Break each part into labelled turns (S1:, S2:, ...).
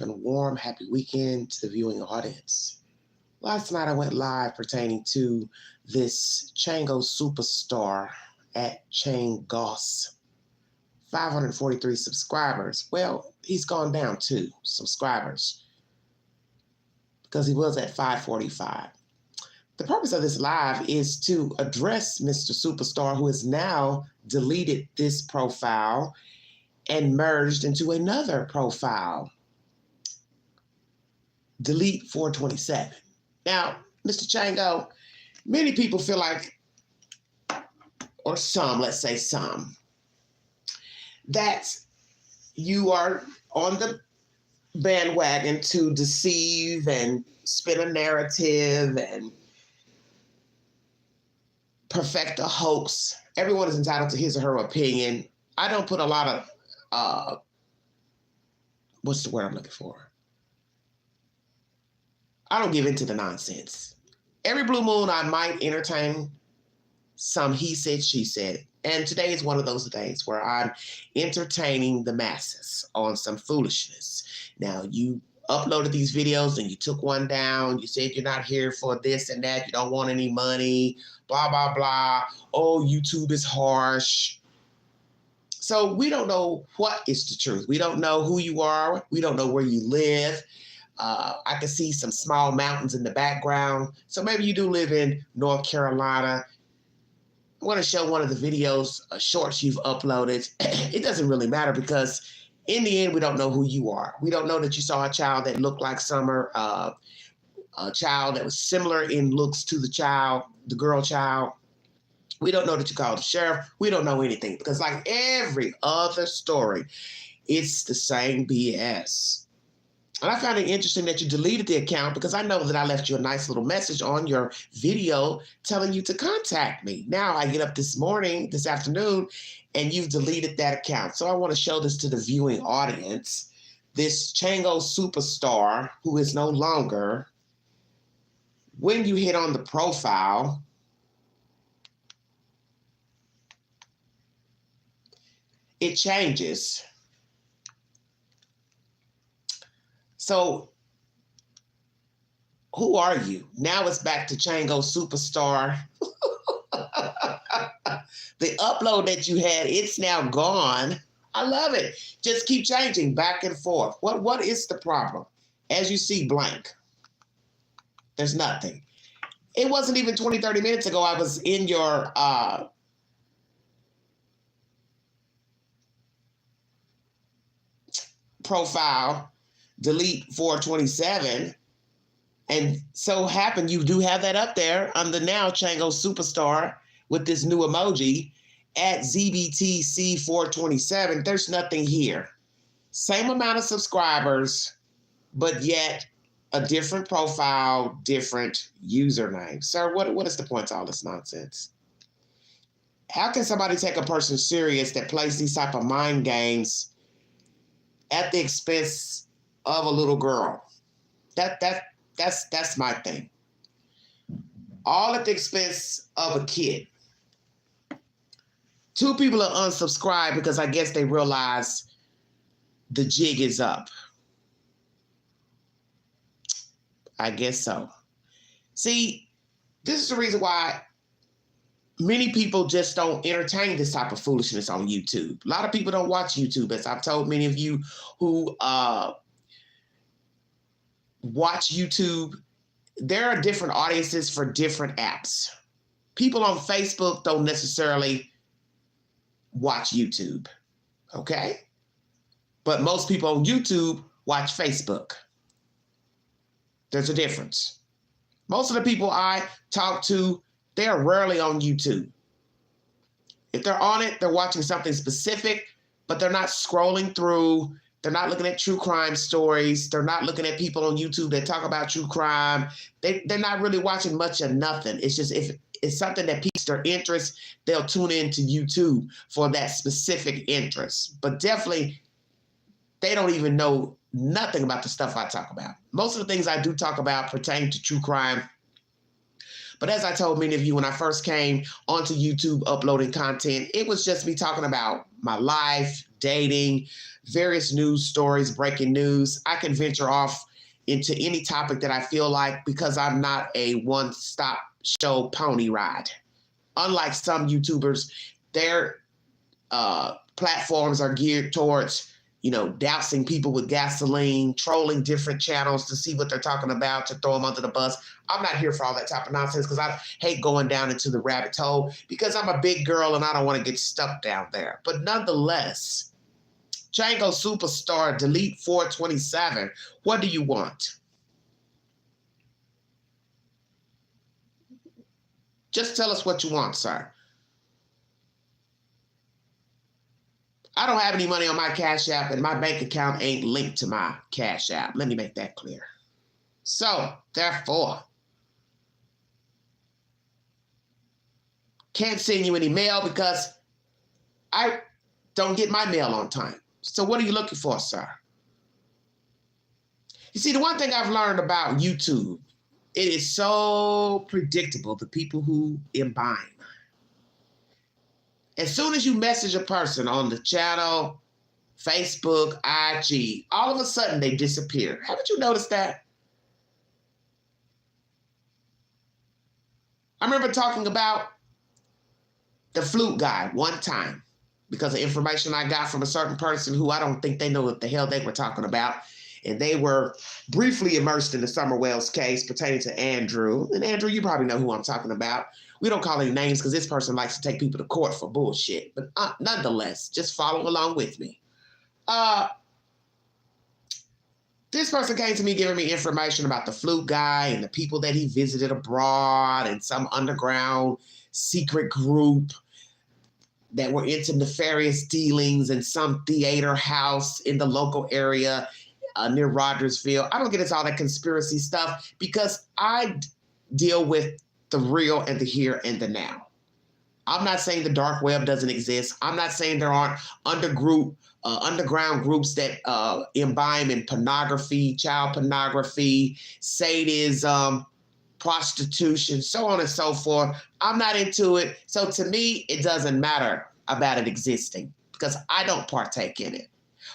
S1: And a warm, happy weekend to the viewing audience. Last night I went live pertaining to this CHANGO superstar at CHANGOS. 543 subscribers. Well, he's gone down 2 subscribers because he was at 545. The purpose of this live is to address Mr. Superstar, who has now deleted this profile and merged into another profile. Delete 427. Now, Mr. CHANGO, many people feel like, or some, let's say some, that you are on the bandwagon to deceive and spin a narrative and perfect a hoax. Everyone is entitled to his or her opinion. I don't put a lot of, what's the word I'm looking for? I don't give into the nonsense. Every blue moon, I might entertain some he said, she said. And today is one of those days where I'm entertaining the masses on some foolishness. Now, you uploaded these videos and you took one down. You said you're not here for this and that. You don't want any money, blah, blah, blah. Oh, YouTube is harsh. So we don't know what is the truth. We don't know who you are. We don't know where you live. I can see some small mountains in the background. So maybe you do live in North Carolina. I want to show one of the videos, shorts you've uploaded. It doesn't really matter because in the end, we don't know who you are. We don't know that you saw a child that looked like Summer, a child that was similar in looks to the girl child. We don't know that you called the sheriff. We don't know anything because like every other story, it's the same BS. And I found it interesting that you deleted the account because I know that I left you a nice little message on your video telling you to contact me. Now I get up this afternoon, and you've deleted that account. So I want to show this to the viewing audience. This CHANGO superstar who is no longer, when you hit on the profile, it changes. So who are you? Now it's back to CHANGO superstar. The upload that you had, it's now gone. I love it. Just keep changing back and forth. What is the problem? As you see, blank. There's nothing. It wasn't even 20, 30 minutes ago I was in your profile, delete 427, and so happened you do have that up there under now CHANGO superstar with this new emoji at ZBTC427. There's nothing here. Same amount of subscribers, but yet a different profile, different username. Sir, what is the point to all this nonsense? How can somebody take a person serious that plays these type of mind games at the expense of a little girl? That's my thing. All at the expense of a kid. 2 people are unsubscribed because I guess they realize the jig is up. I guess so. See, this is the reason why many people just don't entertain this type of foolishness on YouTube. A lot of people don't watch YouTube, as I've told many of you who watch YouTube. There are different audiences for different apps. People on Facebook don't necessarily watch YouTube, okay? But most people on YouTube watch Facebook. There's a difference. Most of the people I talk to, they are rarely on YouTube. If they're on it, they're watching something specific, but they're not scrolling through. They're not looking at true crime stories. They're not looking at people on YouTube that talk about true crime. They're not really watching much of nothing. It's just if it's something that piques their interest, they'll tune into YouTube for that specific interest. But definitely, they don't even know nothing about the stuff I talk about. Most of the things I do talk about pertain to true crime. But as I told many of you when I first came onto YouTube uploading content, it was just me talking about my life, dating, various news stories, breaking news. I can venture off into any topic that I feel like because I'm not a one-stop show pony ride. Unlike some YouTubers, their platforms are geared towards, dousing people with gasoline, trolling different channels to see what they're talking about, to throw them under the bus. I'm not here for all that type of nonsense because I hate going down into the rabbit hole because I'm a big girl and I don't want to get stuck down there. But nonetheless, CHANGO Superstar Delete 427, what do you want? Just tell us what you want, sir. I don't have any money on my Cash App, and my bank account ain't linked to my Cash App. Let me make that clear. So, therefore, can't send you any mail because I don't get my mail on time. So what are you looking for, sir? You see, the one thing I've learned about YouTube, it is so predictable, the people who imbibe. As soon as you message a person on the channel, Facebook, IG, all of a sudden they disappear. Haven't you noticed that? I remember talking about the flute guy one time because of information I got from a certain person who I don't think they know what the hell they were talking about. And they were briefly immersed in the Summer Wells case pertaining to Andrew. And Andrew, you probably know who I'm talking about. We don't call any names because this person likes to take people to court for bullshit. But nonetheless, just follow along with me. This person came to me giving me information about the flute guy and the people that he visited abroad and some underground secret group that were into nefarious dealings in some theater house in the local area near Rogersville. I don't get into all that conspiracy stuff because I deal with the real and the here and the now. I'm not saying the dark web doesn't exist. I'm not saying there aren't underground groups that imbibe in pornography, child pornography, sadism, prostitution, so on and so forth. I'm not into it. So to me, it doesn't matter about it existing because I don't partake in it.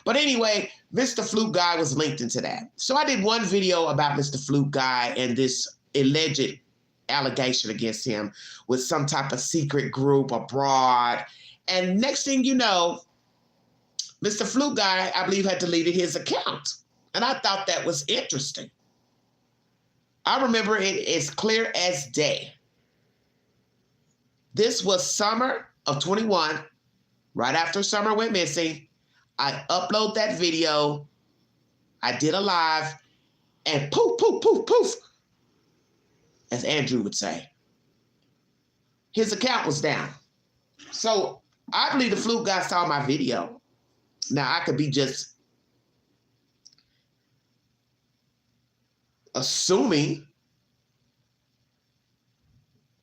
S1: But anyway, Mr. Flute Guy was linked into that. So I did one video about Mr. Flute Guy and this alleged allegation against him with some type of secret group abroad. And next thing you know, Mr. Flute Guy, I believe, had deleted his account. And I thought that was interesting. I remember it as clear as day. This was summer of 21, right after summer went missing. I upload that video. I did a live and poof, poof, poof, poof, as Andrew would say. His account was down. So I believe the flute guy saw my video. Now I could be just assuming,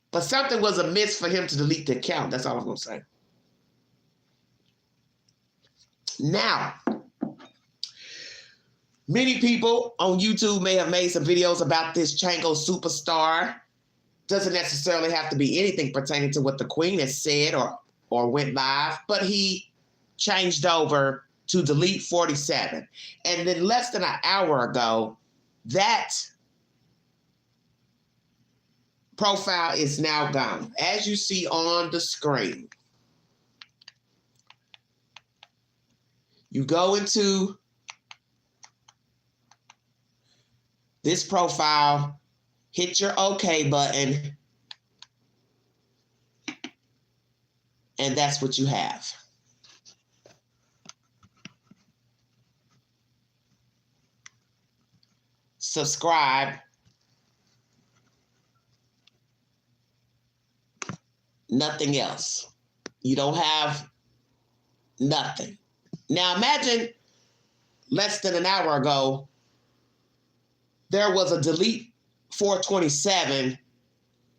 S1: but something was amiss for him to delete the account. That's all I'm going to say. Now, many people on YouTube may have made some videos about this CHANGO Superstar. Doesn't necessarily have to be anything pertaining to what the Queen has said or went live, but he changed over to Delete 47. And then less than an hour ago, that profile is now gone. As you see on the screen, you go into this profile, hit your OK button, and that's what you have. Subscribe. Nothing else. You don't have nothing. Now imagine less than an hour ago, there was a Delete 427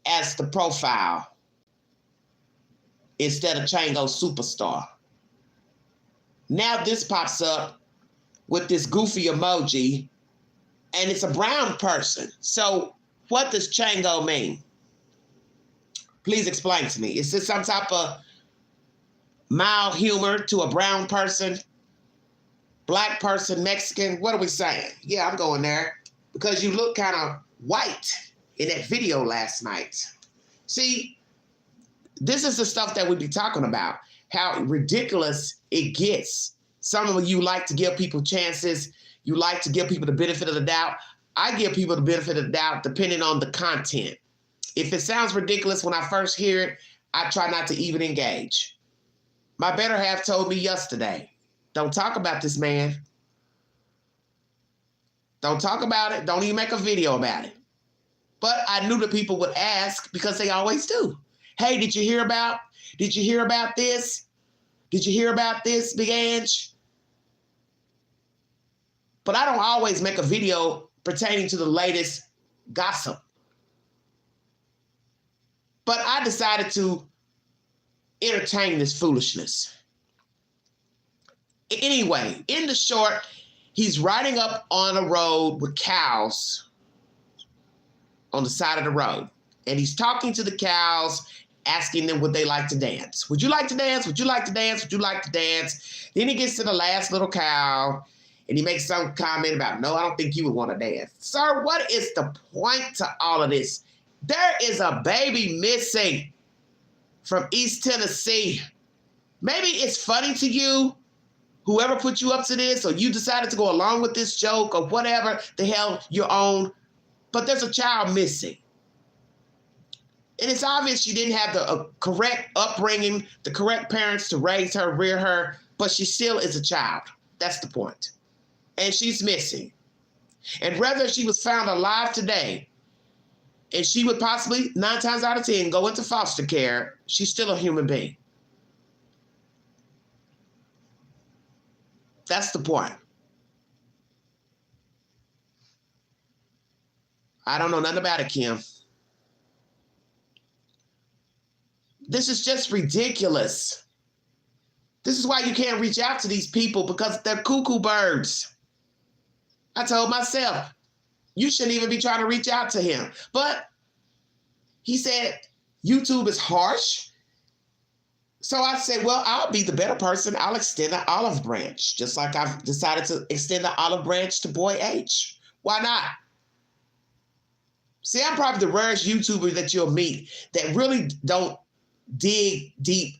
S1: as the profile instead of CHANGO Superstar. Now this pops up with this goofy emoji and it's a brown person. So what does CHANGO mean? Please explain to me. Is this some type of mild humor to a brown person? Black person, Mexican, what are we saying? Yeah, I'm going there because you look kind of white in that video last night. See, this is the stuff that we be talking about, how ridiculous it gets. Some of you like to give people chances. You like to give people the benefit of the doubt. I give people the benefit of the doubt depending on the content. If it sounds ridiculous when I first hear it, I try not to even engage. My better half told me yesterday, don't talk about this man. Don't talk about it. Don't even make a video about it. But I knew that people would ask because they always do. Hey, did you hear about this? Did you hear about this, Big Ange? But I don't always make a video pertaining to the latest gossip. But I decided to entertain this foolishness. Anyway, in the short, he's riding up on a road with cows on the side of the road. And he's talking to the cows, asking them would they like to dance. Would you like to dance? Would you like to dance? Would you like to dance? Then he gets to the last little cow and he makes some comment about, no, I don't think you would want to dance. Sir, what is the point to all of this? There is a baby missing from East Tennessee. Maybe it's funny to you, whoever put you up to this, or you decided to go along with this joke or whatever the hell you're on, but there's a child missing. And it's obvious you didn't have the correct upbringing, the correct parents to raise her, rear her, but she still is a child. That's the point. And she's missing. And whether she was found alive today, and she would possibly, 9 times out of 10, go into foster care, she's still a human being. That's the point. I don't know nothing about it, Kim. This is just ridiculous. This is why you can't reach out to these people, because they're cuckoo birds. I told myself, you shouldn't even be trying to reach out to him. But he said, YouTube is harsh. So I said, well, I'll be the better person. I'll extend the olive branch, just like I've decided to extend the olive branch to Boy H. Why not? See, I'm probably the rarest YouTuber that you'll meet that really don't dig deep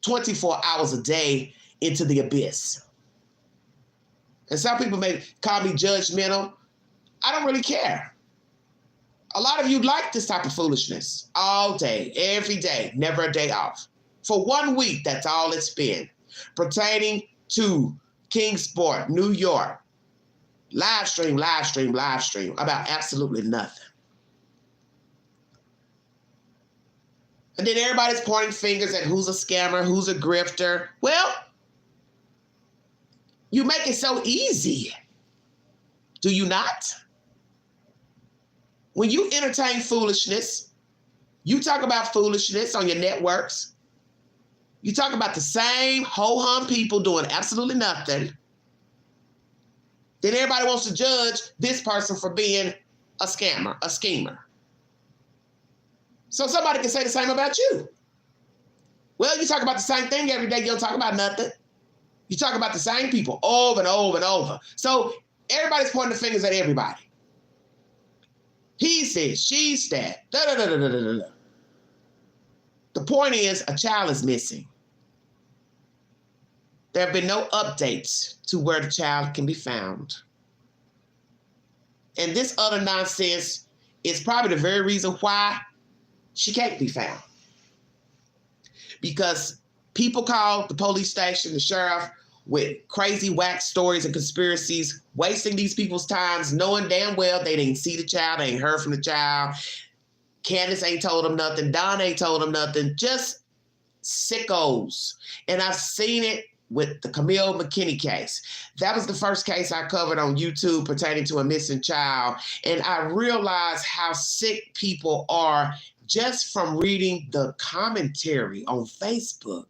S1: 24 hours a day into the abyss. And some people may call me judgmental. I don't really care. A lot of you like this type of foolishness all day, every day, never a day off. For 1 week, that's all it's been. Pertaining to Kingsport, New York. Live stream about absolutely nothing. And then everybody's pointing fingers at who's a scammer, who's a grifter. Well, you make it so easy. Do you not? When you entertain foolishness, you talk about foolishness on your networks. You talk about the same ho-hum people doing absolutely nothing. Then everybody wants to judge this person for being a scammer, a schemer. So somebody can say the same about you. Well, you talk about the same thing every day. You don't talk about nothing. You talk about the same people over and over and over. So everybody's pointing the fingers at everybody. He said, she said, da-da-da-da-da-da-da. The point is, a child is missing. There have been no updates to where the child can be found. And this other nonsense is probably the very reason why she can't be found. Because people call the police station, the sheriff, with crazy whack stories and conspiracies, wasting these people's times, knowing damn well they didn't see the child, they ain't heard from the child. Candace ain't told them nothing. Don ain't told them nothing. Just sickos. And I've seen it with the Camille McKinney case. That was the first case I covered on YouTube pertaining to a missing child. And I realized how sick people are just from reading the commentary on Facebook.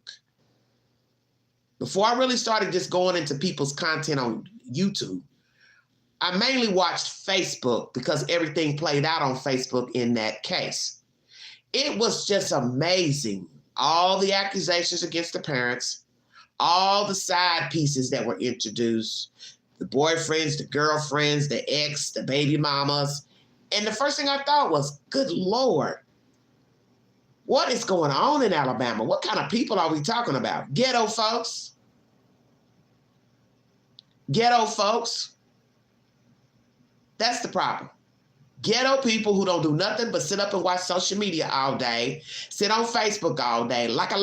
S1: Before I really started just going into people's content on YouTube, I mainly watched Facebook because everything played out on Facebook in that case. It was just amazing. All the accusations against the parents, all the side pieces that were introduced, the boyfriends, the girlfriends, the ex, the baby mamas. And the first thing I thought was, good Lord, what is going on in Alabama? What kind of people are we talking about? Ghetto folks. Ghetto folks. That's the problem. Ghetto people who don't do nothing but sit up and watch social media all day, sit on Facebook all day, like a,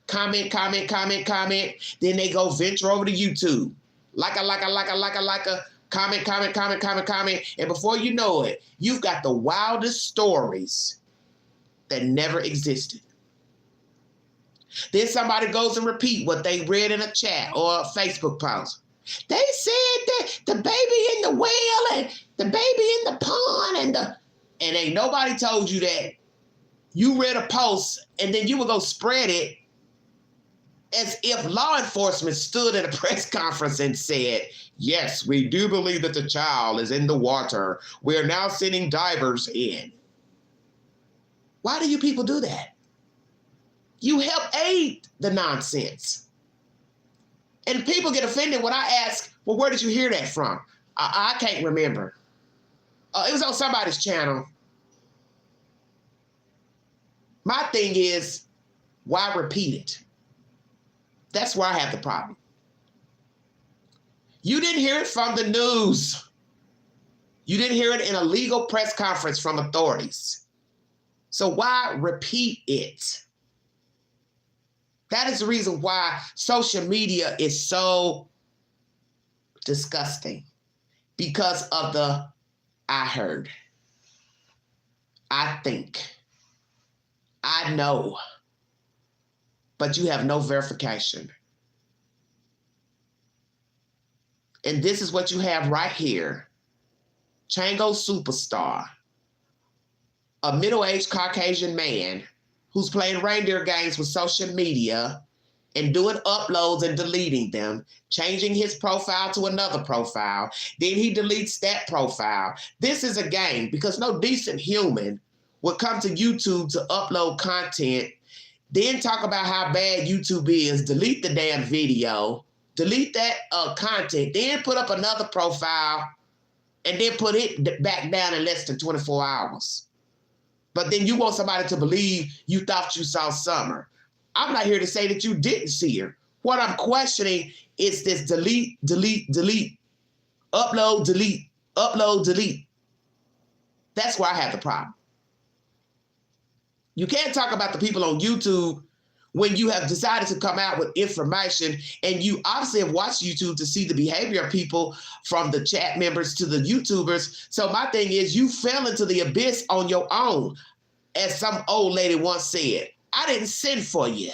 S1: comment. Then they go venture over to YouTube, like a, comment. And before you know it, you've got the wildest stories that never existed. Then somebody goes and repeat what they read in a chat or a Facebook post. They said that the baby in the well and the baby in the pond and ain't nobody told you that. You read a post and then you would go spread it as if law enforcement stood at a press conference and said, yes, we do believe that the child is in the water. We are now sending divers in. Why do you people do that? You help aid the nonsense. And people get offended when I ask, well, where did you hear that from? I can't remember. It was on somebody's channel. My thing is, why repeat it? That's where I have the problem. You didn't hear it from the news. You didn't hear it in a legal press conference from authorities. So why repeat it? That is the reason why social media is so disgusting. Because of the I heard, I think, I know, but you have no verification. And this is what you have right here. CHANGO superstar, a middle-aged Caucasian man who's playing reindeer games with social media and doing uploads and deleting them, changing his profile to another profile. Then he deletes that profile. This is a game because no decent human would come to YouTube to upload content, then talk about how bad YouTube is, delete the damn video, delete that content, then put up another profile, and then put it back down in less than 24 hours. But then you want somebody to believe you thought you saw Summer. I'm not here to say that you didn't see her. What I'm questioning is this delete, upload, delete. That's where I have the problem. You can't talk about the people on YouTube when you have decided to come out with information and you obviously have watched YouTube to see the behavior of people from the chat members to the YouTubers. So my thing is you fell into the abyss on your own. As some old lady once said, I didn't send for you.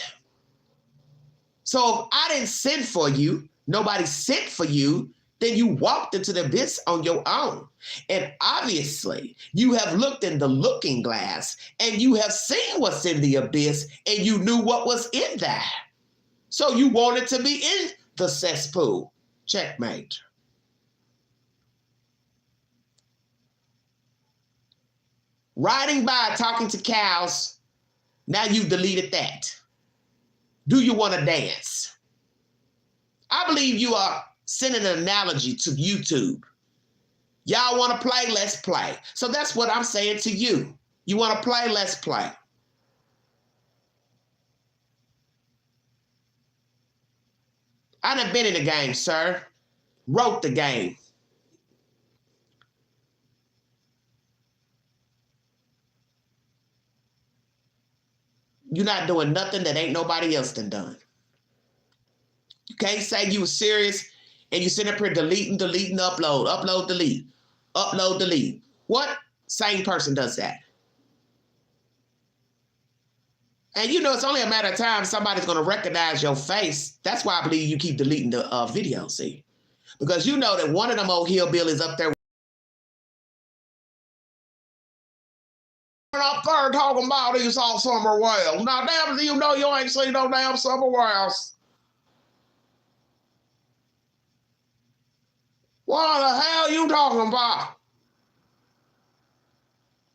S1: So if I didn't send for you, nobody sent for you, then you walked into the abyss on your own. And obviously, you have looked in the looking glass and you have seen what's in the abyss and you knew what was in there. So you wanted to be in the cesspool. Checkmate. Riding by, talking to cows, now you've deleted that. Do you want to dance? I believe you are sending an analogy to YouTube. Y'all want to play? Let's play. So that's what I'm saying to you. You want to play? Let's play. I done been in the game, sir. Wrote the game. You're not doing nothing that ain't nobody else done. You can't say you were serious and you sit up here deleting, upload, delete. What sane person does that? And you know, it's only a matter of time somebody's going to recognize your face. That's why I believe you keep deleting the videos, see? Because you know that one of them old hillbillies up there up there talking about he saw summer whales. Now, damn, you know you ain't seen no damn summer whales. What the hell you talking about?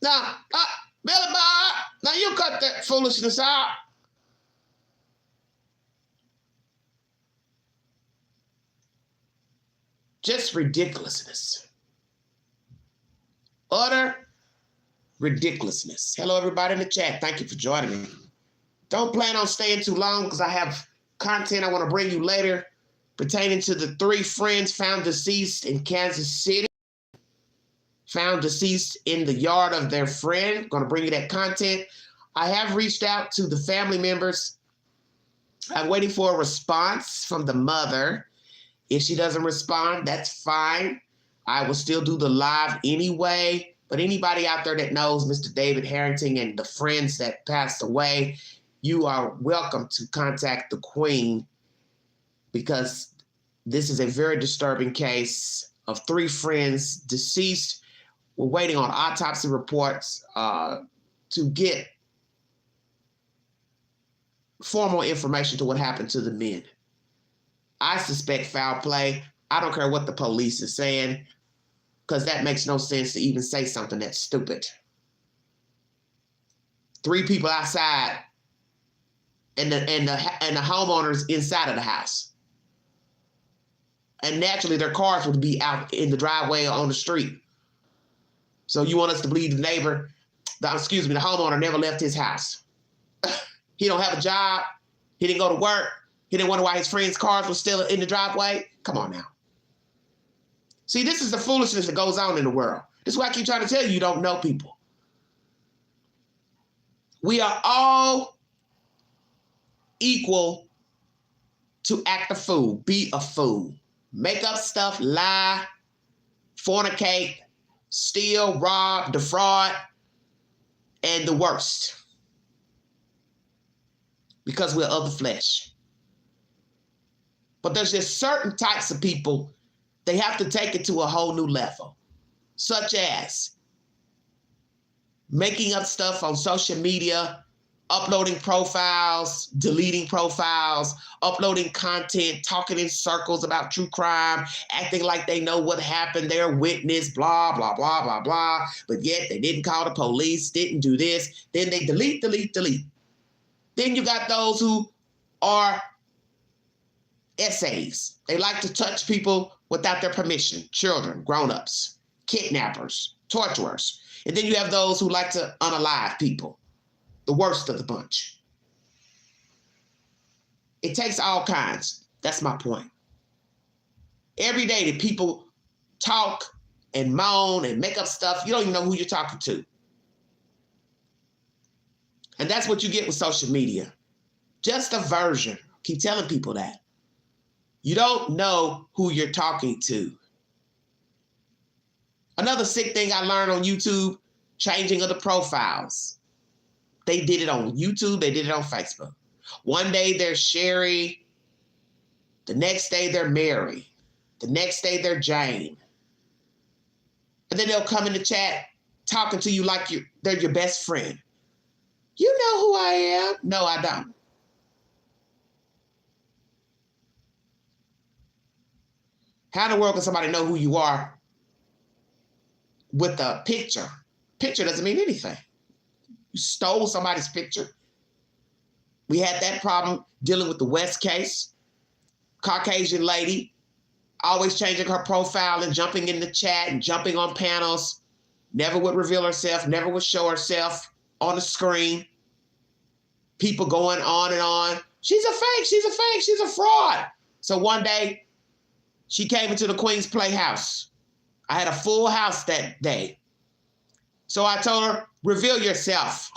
S1: Now, Billy Bob, now you cut that foolishness out. Just ridiculousness. Utter ridiculousness. Hello, everybody in the chat. Thank you for joining me. Don't plan on staying too long because I have content I want to bring you later pertaining to the 3 friends found deceased in Kansas City. Found deceased in the yard of their friend. Going to bring you that content. I have reached out to the family members. I'm waiting for a response from the mother. If she doesn't respond, that's fine. I will still do the live anyway. But anybody out there that knows Mr. David Harrington and the friends that passed away, you are welcome to contact the Queen, because this is a very disturbing case of 3 friends deceased. We're waiting on autopsy reports to get formal information to what happened to the men. I suspect foul play. I don't care what the police is saying, because that makes no sense to even say something that's stupid. 3 people outside and the homeowners inside of the house. And naturally their cars would be out in the driveway or on the street. So you want us to believe the homeowner never left his house. He don't have a job. He didn't go to work. He didn't wonder why his friends' cars were still in the driveway. Come on now. See, this is the foolishness that goes on in the world. This is why I keep trying to tell you, you don't know people. We are all equal to act a fool, be a fool, make up stuff, lie, fornicate, steal, rob, defraud, and the worst. Because we're of the flesh. But there's just certain types of people, they have to take it to a whole new level, such as making up stuff on social media, uploading profiles, deleting profiles, uploading content, talking in circles about true crime, acting like they know what happened, they're a witness, blah, blah, blah, blah, blah. But yet they didn't call the police, didn't do this. Then they delete. Then you got those who are essays. They like to touch people without their permission. Children, grown-ups, kidnappers, torturers. And then you have those who like to unalive people. The worst of the bunch. It takes all kinds. That's my point. Every day that people talk and moan and make up stuff, you don't even know who you're talking to. And that's what you get with social media. Just a version. Keep telling people that. You don't know who you're talking to. Another sick thing I learned on YouTube, changing of the profiles. They did it on YouTube, they did it on Facebook. One day they're Sherry, the next day they're Mary, the next day they're Jane. And then they'll come in the chat talking to you like they're your best friend. You know who I am? No, I don't. How in the world can somebody know who you are with a picture? Picture doesn't mean anything. You stole somebody's picture. We had that problem dealing with the West case. Caucasian lady, always changing her profile and jumping in the chat and jumping on panels. Never would reveal herself, never would show herself on the screen. People going on and on. She's a fake, she's a fake, she's a fraud. So one day, she came into the Queen's Playhouse. I had a full house that day. So I told her, reveal yourself.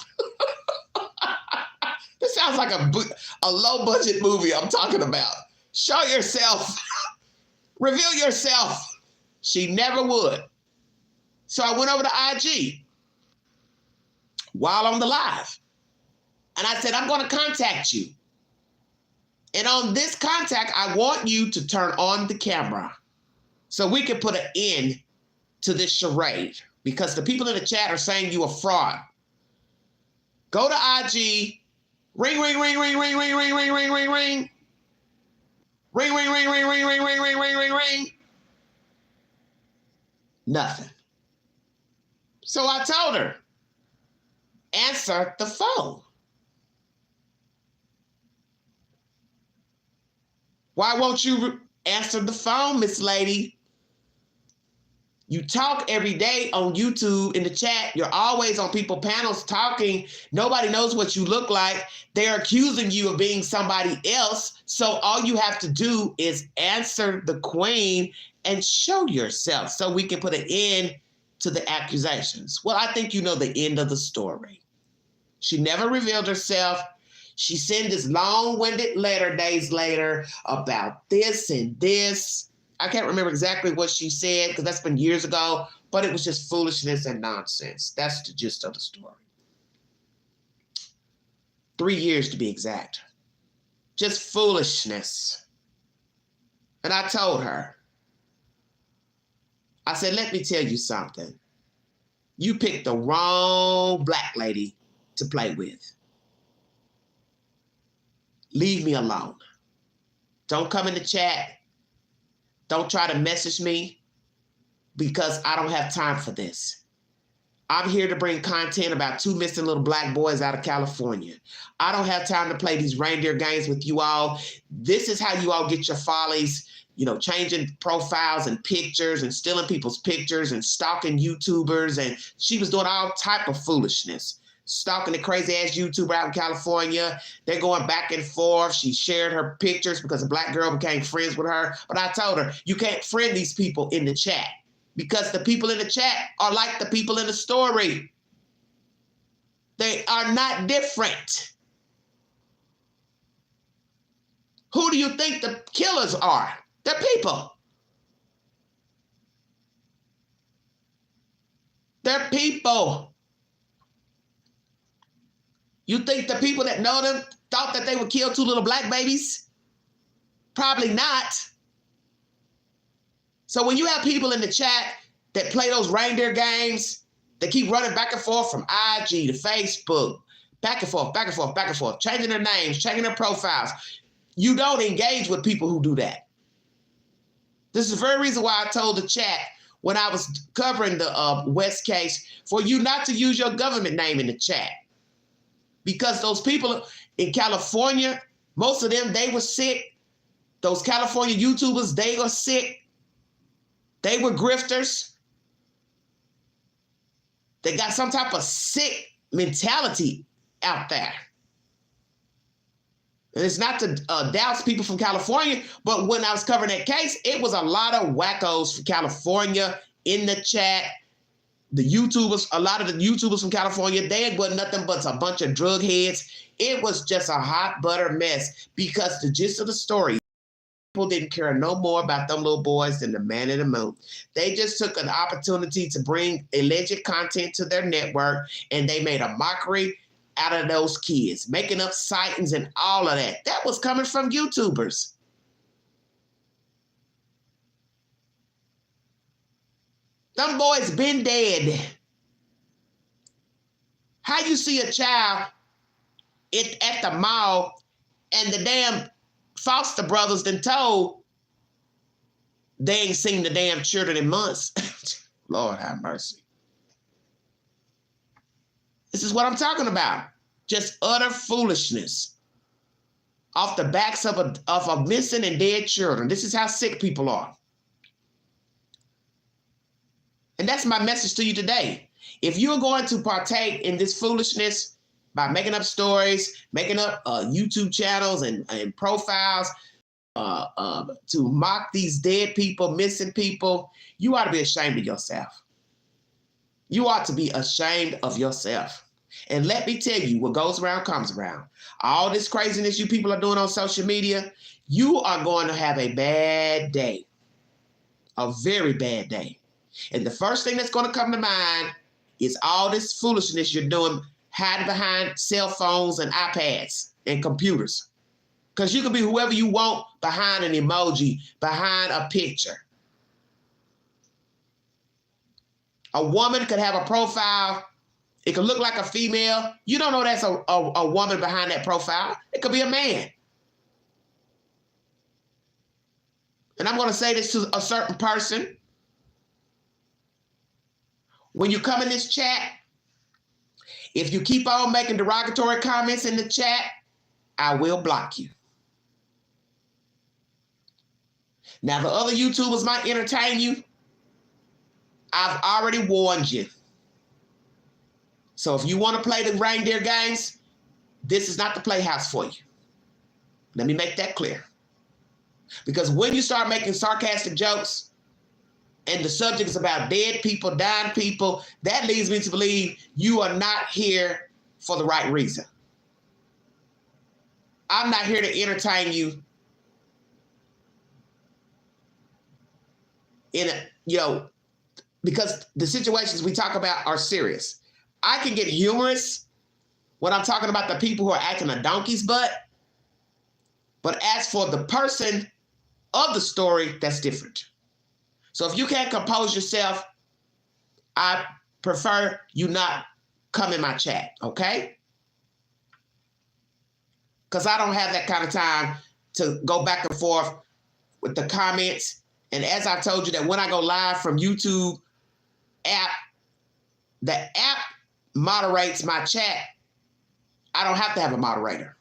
S1: This sounds like a low-budget movie I'm talking about. Show yourself. Reveal yourself. She never would. So I went over to IG while on the live. And I said, I'm going to contact you. And on this contact, I want you to turn on the camera so we can put an end to this charade, because the people in the chat are saying you a fraud. Go to IG, ring, ring, ring, ring, ring, ring, ring, ring, ring, ring, ring. Ring, ring, ring, ring, ring, ring, ring, ring, ring, ring, ring. Nothing. So I told her, answer the phone. Why won't you answer the phone, Miss Lady? You talk every day on YouTube in the chat. You're always on people panels talking. Nobody knows what you look like. They're accusing you of being somebody else. So all you have to do is answer the queen and show yourself so we can put an end to the accusations. Well, I think you know the end of the story. She never revealed herself. She sent this long-winded letter days later about this and this. I can't remember exactly what she said because that's been years ago, but it was just foolishness and nonsense. That's the gist of the story. 3 years to be exact. Just foolishness. And I told her, I said, let me tell you something. You picked the wrong black lady to play with. Leave me alone. Don't come in the chat. Don't try to message me because I don't have time for this. I'm here to bring content about 2 missing little black boys out of California. I don't have time to play these reindeer games with you all. This is how you all get your follies, you know, changing profiles and pictures and stealing people's pictures and stalking YouTubers. And she was doing all type of foolishness. Stalking the crazy ass YouTuber out in California. They're going back and forth. She shared her pictures because a black girl became friends with her. But I told her, you can't friend these people in the chat because the people in the chat are like the people in the story. They are not different. Who do you think the killers are? They're people. They're people. You think the people that know them thought that they would kill 2 little black babies? Probably not. So when you have people in the chat that play those reindeer games, that keep running back and forth from IG to Facebook, back and forth, back and forth, back and forth, changing their names, changing their profiles, you don't engage with people who do that. This is the very reason why I told the chat when I was covering the West case for you not to use your government name in the chat. Because those people in California, most of them, they were sick. Those California YouTubers, they were sick. They were grifters. They got some type of sick mentality out there. And it's not to douse people from California, but when I was covering that case, it was a lot of wackos from California in the chat. The YouTubers, a lot of the YouTubers from California, they wasn't nothing but a bunch of drug heads. It was just a hot butter mess because the gist of the story, people didn't care no more about them little boys than the man in the moon. They just took an opportunity to bring alleged content to their network and they made a mockery out of those kids, making up sightings and all of that. That was coming from YouTubers. Them boys been dead. How you see a child at the mall and the damn foster brothers done told they ain't seen the damn children in months? Lord have mercy. This is what I'm talking about. Just utter foolishness off the backs of a missing and dead children. This is how sick people are. And that's my message to you today. If you're going to partake in this foolishness by making up stories, making up YouTube channels and profiles to mock these dead people, missing people, you ought to be ashamed of yourself. You ought to be ashamed of yourself. And let me tell you, what goes around comes around. All this craziness you people are doing on social media, you are going to have a bad day, a very bad day. And the first thing that's going to come to mind is all this foolishness you're doing hiding behind cell phones and iPads and computers. Because you can be whoever you want behind an emoji, behind a picture. A woman could have a profile. It could look like a female. You don't know that's a woman behind that profile. It could be a man. And I'm going to say this to a certain person. When you come in this chat, if you keep on making derogatory comments in the chat, I will block you. Now, the other YouTubers might entertain you. I've already warned you. So if you want to play the reindeer games, this is not the playhouse for you. Let me make that clear. Because when you start making sarcastic jokes and the subject is about dead people, dying people, that leads me to believe you are not here for the right reason. I'm not here to entertain you in a, because the situations we talk about are serious. I can get humorous when I'm talking about the people who are acting a donkey's butt, but as for the person of the story, that's different. So if you can't compose yourself, I prefer you not come in my chat, okay? Because I don't have that kind of time to go back and forth with the comments. And as I told you that when I go live from YouTube app, the app moderates my chat. I don't have to have a moderator.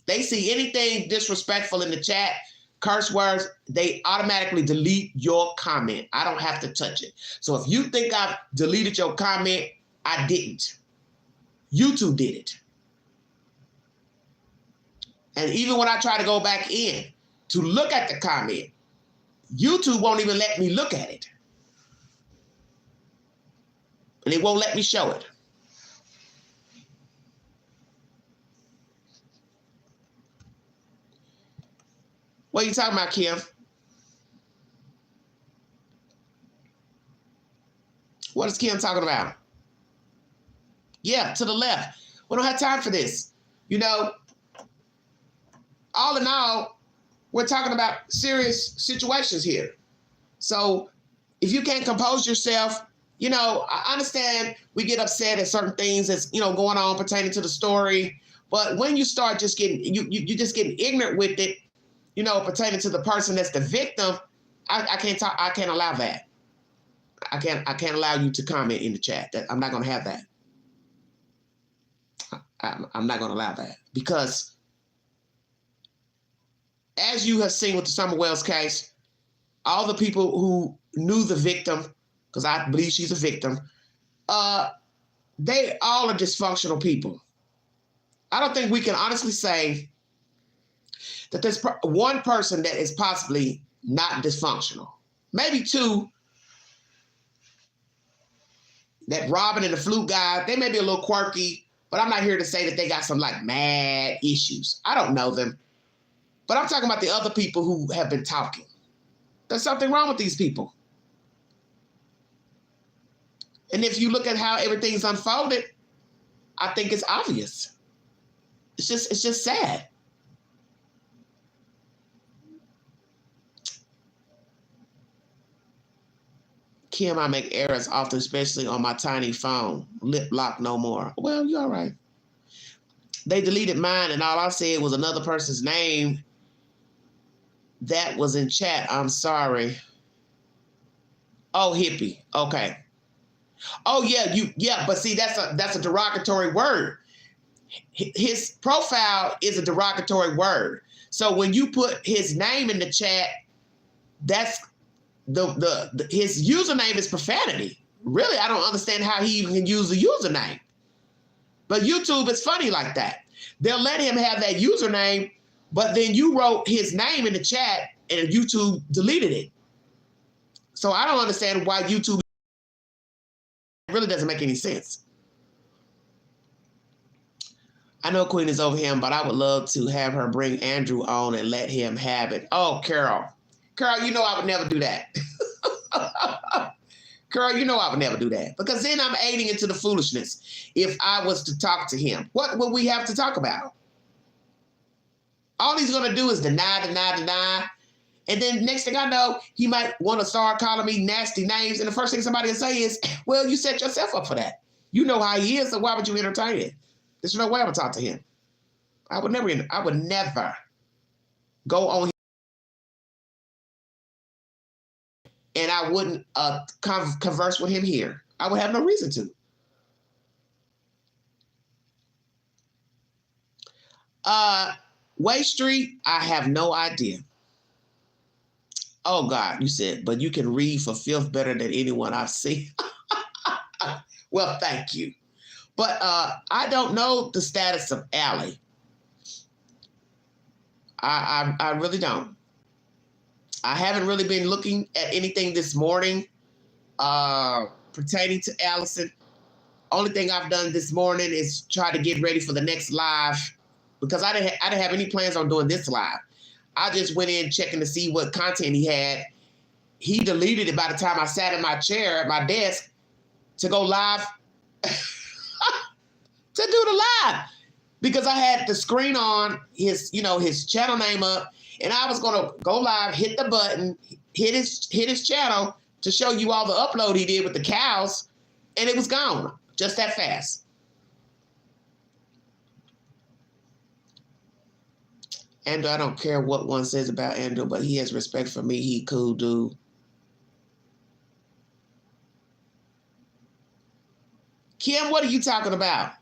S1: They see anything disrespectful in the chat, curse words, they automatically delete your comment. I don't have to touch it. So if you think I've deleted your comment, I didn't. YouTube did it. And even when I try to go back in to look at the comment, YouTube won't even let me look at it. And it won't let me show it. What are you talking about, Kim? What is Kim talking about? Yeah, to the left. We don't have time for this. All in all, we're talking about serious situations here. So if you can't compose yourself, I understand we get upset at certain things that's, going on pertaining to the story. But when you start just getting, you just getting ignorant with it, pertaining to the person that's the victim, I can't talk. I can't allow that. I can't allow you to comment in the chat. I'm not going to have that. I'm not going to allow that because, as you have seen with the Summer Wells case, all the people who knew the victim, because I believe she's a victim, they all are dysfunctional people. I don't think we can honestly say that there's one person that is possibly not dysfunctional. Maybe two. That Robin and the flute guy, they may be a little quirky, but I'm not here to say that they got some like mad issues. I don't know them. But I'm talking about the other people who have been talking. There's something wrong with these people. And if you look at how everything's unfolded, I think it's obvious. It's just sad. Kim, I make errors often, especially on my tiny phone. Lip lock no more. Well, you're all right. They deleted mine, and all I said was another person's name that was in chat. I'm sorry. Oh, hippie. Okay. Oh, yeah, but see, that's a derogatory word. His profile is a derogatory word. So when you put his name in the chat, that's his username is profanity. Really, I don't understand how he even can use the username. But YouTube is funny like that. They'll let him have that username, but then you wrote his name in the chat and YouTube deleted it. So I don't understand why YouTube really doesn't make any sense. I know Queen is over him, but I would love to have her bring Andrew on and let him have it. Oh, Carol. Carol, I would never do that. Carol, I would never do that because then I'm aiding into the foolishness. If I was to talk to him, what would we have to talk about? All he's going to do is deny. And then next thing I know, he might want to start calling me nasty names. And the first thing somebody will say is, well, you set yourself up for that. You know how he is, so why would you entertain it? There's no way I would talk to him. I would never go on and I wouldn't converse with him here. I would have no reason to. Way Street, I have no idea. Oh God, you said, but you can read for fifth better than anyone I've seen. Well, thank you. But I don't know the status of Allie. I really don't. I haven't really been looking at anything this morning pertaining to Allison. Only thing I've done this morning is try to get ready for the next live because I didn't have any plans on doing this live. I just went in checking to see what content he had. He deleted it by the time I sat in my chair at my desk to go live to do the live because I had the screen on, his channel name up, and I was gonna go live, hit the button, hit his channel to show you all the upload he did with the cows, and it was gone just that fast. Andrew, I don't care what one says about Andrew, but he has respect for me. He cool dude. Kim, what are you talking about?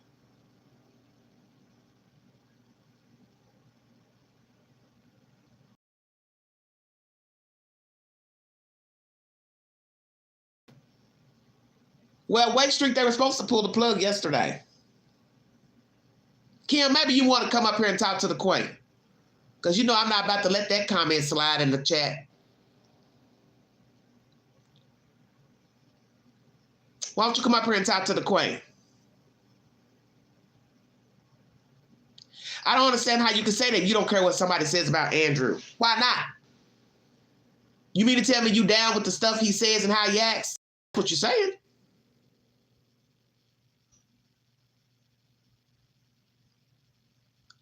S1: Well, Wake Street, they were supposed to pull the plug yesterday. Kim, maybe you want to come up here and talk to the queen. Because I'm not about to let that comment slide in the chat. Why don't you come up here and talk to the queen? I don't understand how you can say that you don't care what somebody says about Andrew. Why not? You mean to tell me you down with the stuff he says and how he acts? That's what you're saying.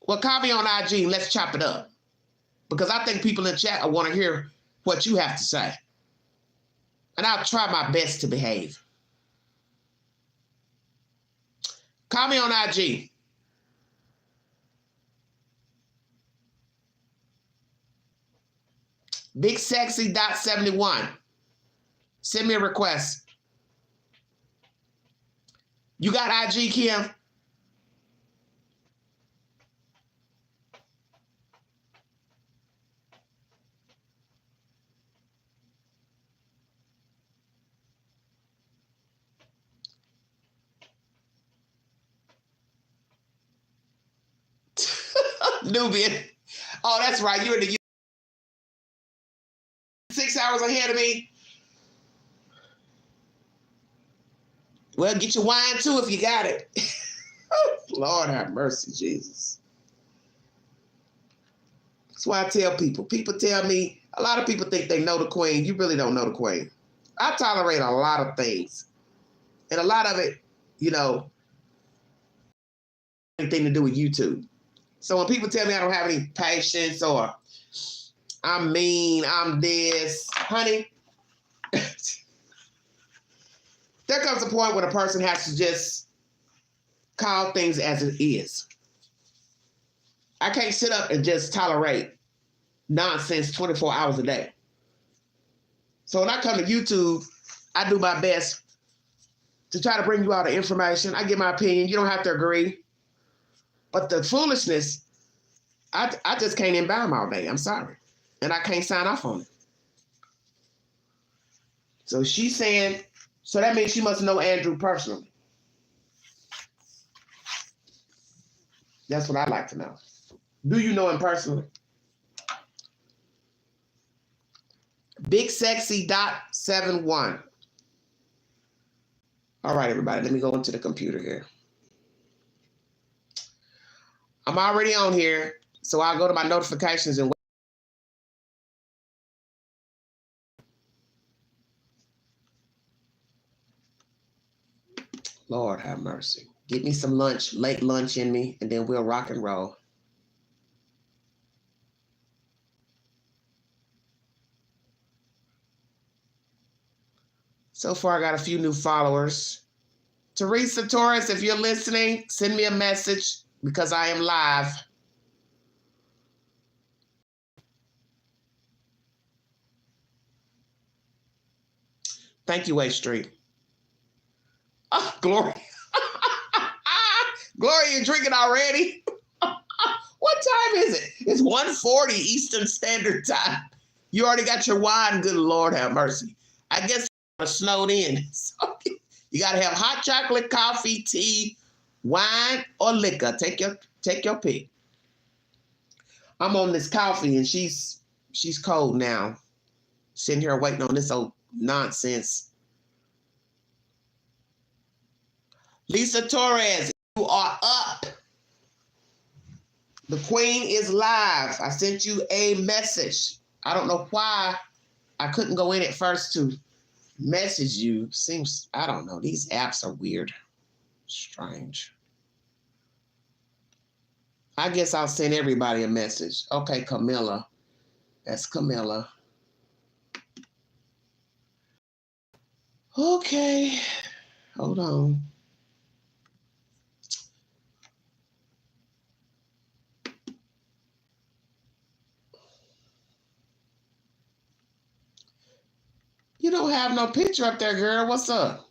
S1: Well, call me on IG and let's chop it up. Because I think people in chat want to hear what you have to say. And I'll try my best to behave. Call me on IG. BigSexy.71. Send me a request. You got IG, Kim? Nubian. Oh, that's right. You're in the 6 hours ahead of me. Well, get your wine too if you got it. Lord have mercy, Jesus. That's why I tell people. People tell me, a lot of people think they know the queen. You really don't know the queen. I tolerate a lot of things. And a lot of it, anything to do with YouTube. So when people tell me I don't have any patience or I'm mean, I'm this, honey, there comes a point when a person has to just call things as it is. I can't sit up and just tolerate nonsense 24 hours a day. So when I come to YouTube, I do my best to try to bring you all the information. I give my opinion. You don't have to agree. But the foolishness, I just can't imbibe all day. I'm sorry. And I can't sign off on it. So she's saying, so that means she must know Andrew personally. That's what I'd like to know. Do you know him personally? BigSexy.71. All right, everybody, let me go into the computer here. I'm already on here, so I'll go to my notifications and Lord have mercy. Get me some lunch, late lunch in me, and then we'll rock and roll. So far, I got a few new followers. Teresa Torres, if you're listening, send me a message because I am live. Thank you, A Street. Oh, Glory. Glory, you're drinking already? What time is it? It's 1:40 Eastern Standard Time. You already got your wine. Good Lord have mercy. I guess it's snowed in. So you got to have hot chocolate, coffee, tea, wine, or liquor. Take your pick. I'm on this coffee, and she's cold now. Sitting here waiting on this old nonsense. Lisa Torres, you are up. The Queen is live. I sent you a message. I don't know why I couldn't go in at first to message you. Seems, I don't know. These apps are weird. Strange. I guess I'll send everybody a message. Okay, Camilla. That's Camilla. Okay. Hold on. You don't have no picture up there, girl. What's up?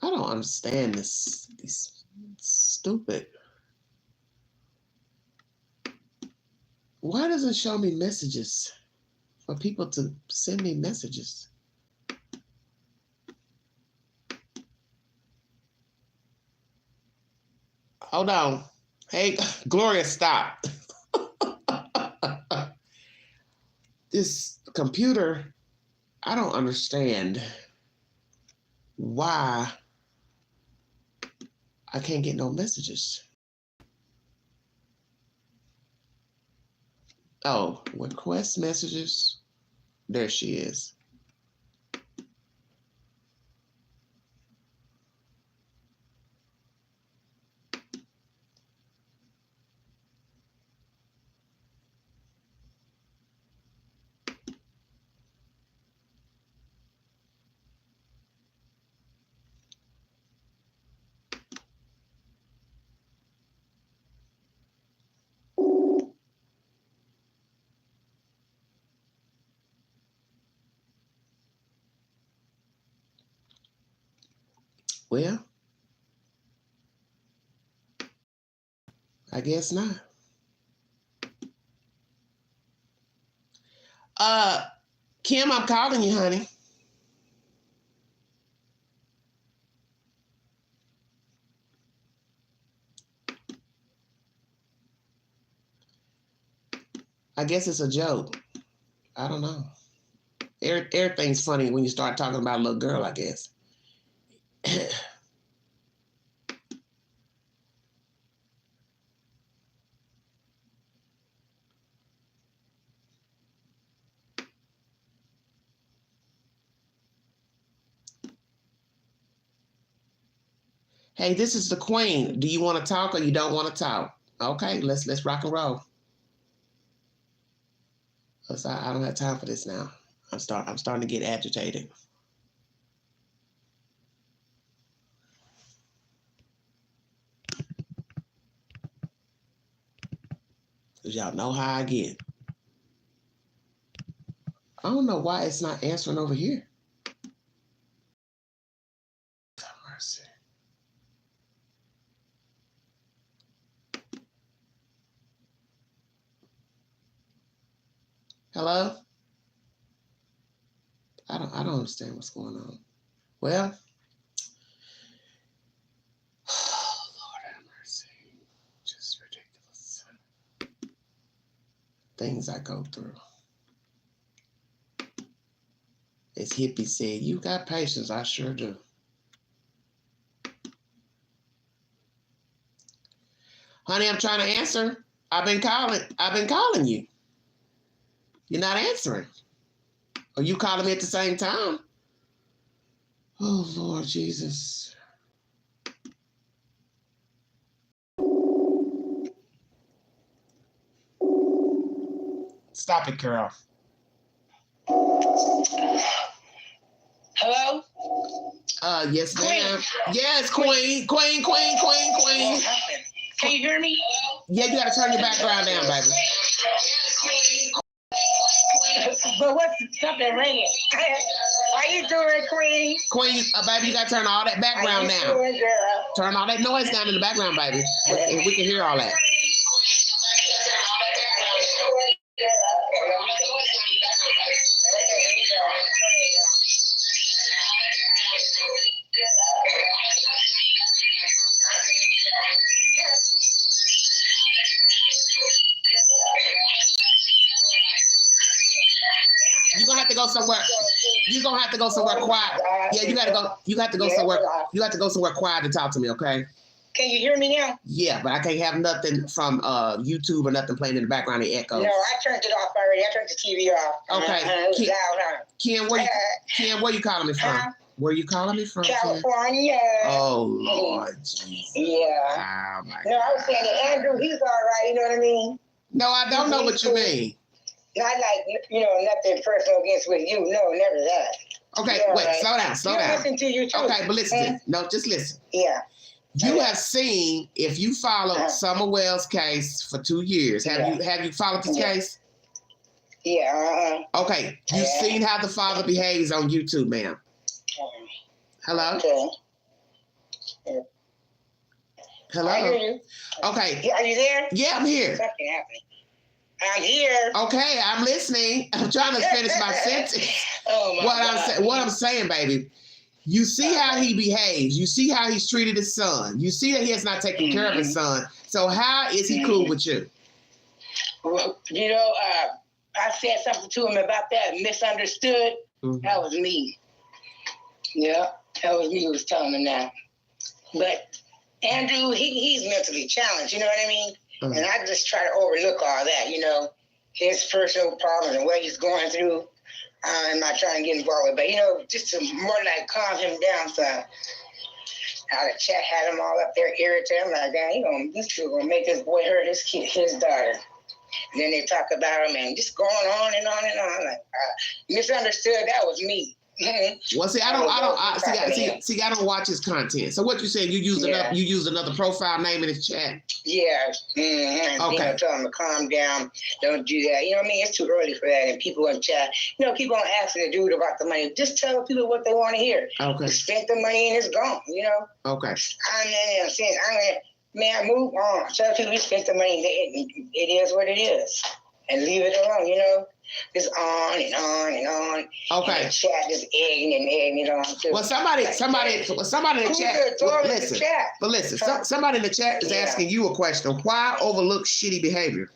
S1: I don't understand this. These stupid. Why doesn't it show me messages for people to send me messages? Hold on. Hey, Gloria, stop. This computer, I don't understand why I can't get no messages. Oh, request messages. There she is. Well, I guess not. Kim, I'm calling you, honey. I guess it's a joke. I don't know. Everything's funny when you start talking about a little girl, I guess. Hey, this is the Queen. Do you want to talk or you don't want to talk? Okay, let's rock and roll. I don't have time for this now. I'm starting to get agitated. Cause y'all know how I get. I don't know why it's not answering over here. Mercy. Hello? I don't understand what's going on. Well, oh, Lord have mercy. Just ridiculous. Things I go through. As Hippie said, you got patience. I sure do. Honey, I'm trying to answer. I've been calling you. You're not answering. Are you calling me at the same time? Oh, Lord Jesus. Stop it, Carol.
S2: Hello?
S1: Yes, ma'am. Yes, Queen. Queen.
S2: Can you hear me?
S1: Yeah, you gotta turn your background down, baby.
S2: But what's something ringing? How you doing, Queen?
S1: Queen, baby, you gotta turn all that background down.
S2: How you doing, girl?
S1: Turn all that noise down in the background, baby. We can hear all that. You're gonna have to go somewhere. You're gonna have to go somewhere quiet. Yeah, you gotta go. You got to go somewhere. You got to go somewhere quiet to talk to me, okay?
S2: Can you hear me now?
S1: Yeah, but I can't have nothing from YouTube or nothing playing in the background. It echoes.
S2: No, I turned it off already. I turned the TV off.
S1: Okay.
S2: Ken,
S1: Where you calling me from? Where you calling me from?
S2: California.
S1: Oh Lord, Jesus.
S2: Yeah.
S1: Oh my God.
S2: No, I was saying that Andrew, he's all right. You know what I mean?
S1: No, I don't know what you mean.
S2: Not like, nothing personal against with you. No, never that.
S1: Okay, wait, slow down.
S2: Listen to you too.
S1: Okay, but listen. No, just listen.
S2: Yeah.
S1: You have seen, if you followed Summer Wells' case for 2 years, have you followed this case?
S2: Yeah.
S1: Okay, you've seen how the father behaves on YouTube, ma'am. Hello?
S2: Okay.
S1: Hello?
S2: I hear you.
S1: Okay.
S2: Are you there?
S1: Yeah, I'm here.
S2: Something happening. I'm here.
S1: Okay, I'm listening. I'm trying to finish my sentence.
S2: Oh my God.
S1: What I'm saying, baby. You see how he behaves. You see how he's treated his son. You see that he has not taken care of his son. So how is he cool with you?
S2: Well, I said something to him about that misunderstood. That was me. Yeah, that was me who was telling him that. But Andrew, he's mentally challenged, you know what I mean? And I just try to overlook all that, his personal problems and what he's going through. I'm not trying to get involved with, but, just to more like calm him down. So how the chat had him all up there irritated. I'm like, damn, this dude gonna make this boy hurt his daughter. And then they talk about him and just going on and on and on. Like, misunderstood. That was me.
S1: Well, see, I don't watch his content. So what you saying? You used another profile name in his chat.
S2: Yeah. Okay. Tell him to calm down. Don't do that. You know what I mean? It's too early for that. And people in chat, keep on asking the dude about the money. Just tell people what they want to hear.
S1: Okay.
S2: Spent the money and it's gone.
S1: Okay.
S2: I'm saying, man, move on. Tell people you spent the money. It is what it is, and leave it alone. Just on and on and on.
S1: Okay.
S2: And the chat just egging it on too.
S1: Well, somebody in the chat. But listen, somebody in the chat is asking you a question. Why overlook shitty behavior?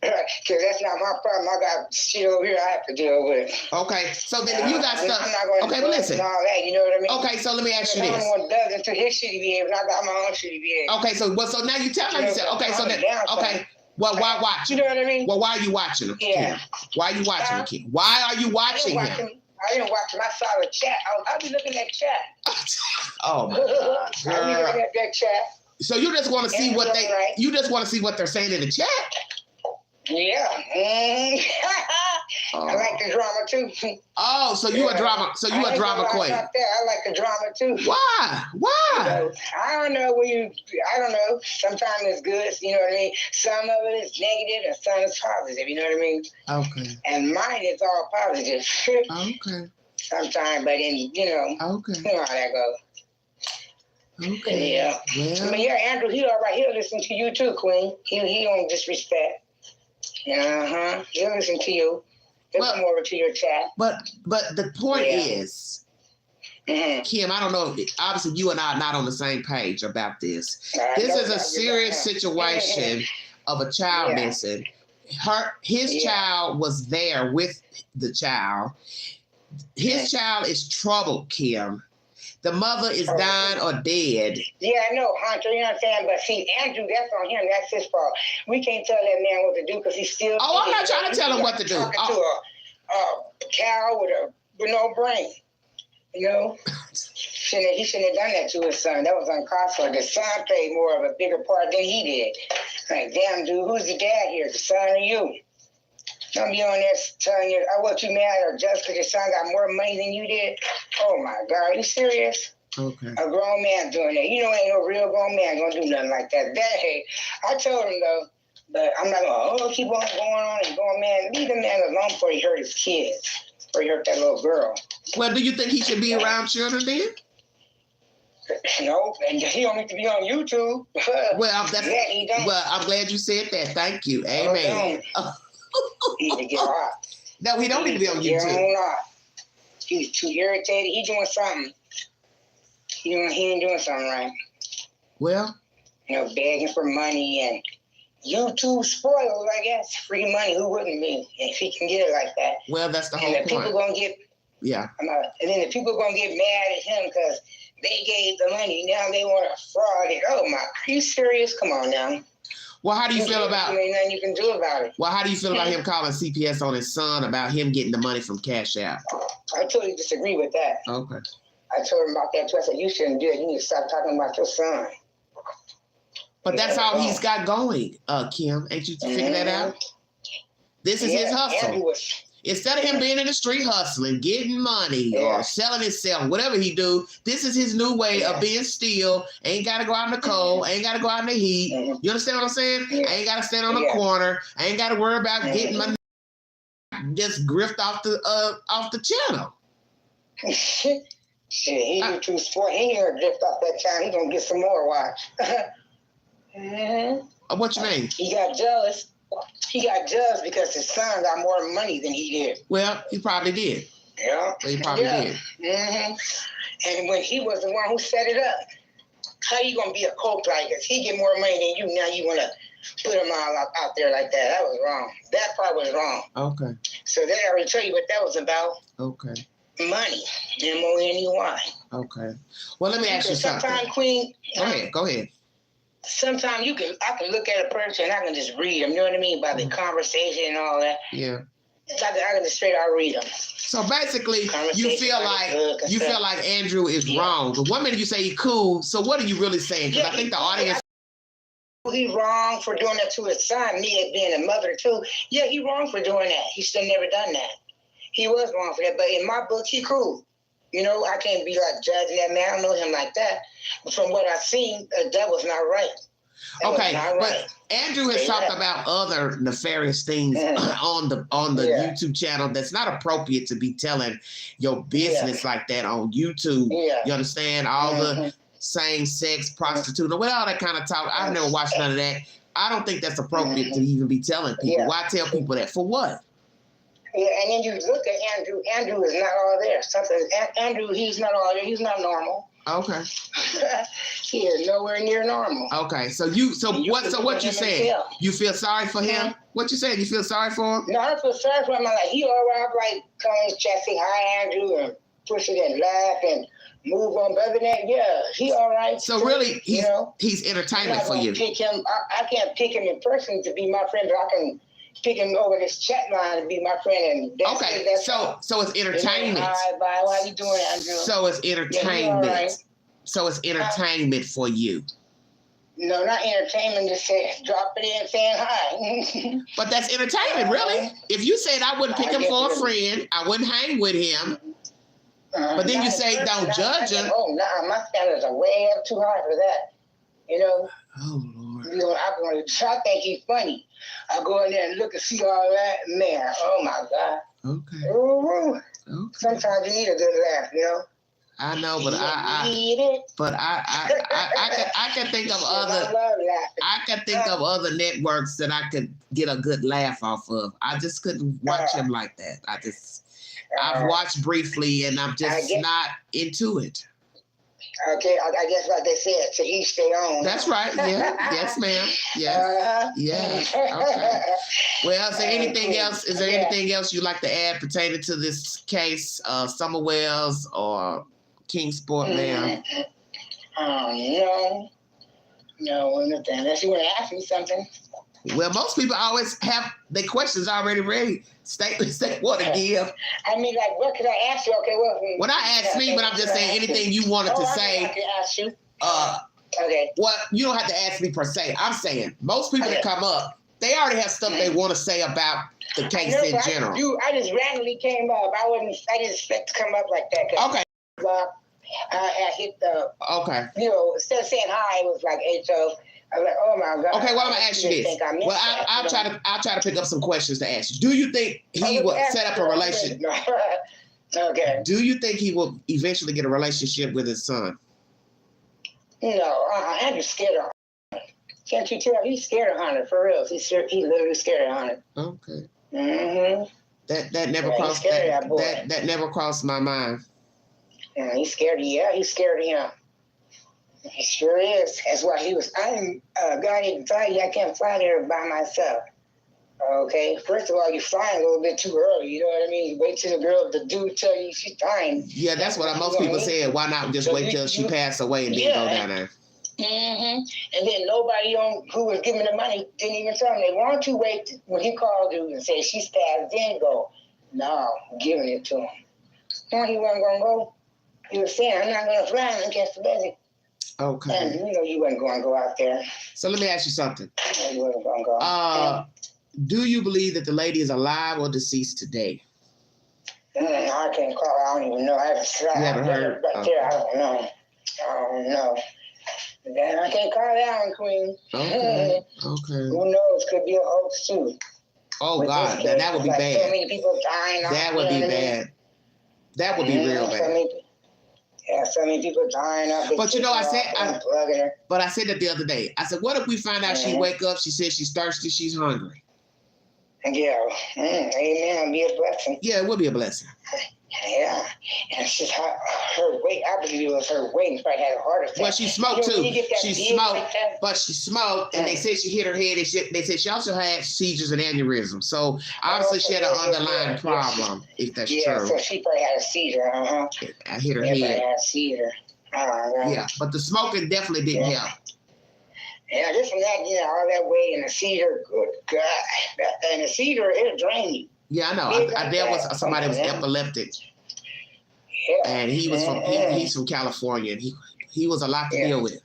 S2: Because that's not my problem. I got shit over here I have to deal with.
S1: Okay, so then if you got stuff.
S2: I'm not going to
S1: but listen.
S2: All that, you know what I mean?
S1: Okay, so let me ask you this.
S2: Someone does it to his shitty behavior. I got my own shitty behavior.
S1: Okay, so now you tell me. Okay, so then. Okay. Well, why watch him?
S2: You know what I mean?
S1: Well, why are you watching him?
S2: Yeah.
S1: Why are you watching him, King? Why are you watching him?
S2: I didn't watch him. I saw the chat. I'll be looking at chat.
S1: Oh my God, girl.
S2: I'll be looking at that chat.
S1: So you just want to see what you just want to see what they're saying in the chat?
S2: Yeah. I like the drama too.
S1: Oh, so you a drama? So you a drama queen?
S2: I like the drama too.
S1: Why? Why?
S2: I don't know I don't know. Sometimes it's good. You know what I mean? Some of it is negative and some is positive. You know what I mean?
S1: Okay.
S2: And mine is all positive.
S1: Okay.
S2: Sometimes, but then
S1: Okay.
S2: You know how that goes.
S1: Okay.
S2: Yeah.
S1: Well.
S2: But yeah, Andrew, he all right. He'll listen to you too, Queen. He don't disrespect. He'll listen to you. He'll come over to your chat.
S1: But the point is, Kim, I don't know. Obviously, you and I are not on the same page about this. This is a serious situation of a child missing. His child was there with the child. His child is troubled, Kim. The mother is dying or dead.
S2: Yeah, I know, Hunter. You know what I'm saying? But see, Andrew, that's on him. That's his fault. We can't tell that man what to do because he's still.
S1: Oh, I'm not trying to tell him what to do.
S2: To a cow with no brain. He shouldn't have done that to his son. That was uncalled for. The son played more of a bigger part than he did. Like, damn, dude, who's the dad here? The son or you? Don't be on there telling you, what you mad or just because your son got more money than you did? Oh my God, are you serious?
S1: Okay.
S2: A grown man doing that. Ain't no real grown man gonna do nothing like that. I told him though, but I'm not gonna keep on going on and going, man. Leave the man alone before he hurt his kids. before he hurt that little girl.
S1: Well, do you think he should be around children then?
S2: No, and he don't need to be on YouTube.
S1: Well,
S2: he don't.
S1: Well, I'm glad you said that. Thank you. Amen.
S2: He need to get off.
S1: No, he don't need to be on YouTube.
S2: He's too irritated. He doing something. He ain't doing something right.
S1: Well,
S2: begging for money and YouTube spoiled, I guess. Free money, who wouldn't be? If he can get it like that.
S1: Well, that's the whole
S2: point. People gonna get and then the people gonna get mad at him because they gave the money. Now they want to fraud it. Oh my, are you serious? Come on now.
S1: Well, how do you feel about?
S2: There ain't nothing you can do about it.
S1: Well, how do you feel about him calling CPS on his son about him getting the money from Cash App?
S2: I totally disagree with that.
S1: Okay.
S2: I told him about that too. I said, you shouldn't do it. You need to stop talking about your son.
S1: But that's all he's got going, Kim. Ain't you figured that out? This is his hustle. Instead of him being in the street hustling, getting money or selling himself, whatever he do, this is his new way of being still. Ain't got to go out in the cold. Ain't got to go out in the heat. You understand what I'm saying? Ain't got to stand on the corner. Ain't got to worry about getting money. Just grift off the channel.
S2: Shit, he too sport. He ain't gonna drift off that channel. He gonna get some more watch.
S1: What you mean?
S2: He got jealous. He got jealous because his son got more money than he did.
S1: Well, he probably did.
S2: Yeah.
S1: He probably did.
S2: And when he was the one who set it up, how you gonna be a co-player? Because he get more money than you. Now you wanna put him all out there like that. That was wrong. That part was wrong.
S1: Okay.
S2: So they already tell you what that was about.
S1: Okay.
S2: Money. M-O-N-E-Y.
S1: Okay. Well, let me ask you something.
S2: Sometimes, Queen.
S1: Go ahead.
S2: Sometimes I can look at a person and I can just read them. You know what I mean? By the conversation and all that.
S1: Yeah.
S2: I can just straight out read them.
S1: So basically, you feel like Andrew is wrong. The one minute you say he's cool. So what are you really saying? Because I think the audience.
S2: He's wrong for doing that to his son. Me as being a mother too. Yeah, he wrong for doing that. He should have never done that. He was wrong for that. But in my book, he cool. I can't be like judging that man. I don't know him like that. But from what I've seen, that was not right.
S1: But Andrew has talked about other nefarious things on the YouTube channel that's not appropriate to be telling your business like that on YouTube. You understand? All the same-sex, prostitute, all that kind of talk. I've never watched none of that. I don't think that's appropriate to even be telling people. Why tell people that? For what?
S2: Yeah, and then you look at Andrew. Andrew is not all there. Andrew, he's not all there. He's not normal. Okay. He is nowhere near normal.
S1: Okay, so what you saying? You feel sorry for him? What you saying? You feel sorry for him?
S2: No, I don't feel sorry for him. I'm like, he all right, like come in chat, say hi, Andrew, and push it and laugh and move on. But other than that, yeah, he all right.
S1: So really, he's entertainment for you.
S2: Pick him. I can't pick him in person to be my friend, but I can pick him over this chat line to be my friend. And
S1: so it's entertainment.
S2: Hi, bye. How you doing, Andrew?
S1: So it's entertainment.
S2: Yeah, right.
S1: So it's entertainment for you.
S2: No, not entertainment. Just drop it in saying hi.
S1: But that's entertainment, really. If you said I wouldn't pick him for a friend, I wouldn't hang with him. But then you say don't judge him.
S2: Oh, nah, my standards are way up too high for that.
S1: Oh, Lord.
S2: I think he's funny. I go in there and look and see all that, man. Oh my God.
S1: Okay.
S2: Ooh. Okay. Sometimes you need a good laugh,
S1: I know, but I can think of other networks that I could get a good laugh off of. I just couldn't watch him like that. I've watched briefly and I'm just not into it.
S2: Okay, I guess like they said, to each their own.
S1: That's right. Yeah. Yes, ma'am. Yes. Yeah. Okay. Well, is there anything else? Is there anything else you'd like to add pertaining to this case, Summer Wells or King Sport, ma'am? No, nothing. Unless you want to ask me something. Well, most people always have their questions already ready. Statements they want to give.
S2: I mean, like, what could I ask you? Okay,
S1: well, I asked me, but I'm just saying anything you wanted to say.
S2: I can ask you.
S1: Okay. Well, you don't have to ask me per se. I'm saying most people that come up, they already have stuff they want to say about the case in general.
S2: I just randomly came up. I didn't expect to come up like that.
S1: Okay.
S2: I hit the.
S1: Okay.
S2: Instead of saying hi, it was like, hey, so I was like, oh my God.
S1: Okay, well, I'm gonna ask you this. Well, I'll try to pick up some questions to ask you. Do you think he will set up a relationship?
S2: Okay.
S1: Do you think he will eventually get a relationship with his son?
S2: No, I'm just scared of Hunter. Can't you tell? He's scared of Hunter, for real. He's literally scared of Hunter.
S1: Okay.
S2: Mm-hmm.
S1: That never crossed that never crossed my mind.
S2: Yeah, he's scared of he's scared of him. He sure is. That's why God didn't fly you. I can't fly there by myself. Okay. First of all, you're flying a little bit too early. You know what I mean? Wait till the dude tell you she's flying.
S1: Yeah, that's what most people said. Why not just wait till she passed away and then go down there?
S2: Mm-hmm. And then nobody who was giving the money didn't even tell him. They wanted to wait when he called you and said she's passed, then go. No, giving it to him. No, he wasn't gonna go. He was saying, I'm not gonna fly and catch the baby.
S1: Okay.
S2: And you wasn't gonna go out there.
S1: So let me ask you something.
S2: You wasn't gonna go.
S1: Do you believe that the lady is alive or deceased today?
S2: I can't call. I don't even know. I haven't heard. Right there, I don't know. I can't call that one, Queen.
S1: Okay.
S2: Who knows? Could be a hoax too.
S1: Oh God, that would be bad.
S2: So many people dying.
S1: That would be bad. That would be real bad.
S2: So many people dying up.
S1: But I said that the other day. I said, what if we find out she wake up, she says she's thirsty, she's hungry?
S2: Yeah. Amen. It'll be a blessing.
S1: Yeah, it would be a blessing.
S2: Yeah. And it's just her weight. I believe it was her weight. And probably had a heart attack.
S1: Well, she smoked too. She smoked, and they said she hit her head. They said she also had seizures and aneurysms. So obviously she had an underlying problem, if that's true.
S2: Yeah, so she probably had a seizure.
S1: I hit her head.
S2: Had a seizure.
S1: Yeah, but the smoking definitely didn't help.
S2: Yeah, this and that, all that weight and the seizure, good God. And the seizure, it'll drain you.
S1: Yeah, I know. I dealt with somebody that was epileptic. Yeah. And he was he's from California, and he was a lot to deal with.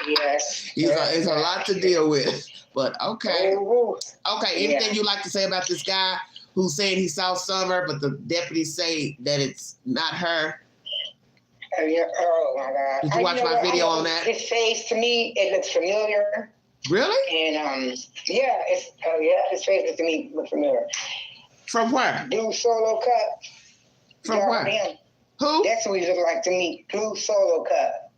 S2: Yes.
S1: It's a lot to deal with. But okay. Okay, anything you like to say about this guy who's saying he saw Summer, but the deputies say that it's not her?
S2: Oh my God.
S1: Did you watch my video on that?
S2: His face, to me, it looks familiar.
S1: Really?
S2: And his face to me looks familiar.
S1: From where?
S2: Blue Solo Cup.
S1: From where?
S2: Him.
S1: Who?
S2: That's what he looked like to me. Blue Solo Cup.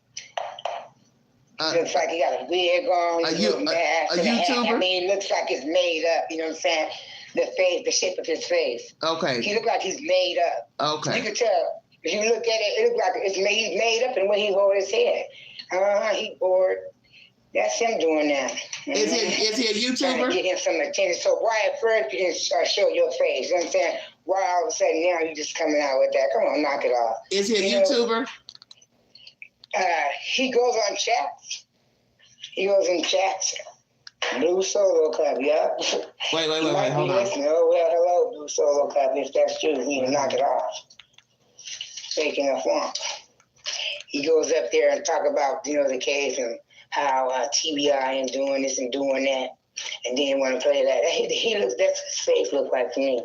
S2: Looks like he got a wig on.
S1: A YouTuber?
S2: I mean, it looks like it's made up. You know what I'm saying? The face, the shape of his face.
S1: Okay.
S2: He looked like he's made up.
S1: Okay.
S2: You can tell. If you look at it, it looks like he's made up in the way he holds his head. He bored. That's him doing that.
S1: Is he a YouTuber?
S2: Trying to get him some attention. So why at first you didn't show your face? You know what I'm saying? Why all of a sudden now you just coming out with that? Come on, knock it off.
S1: Is he a YouTuber?
S2: He goes on chats. He goes in chats. Blue Solo Club, yeah.
S1: Wait, hold on.
S2: Oh, well, hello, Blue Solo Club. If that's true, you need to knock it off. Faking a funk. He goes up there and talk about, the case and how TBI and doing this and doing that, and then want to play that. That's his face look like to me.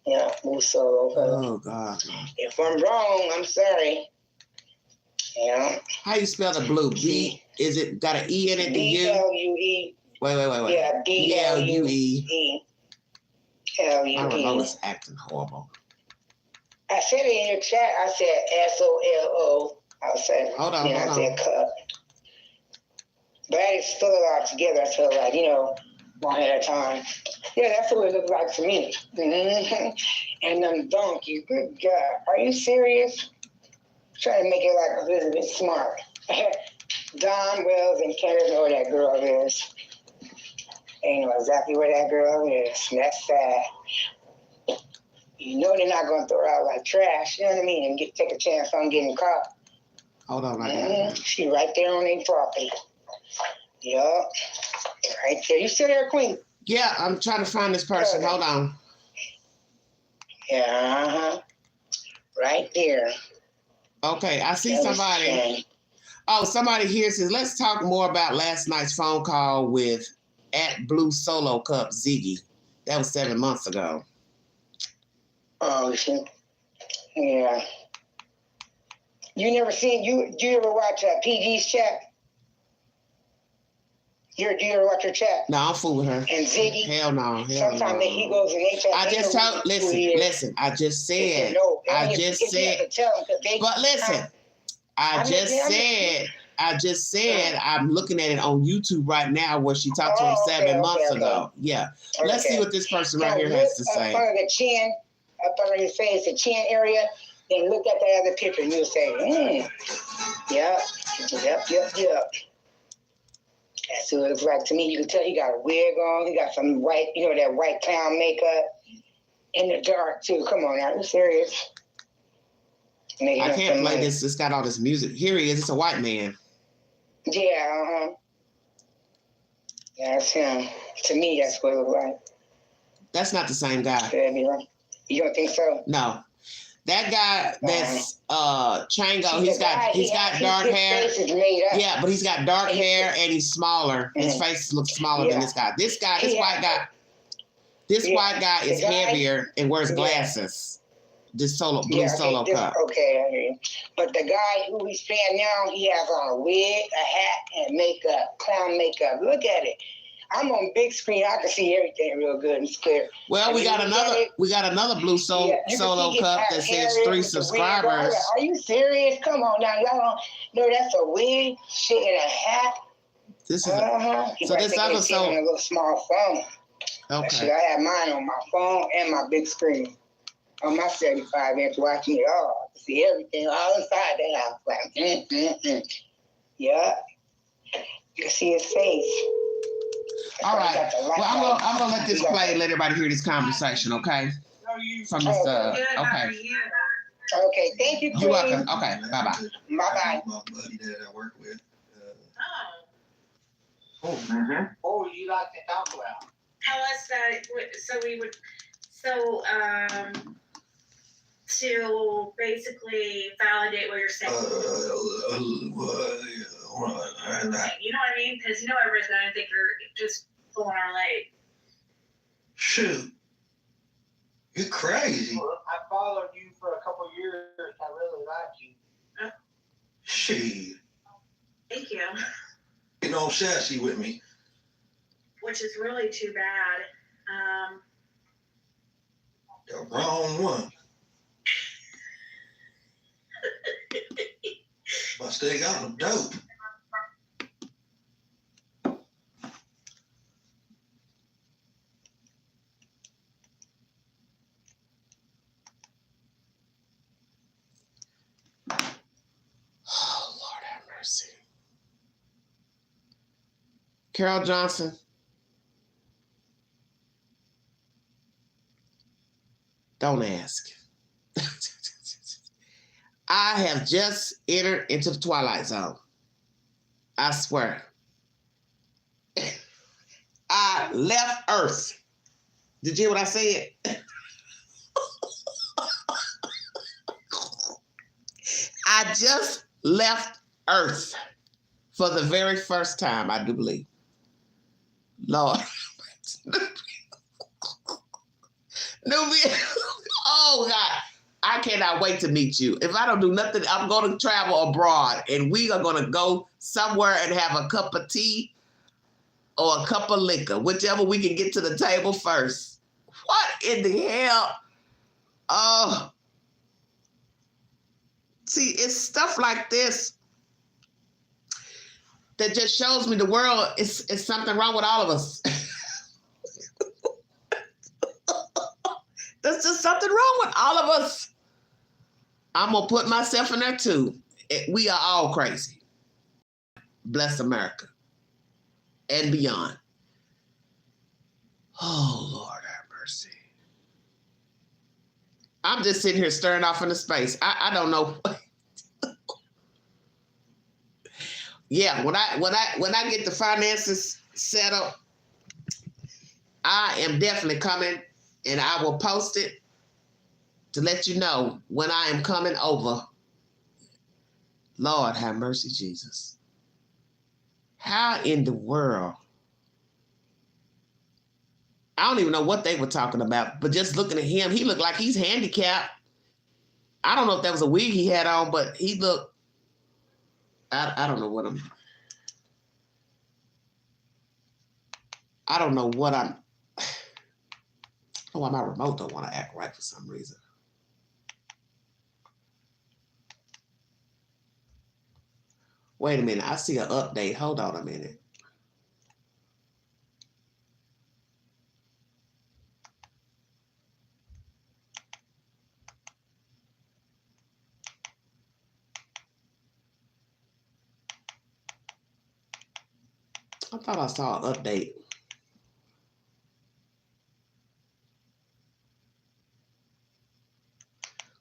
S2: Yeah, Blue Solo Club.
S1: Oh God.
S2: If I'm wrong, I'm sorry.
S1: How you spell the blue? B? Is it got an E in it?
S2: B-L-U-E.
S1: Wait.
S2: Yeah,
S1: B-L-U-E.
S2: L-U-E.
S1: I don't know. It's acting horrible.
S2: I said it in your chat. I said S-O-L-O. I said,
S1: hold on.
S2: I said cup. But I didn't spell it all together. I felt like, one at a time. Yeah, that's what it looked like to me. Mm-hmm. And them donkey, good God. Are you serious? Trying to make it like Elizabeth Smart. Don Wells and Kenneth know where that girl is. They know exactly where that girl is. And that's sad. They're not going to throw her out like trash, you know what I mean, and take a chance on getting caught.
S1: Hold on, right
S2: She right there on their property. Yup. Right there. You still there, Queen?
S1: Yeah, I'm trying to find this person. Okay. Hold on.
S2: Yeah, Right there.
S1: Okay, I see somebody. Oh, somebody here says, let's talk more about last night's phone call with @Blue Solo Cup Ziggy. That was 7 months ago.
S2: Oh, shit. Yeah. You never seen, do you ever watch PG's chat? Do you ever watch her chat?
S1: No, I'm fooling her.
S2: And Ziggy?
S1: Hell no.
S2: Sometimes he goes and they chat.
S1: I just told, listen, I just said, but listen, I just said, I'm looking at it on YouTube right now where she talked to him 7 months ago. Yeah. Let's see what this person right here has to say.
S2: Up under the chin, up under his face, the chin area, then look at the other picture and you'll say, yep. That's what it looks like to me. You can tell he got a wig on. He got some white, that white clown makeup in the dark too. Come on now, you serious?
S1: I can't play this. It's got all this music. Here he is. It's a white man.
S2: Yeah, Yeah, that's him. To me, that's what it looks like. That's
S1: not the same guy.
S2: You don't think so?
S1: No. That guy that's CHANGO, he's got dark hair. Yeah, but he's got dark hair and he's smaller. His face looks smaller than this guy. This white guy is heavier and wears glasses. This blue solo cup.
S2: Okay, I hear you. But the guy who he's playing now, he has on a wig, a hat, and makeup, clown makeup. Look at it. I'm on big screen. I can see everything real good and it's clear.
S1: Well, we got another blue solo cup that says 3 subscribers.
S2: Are you serious? Come on now, y'all don't know that's a wig, shit, and a hat.
S1: This is so this other
S2: on a little small phone.
S1: Okay.
S2: Actually, I have mine on my phone and my big screen on my 75-inch, watching it all. See everything all inside the house. Like, Yeah. You can see his face.
S1: All right. Well, I'm gonna let this play and let everybody hear this conversation, okay? From this, okay.
S2: Okay, thank you, Queen.
S1: You're welcome. Okay, bye-bye.
S2: Bye-bye.
S3: My buddy that I work with.
S2: Oh, you like to talk about?
S4: Tell us to basically validate what you're saying. You know what I mean? Because everybody's going to think you're just pulling our leg.
S3: Shoot. You're crazy.
S2: Well, I followed you for a couple years. I really liked you.
S4: Oh.
S3: Shit.
S4: Thank you.
S3: Getting all sassy with me.
S4: Which is really too bad.
S3: The wrong one. But they got them dope.
S1: Oh, Lord have mercy. Carol Johnson. Don't ask. I have just entered into the twilight zone. I swear. I left Earth. Did you hear what I said? I just left Earth for the very first time, I do believe. Lord. Oh, God. I cannot wait to meet you. If I don't do nothing, I'm going to travel abroad and we are going to go somewhere and have a cup of tea or a cup of liquor, whichever we can get to the table first. What in the hell? Oh. See, it's stuff like this that just shows me the world is something wrong with all of us. There's just something wrong with all of us. I'm going to put myself in there too. We are all crazy. Bless America and beyond. Oh, Lord have mercy. I'm just sitting here staring off into space. I don't know. Yeah, when I get the finances set up, I am definitely coming and I will post it to let you know when I am coming over. Lord have mercy, Jesus. How in the world? I don't even know what they were talking about, but just looking at him, he looked like he's handicapped. I don't know if that was a wig he had on, but he looked, I don't know what I'm, I don't know what I'm, oh, why my remote don't want to act right for some reason. Wait a minute, I see an update. Hold on a minute. I thought I saw an update.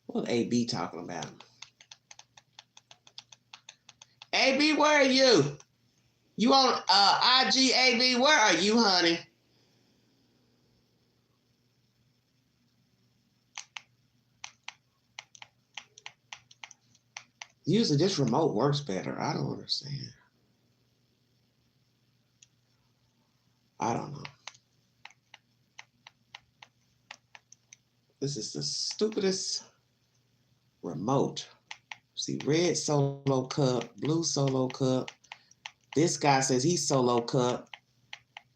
S1: What AB talking about? AB, where are you? You on IG, AB? Where are you, honey? Usually this remote works better. I don't understand. I don't know. This is the stupidest remote. See, red solo cup, blue solo cup. This guy says he's solo cup.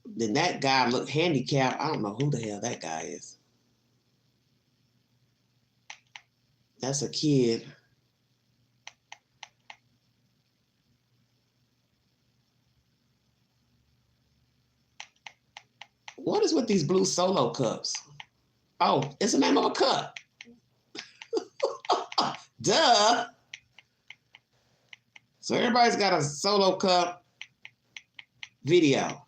S1: Then that guy looked handicapped. I don't know who the hell that guy is. That's a kid. What is with these blue solo cups? Oh, it's the name of a cup. Duh. So everybody's got a solo cup video.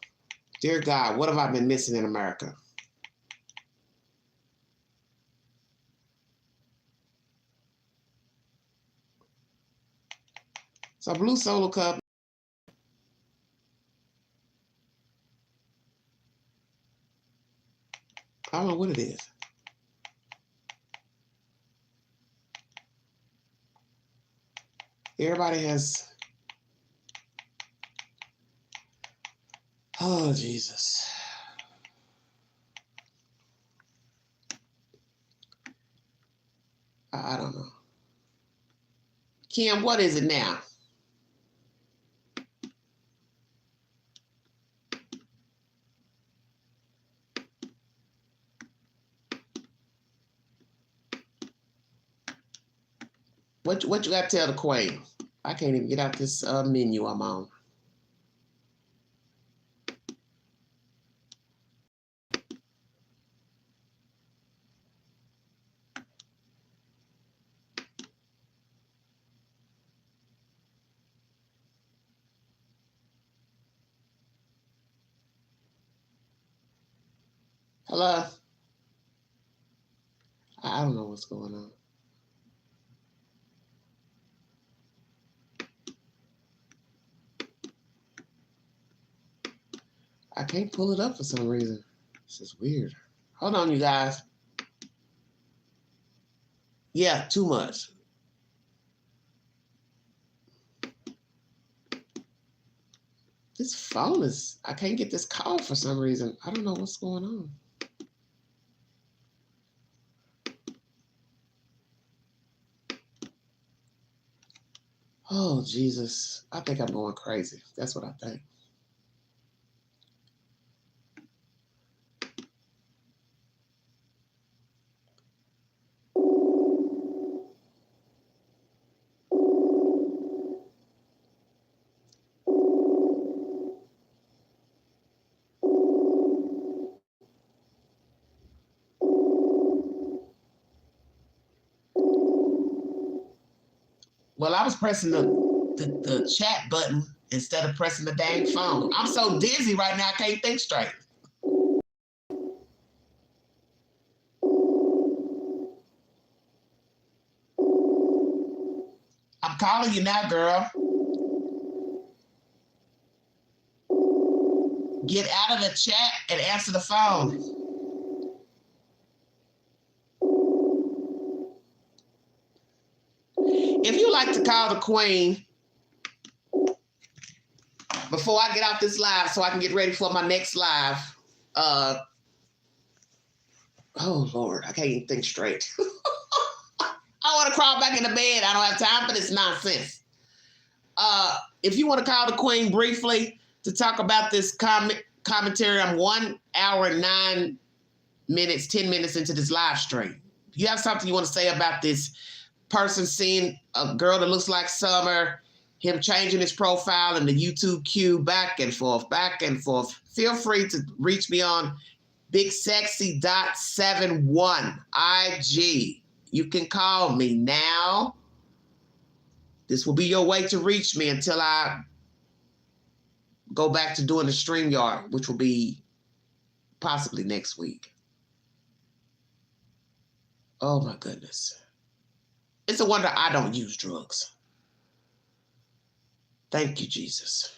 S1: Dear God, what have I been missing in America? So blue solo cup. I don't know what it is. Everybody has, oh, Jesus. I don't know. Kim, what is it now? What you got to tell the queen? I can't even get out this menu I'm on. Hello? I don't know what's going on. I can't pull it up for some reason. This is weird. Hold on, you guys. Yeah, too much. This phone is, I can't get this call for some reason. I don't know what's going on. Oh, Jesus. I think I'm going crazy. That's what I think. Well, I was pressing the chat button instead of pressing the dang phone. I'm so dizzy right now, I can't think straight. I'm calling you now, girl. Get out of the chat and answer the phone. If you like to call the queen before I get off this live so I can get ready for my next live, oh Lord, I can't even think straight. I want to crawl back in the bed. I don't have time for this nonsense. If you want to call the queen briefly to talk about this commentary, I'm 1 hour and 9 minutes, 10 minutes into this live stream. If you have something you want to say about this person seeing a girl that looks like Summer, him changing his profile in the YouTube queue, back and forth, feel free to reach me on bigsexy.71 IG. You can call me now. This will be your way to reach me until I go back to doing the StreamYard, which will be possibly next week. Oh my goodness. It's a wonder I don't use drugs. Thank you, Jesus.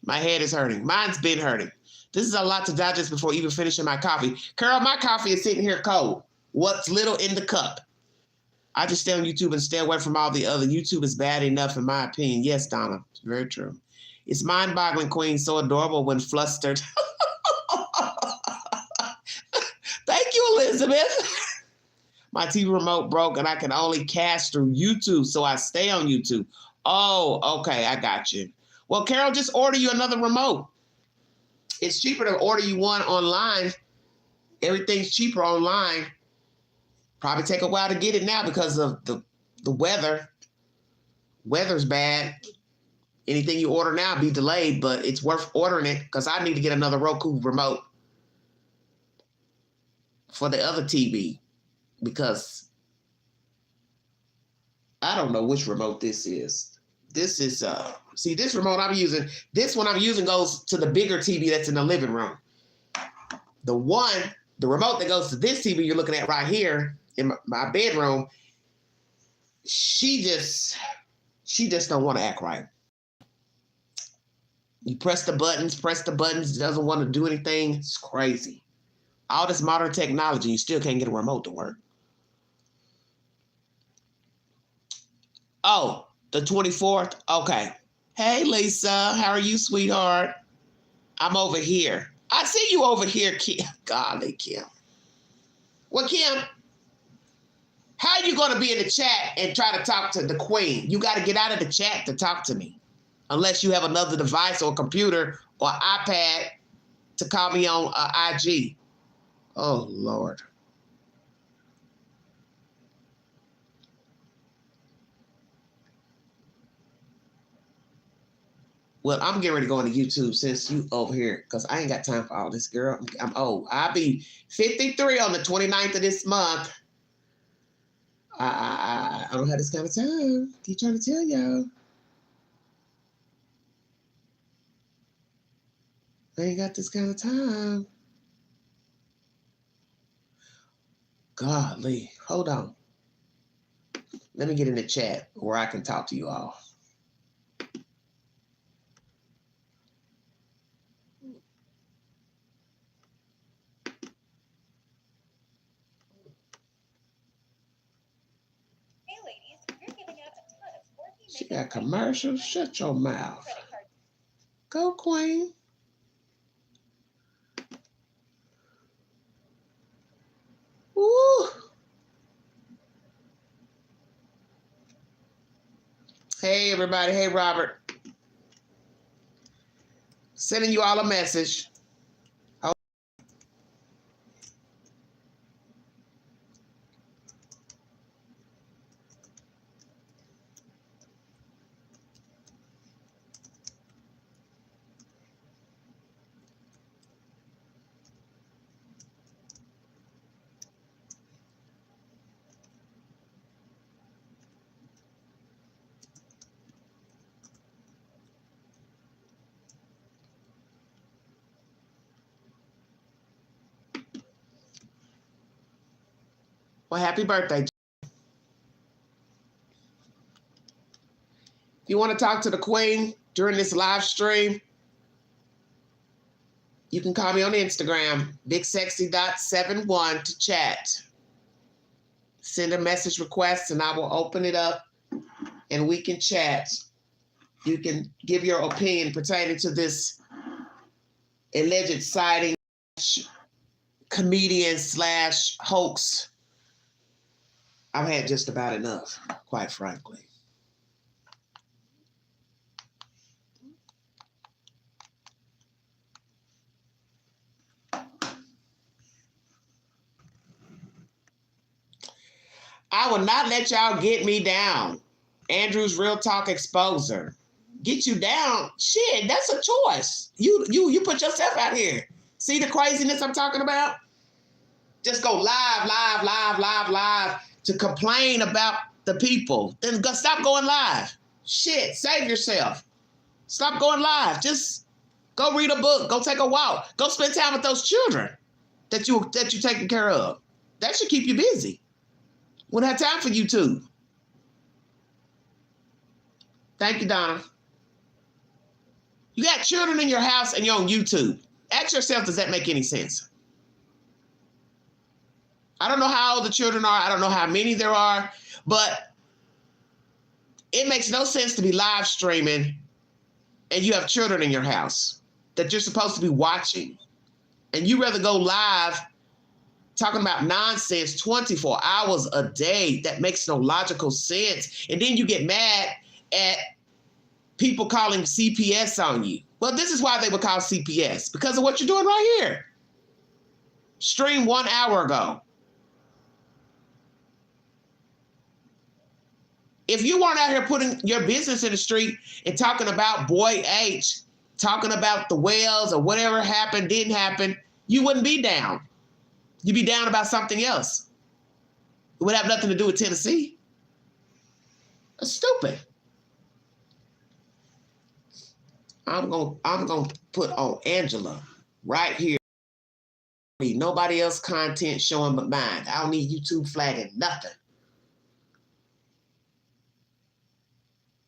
S1: My head is hurting. Mine's been hurting. This is a lot to digest before even finishing my coffee. Carol, my coffee is sitting here cold. What's little in the cup? I just stay on YouTube and stay away from all the other. YouTube is bad enough, in my opinion. Yes, Donna, it's very true. It's mind-boggling, Queen, so adorable when flustered. Thank you, Elizabeth. My TV remote broke and I can only cast through YouTube, so I stay on YouTube. Oh, okay, I got you. Well, Carol, just order you another remote. It's cheaper to order you one online. Everything's cheaper online. Probably take a while to get it now because of the weather. Weather's bad. Anything you order now be delayed, but it's worth ordering it because I need to get another Roku remote for the other TV because I don't know which remote this is. This is, see, this remote I'm using, this one I'm using goes to the bigger TV that's in the living room. The remote that goes to this TV you're looking at right here in my bedroom, she just don't want to act right. You press the buttons, doesn't want to do anything. It's crazy. All this modern technology, you still can't get a remote to work. Oh, the 24th? Okay. Hey, Lisa. How are you, sweetheart? I'm over here. I see you over here, Kim. Golly, Kim. Well, Kim, how are you going to be in the chat and try to talk to the queen? You got to get out of the chat to talk to me. Unless you have another device or computer or iPad to call me on IG. Oh, Lord. Well, I'm getting ready to go into YouTube since you over here because I ain't got time for all this, girl. I'm old. I'll be 53 on the 29th of this month. I don't have this kind of time. Keep trying to tell y'all. I ain't got this kind of time. Golly. Hold on. Let me get in the chat where I can talk to you all. She got commercials. Shut your mouth. Go, Queen. Woo. Hey, everybody. Hey, Robert. Sending you all a message. Well, happy birthday. If you want to talk to the queen during this live stream, you can call me on Instagram, bigsexy.71 to chat. Send a message request and I will open it up and we can chat. You can give your opinion pertaining to this alleged sighting, comedian / hoax I've had just about enough, quite frankly. I will not let y'all get me down. Andrew's Real Talk Exposer. Get you down? Shit, that's a choice. You put yourself out here. See the craziness I'm talking about? Just go live to complain about the people. Then stop going live. Shit, save yourself. Stop going live. Just go read a book. Go take a walk. Go spend time with those children that you're taking care of. That should keep you busy. Wouldn't have time for YouTube. Thank you, Donna. You got children in your house and you're on YouTube. Ask yourself, does that make any sense? I don't know how old the children are. I don't know how many there are, but it makes no sense to be live streaming and you have children in your house that you're supposed to be watching. And you rather go live talking about nonsense 24 hours a day. That makes no logical sense. And then you get mad at people calling CPS on you. Well, this is why they would call CPS, because of what you're doing right here. Stream 1 hour ago. If you weren't out here putting your business in the street and talking about Boy H, talking about the wells or whatever happened, didn't happen, you wouldn't be down. You'd be down about something else. It would have nothing to do with Tennessee. That's stupid. I'm gonna put on Angela right here. I don't need nobody else content showing but mine. I don't need YouTube flagging nothing.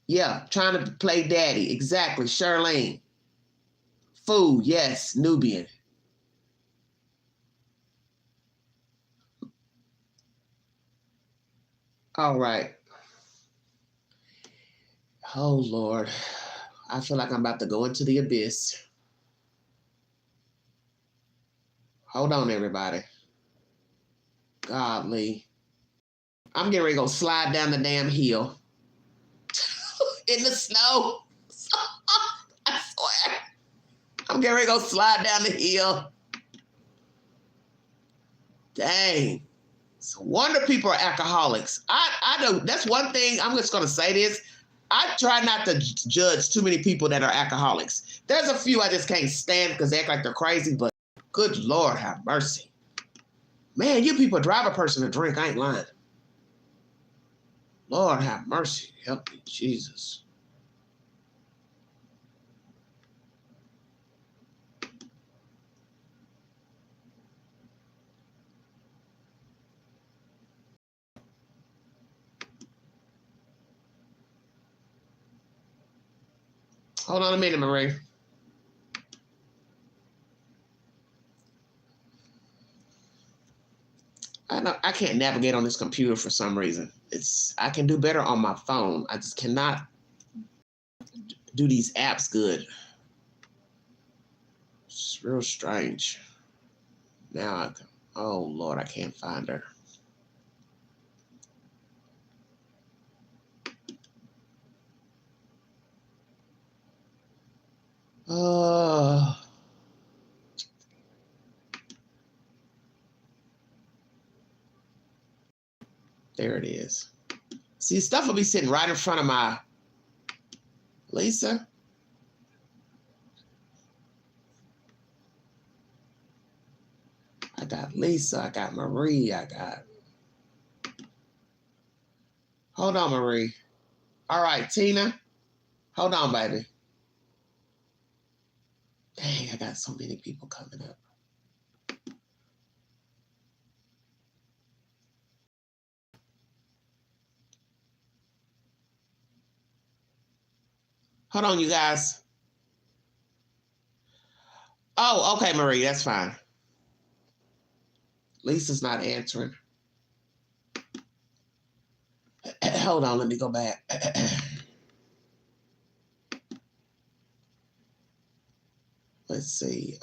S1: Yeah, trying to play daddy. Exactly. Charlene. Food, yes. Nubian. All right. Oh, Lord. I feel like I'm about to go into the abyss. Hold on, everybody. Godly. I'm getting ready to go slide down the damn hill. In the snow. I swear. I'm getting ready to go slide down the hill. Dang. It's a wonder people are alcoholics. I don't, that's one thing, I'm just going to say this. I try not to judge too many people that are alcoholics. There's a few I just can't stand because they act like they're crazy, but good Lord have mercy. Man, you people drive a person to drink, I ain't lying. Lord have mercy. Help me, Jesus. Hold on a minute, Marie. I can't navigate on this computer for some reason. I can do better on my phone. I just cannot do these apps good. It's real strange. Now, oh Lord, I can't find her. There it is. See, stuff will be sitting right in front of my Lisa. I got Lisa, I got Marie, I got. Hold on, Marie. All right, Tina. Hold on, baby. Dang, I got so many people coming up. Hold on, you guys. Oh, okay, Marie, that's fine. Lisa's not answering. Hold on, let me go back. Let's see.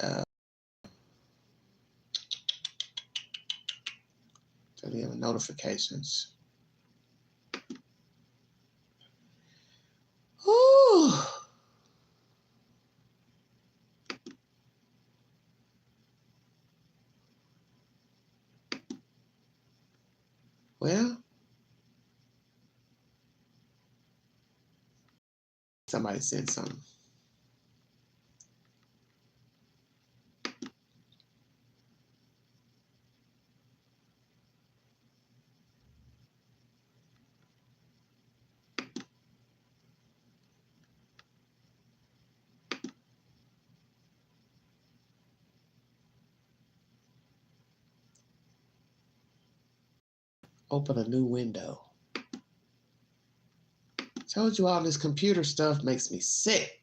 S1: Do we have notifications? Well, somebody said something. Open a new window. Told you all this computer stuff makes me sick.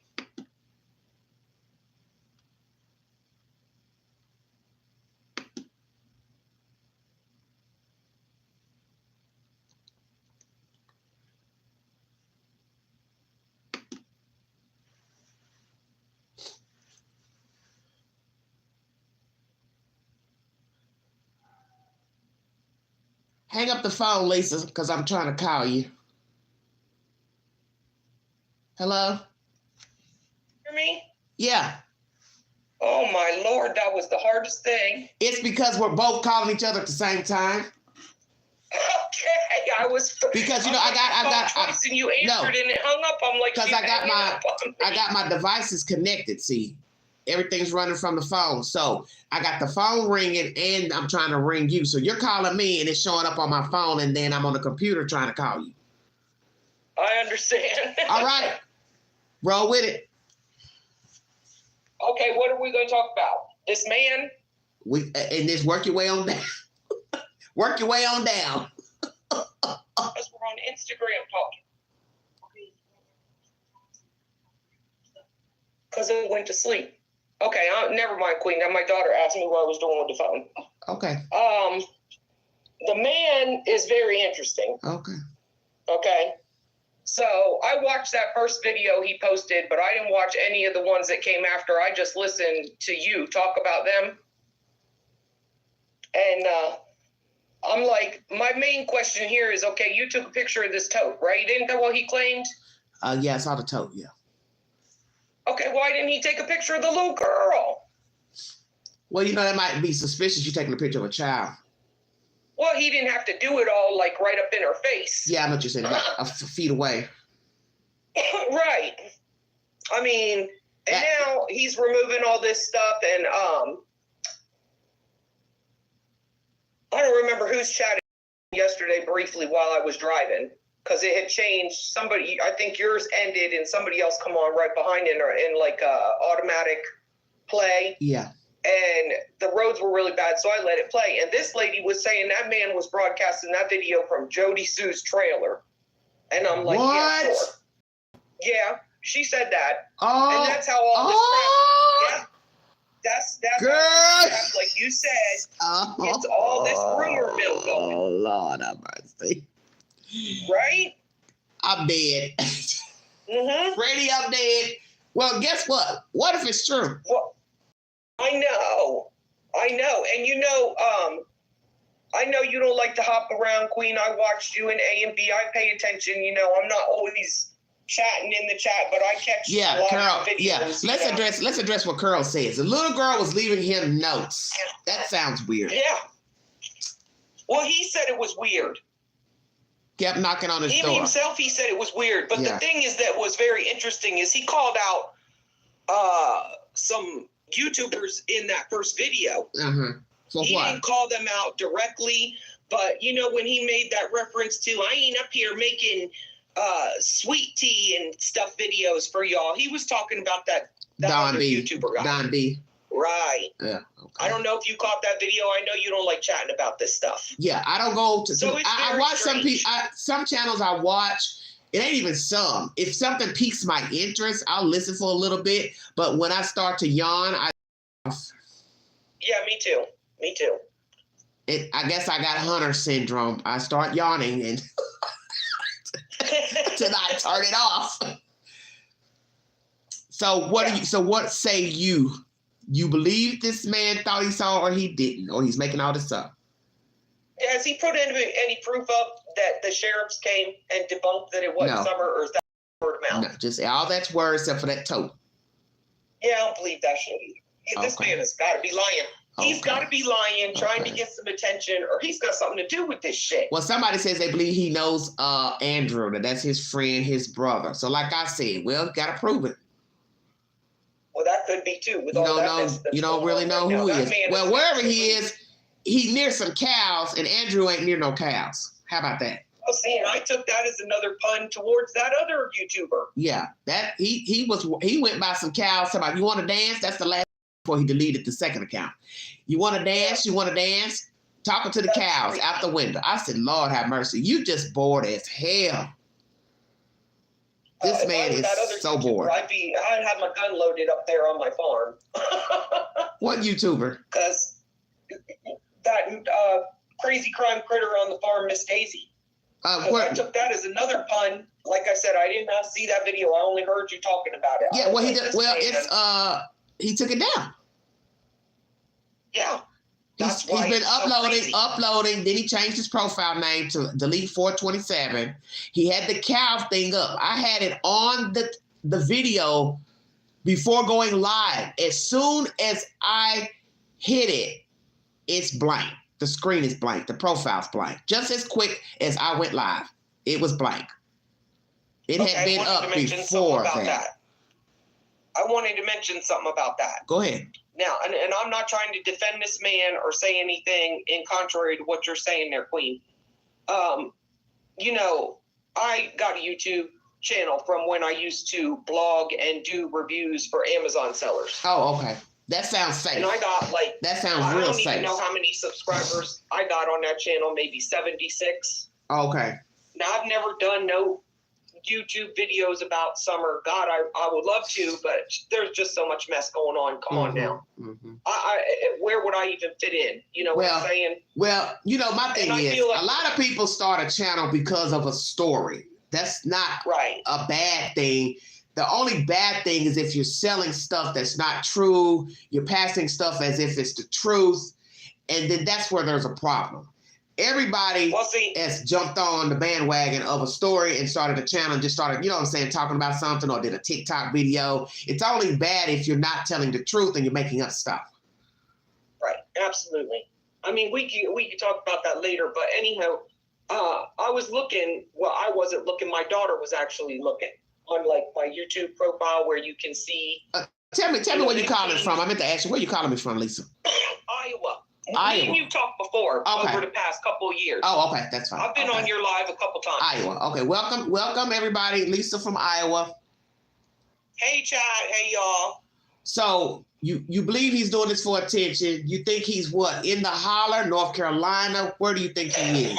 S1: Hang up the phone, Lisa, because I'm trying to call you. Hello?
S5: Hear me?
S1: Yeah.
S5: Oh my Lord, that was the hardest thing.
S1: It's because we're both calling each other at the same time.
S5: Okay, I was
S1: Because I got
S5: and you answered and it hung up. I'm like,
S1: because I got my devices connected. See, everything's running from the phone. So I got the phone ringing and I'm trying to ring you. So you're calling me and it's showing up on my phone, and then I'm on the computer trying to call you.
S5: I understand.
S1: All right, roll with it.
S5: Okay, what are we going to talk about? This man?
S1: And this work your way on down. Work your way on down.
S5: Because we're on Instagram talking. Because it went to sleep. Okay, never mind, Queen. Now my daughter asked me what I was doing with the phone.
S1: Okay.
S5: The man is very interesting.
S1: Okay.
S5: Okay. So I watched that first video he posted, but I didn't watch any of the ones that came after. I just listened to you talk about them. And I'm like, my main question here is, okay, you took a picture of this tote, right? Isn't that what he claimed?
S1: Yeah, I saw the tote, yeah.
S5: Okay, why didn't he take a picture of the little girl?
S1: Well, that might be suspicious, you taking a picture of a child.
S5: Well, he didn't have to do it all like right up in her face.
S1: Yeah, I know what you're saying, about a feet away.
S5: Right. I mean, and now he's removing all this stuff, and I don't remember who's chatting yesterday briefly while I was driving, because it had changed. Somebody, I think yours ended and somebody else come on right behind in like automatic play.
S1: Yeah.
S5: And the roads were really bad, so I let it play. And this lady was saying that man was broadcasting that video from Jody Sue's trailer. And I'm like,
S1: what?
S5: Yeah, sure. Yeah, she said that.
S1: Oh.
S5: And that's how all this crap, yeah. That's
S1: girl.
S5: How, like you said, it's all this rumor mill going.
S1: Oh, Lord have mercy.
S5: Right?
S1: I'm dead.
S5: Mm-hmm.
S1: Brady, I'm dead. Well, guess what? What if it's true?
S5: Well, I know. And I know you don't like to hop around, Queen. I watched you in A and B. I pay attention. I'm not always chatting in the chat, but I catch a lot
S1: Carol.
S5: of videos.
S1: Yeah, let's address what Carol says. The little girl was leaving him notes. That sounds weird.
S5: Yeah. Well, he said it was weird.
S1: Kept knocking on his door.
S5: Even himself, he said it was weird. But the thing is that was very interesting is he called out some YouTubers in that first video.
S1: Uh-huh. So
S5: he
S1: what?
S5: didn't call them out directly, but when he made that reference to, I ain't up here making sweet tea and stuff videos for y'all. He was talking about that
S1: Don B.
S5: YouTuber guy.
S1: Don B.
S5: Right.
S1: Yeah. Okay.
S5: I don't know if you caught that video. I know you don't like chatting about this stuff.
S1: Yeah, I don't go to.
S5: So
S1: I watch some channels. I watch. It ain't even some. If something piques my interest, I'll listen for a little bit. But when I start to yawn,
S5: Yeah, me too. Me too.
S1: I guess I got Hunter syndrome. I start yawning and till I turn it off. So what say you? You believe this man thought he saw, or he didn't, or he's making all this up?
S5: Has he put any proof up that the sheriffs came and debunked that it wasn't Summer, or is that word of mouth?
S1: No, just all that's word except for that tote.
S5: Yeah, I don't believe that shit either. This man has got to be lying. He's got to be lying, trying to get some attention, or he's got something to do with this shit.
S1: Well, somebody says they believe he knows Andrew, that's his friend, his brother. So like I said, well, gotta prove it.
S5: Well, that could be too. With
S1: You
S5: all
S1: don't
S5: that
S1: know.
S5: mess that's
S1: You don't
S5: going
S1: really
S5: on
S1: know
S5: right
S1: who
S5: now.
S1: he
S5: That
S1: is.
S5: man
S1: Well, wherever he is, he's near some cows, and Andrew ain't near no cows. How about that?
S5: Oh, see, and I took that as another pun towards that other YouTuber.
S1: Yeah, that he went by some cows. Somebody, you want to dance? That's the last before he deleted the second account. You want to dance? You want to dance? Talking to the cows out the window. I said, Lord have mercy. You just bored as hell. This man is so bored.
S5: I'd have my gun loaded up there on my farm.
S1: What YouTuber?
S5: Because that crazy crime critter on the farm, Miss Daisy. I took that as another pun. Like I said, I did not see that video. I only heard you talking about it.
S1: Yeah, well, he did. Well, he took it down.
S5: Yeah.
S1: He's been uploading. Then he changed his profile name to Delete 427. He had the cow thing up. I had it on the video before going live. As soon as I hit it, it's blank. The screen is blank. The profile's blank. Just as quick as I went live, it was blank. It had been up before that.
S5: I wanted to mention something about that.
S1: Go ahead.
S5: Now, and I'm not trying to defend this man or say anything in contrary to what you're saying there, Queen. You know, I got a YouTube channel from when I used to blog and do reviews for Amazon sellers.
S1: Oh, okay. That sounds safe.
S5: And I got
S1: that sounds real safe.
S5: I don't even know how many subscribers I got on that channel, maybe 76.
S1: Okay. Now,
S5: I've never done no YouTube videos about summer. God, I would love to, but there's just so much mess going on. Come on now.
S1: Mm-hmm.
S5: Where would I even fit in? You know what I'm saying?
S1: Well, you know, my thing is, a lot of people start a channel because of a story. That's not a bad thing. The only bad thing is if you're selling stuff that's not true, you're passing stuff as if it's the truth, and then that's where there's a problem. Everybody has jumped on the bandwagon of a story and started a channel and just started, you know what I'm saying, talking about something or did a TikTok video. It's only bad if you're not telling the truth and you're making up stuff.
S5: Right, absolutely. I mean, we can talk about that later, but anyhow, I was looking, well, I wasn't looking, my daughter was actually looking on like my YouTube profile where you can see.
S1: Tell me where you're calling from. I meant to ask you, where you calling me from, Lisa?
S5: Iowa. Me and you talked before over the past couple of years.
S1: Oh, okay, that's fine.
S5: I've been on your live a couple times.
S1: Iowa. Okay, welcome everybody. Lisa from Iowa.
S5: Hey, chat. Hey, y'all.
S1: So you believe he's doing this for attention? You think he's what, in the holler, North Carolina? Where do you think he is?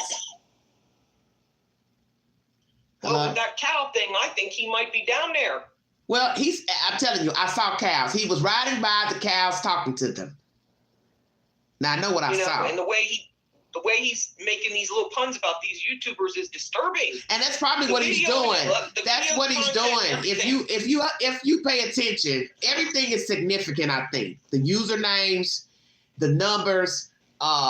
S5: Well, with that cow thing, I think he might be down there.
S1: Well, I'm telling you, I saw cows. He was riding by the cows talking to them. Now I know what I saw.
S5: And the way he's making these little puns about these YouTubers is disturbing.
S1: And that's probably what he's doing. That's what he's doing. If you pay attention, everything is significant, I think. The usernames, the numbers,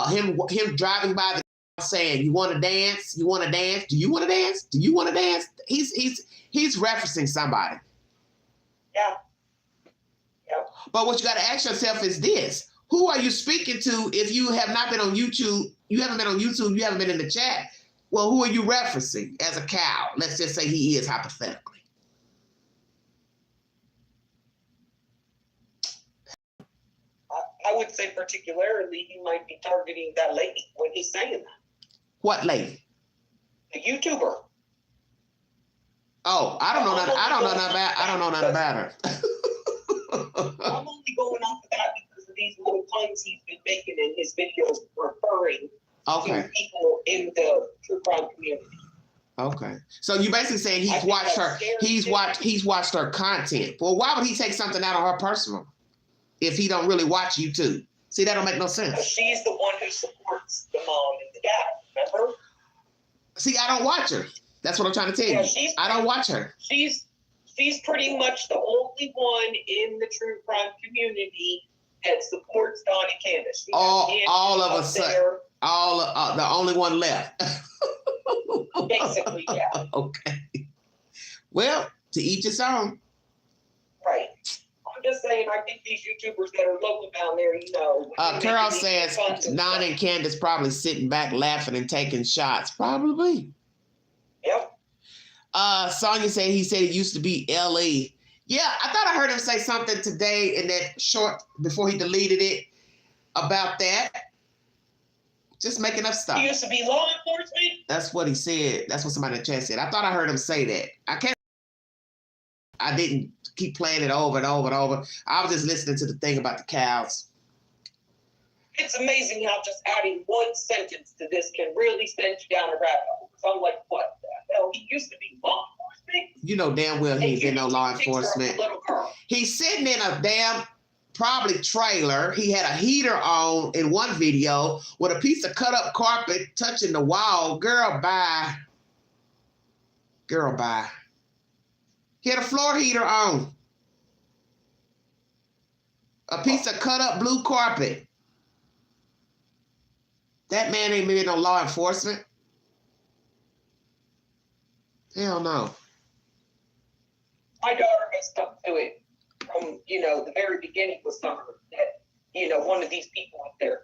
S1: him driving by the saying, you want to dance? You want to dance? Do you want to dance? Do you want to dance? He's referencing somebody.
S5: Yeah.
S1: But what you got to ask yourself is this: who are you speaking to? If you have not been on YouTube, you haven't been on YouTube, you haven't been in the chat. Well, who are you referencing as a cow? Let's just say he is, hypothetically.
S5: I would say particularly he might be targeting that lady when he's saying that.
S1: What lady?
S5: The YouTuber.
S1: Oh, I don't know nothing about her.
S5: I'm only going off of that because of these little puns he's been making in his videos referring to people in the true crime community.
S1: Okay. So you basically saying he's watched her content. Well, why would he take something out of her personal if he don't really watch YouTube? See, that don't make no sense.
S5: She's the one who supports the mom and the dad, remember?
S1: See, I don't watch her. That's what I'm trying to tell you. I don't watch her.
S5: She's pretty much the only one in the true crime community that supports Donnie Candace.
S1: All of a sudden, the only one left.
S5: Basically, yeah.
S1: Okay. Well, to each his own.
S5: Right. I'm just saying, I think these YouTubers that are local down there, you know.
S1: Carol says Nana and Candace probably sitting back laughing and taking shots. Probably.
S5: Yep.
S1: Sonia said he said it used to be L.E. Yeah, I thought I heard him say something today in that short before he deleted it about that. Just making up stuff.
S5: He used to be law enforcement?
S1: That's what he said. That's what somebody in the chat said. I thought I heard him say that. I didn't keep playing it over and over and over. I was just listening to the thing about the cows.
S5: It's amazing how just adding one sentence to this can really send you down a rabbit hole. So I'm like, what the hell? He used to be law enforcement?
S1: You know damn well he ain't been no law enforcement. He's sitting in a damn probably trailer. He had a heater on in one video with a piece of cut up carpet touching the wall. Girl, bye. Girl, bye. He had a floor heater on. A piece of cut up blue carpet. That man ain't been no law enforcement. Hell no.
S5: My daughter has stuck to it from, the very beginning with summer that, one of these people up there.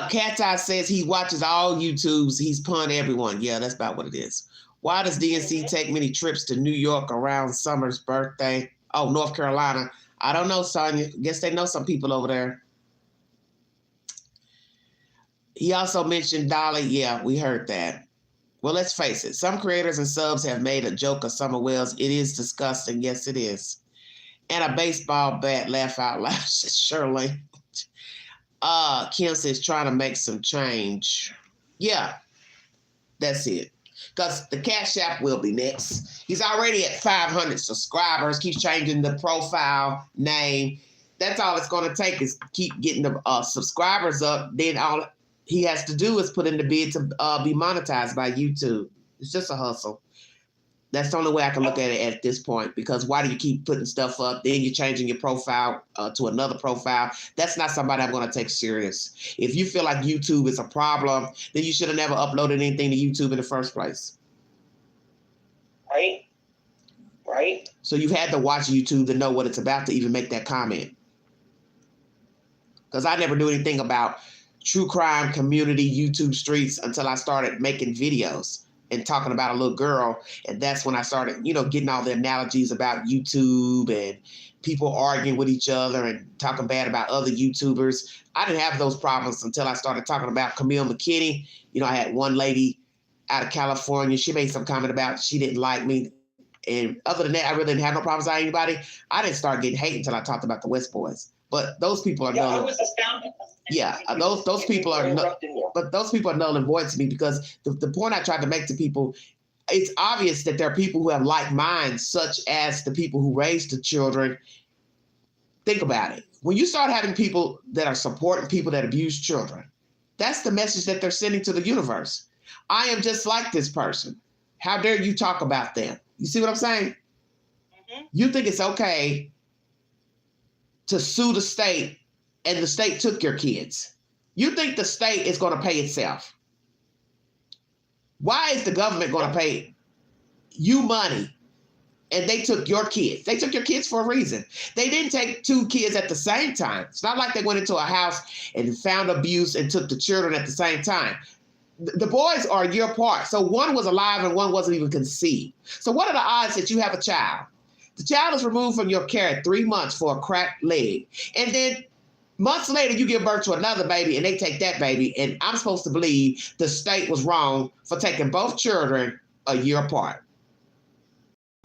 S1: Cat's Eye says he watches all YouTubes. He's pun everyone. Yeah, that's about what it is. Why does DNC take many trips to New York around Summer's birthday? Oh, North Carolina. I don't know, Sonia. Guess they know some people over there. He also mentioned Dolly. Yeah, we heard that. Well, let's face it. Some creators and subs have made a joke of Summer Wells. It is disgusting. Yes, it is. And a baseball bat, laugh out loud, Shirley. Kim says trying to make some change. Yeah, that's it. Because the Cash App will be next. He's already at 500 subscribers. Keeps changing the profile name. That's all it's going to take is keep getting the subscribers up. Then all he has to do is put in the bid to be monetized by YouTube. It's just a hustle. That's the only way I can look at it at this point, because why do you keep putting stuff up? Then you're changing your profile to another profile. That's not somebody I'm going to take serious. If you feel like YouTube is a problem, then you should have never uploaded anything to YouTube in the first place.
S5: Right. Right.
S1: So you had to watch YouTube to know what it's about to even make that comment. Because I never knew anything about true crime community YouTube streets until I started making videos and talking about a little girl. And that's when I started, getting all the analogies about YouTube and people arguing with each other and talking bad about other YouTubers. I didn't have those problems until I started talking about Camille McKinney. I had one lady out of California. She made some comment about she didn't like me. And other than that, I really didn't have no problems with anybody. I didn't start getting hate until I talked about the West Boys. But those people are
S5: I was astounded.
S1: Yeah, those people are but those people are null and void to me, because the point I tried to make to people, it's obvious that there are people who have like minds, such as the people who raised the children. Think about it. When you start having people that are supporting people that abuse children, that's the message that they're sending to the universe. I am just like this person. How dare you talk about them? You see what I'm saying? Mm-hmm. You think it's okay to sue the state, and the state took your kids. You think the state is going to pay itself. Why is the government going to pay you money and they took your kids? They took your kids for a reason. They didn't take two kids at the same time. It's not like they went into a house and found abuse and took the children at the same time. The boys are a year apart. So one was alive and one wasn't even conceived. So what are the odds that you have a child? The child is removed from your care at 3 months for a cracked leg. And then months later, you give birth to another baby and they take that baby. And I'm supposed to believe the state was wrong for taking both children a year apart.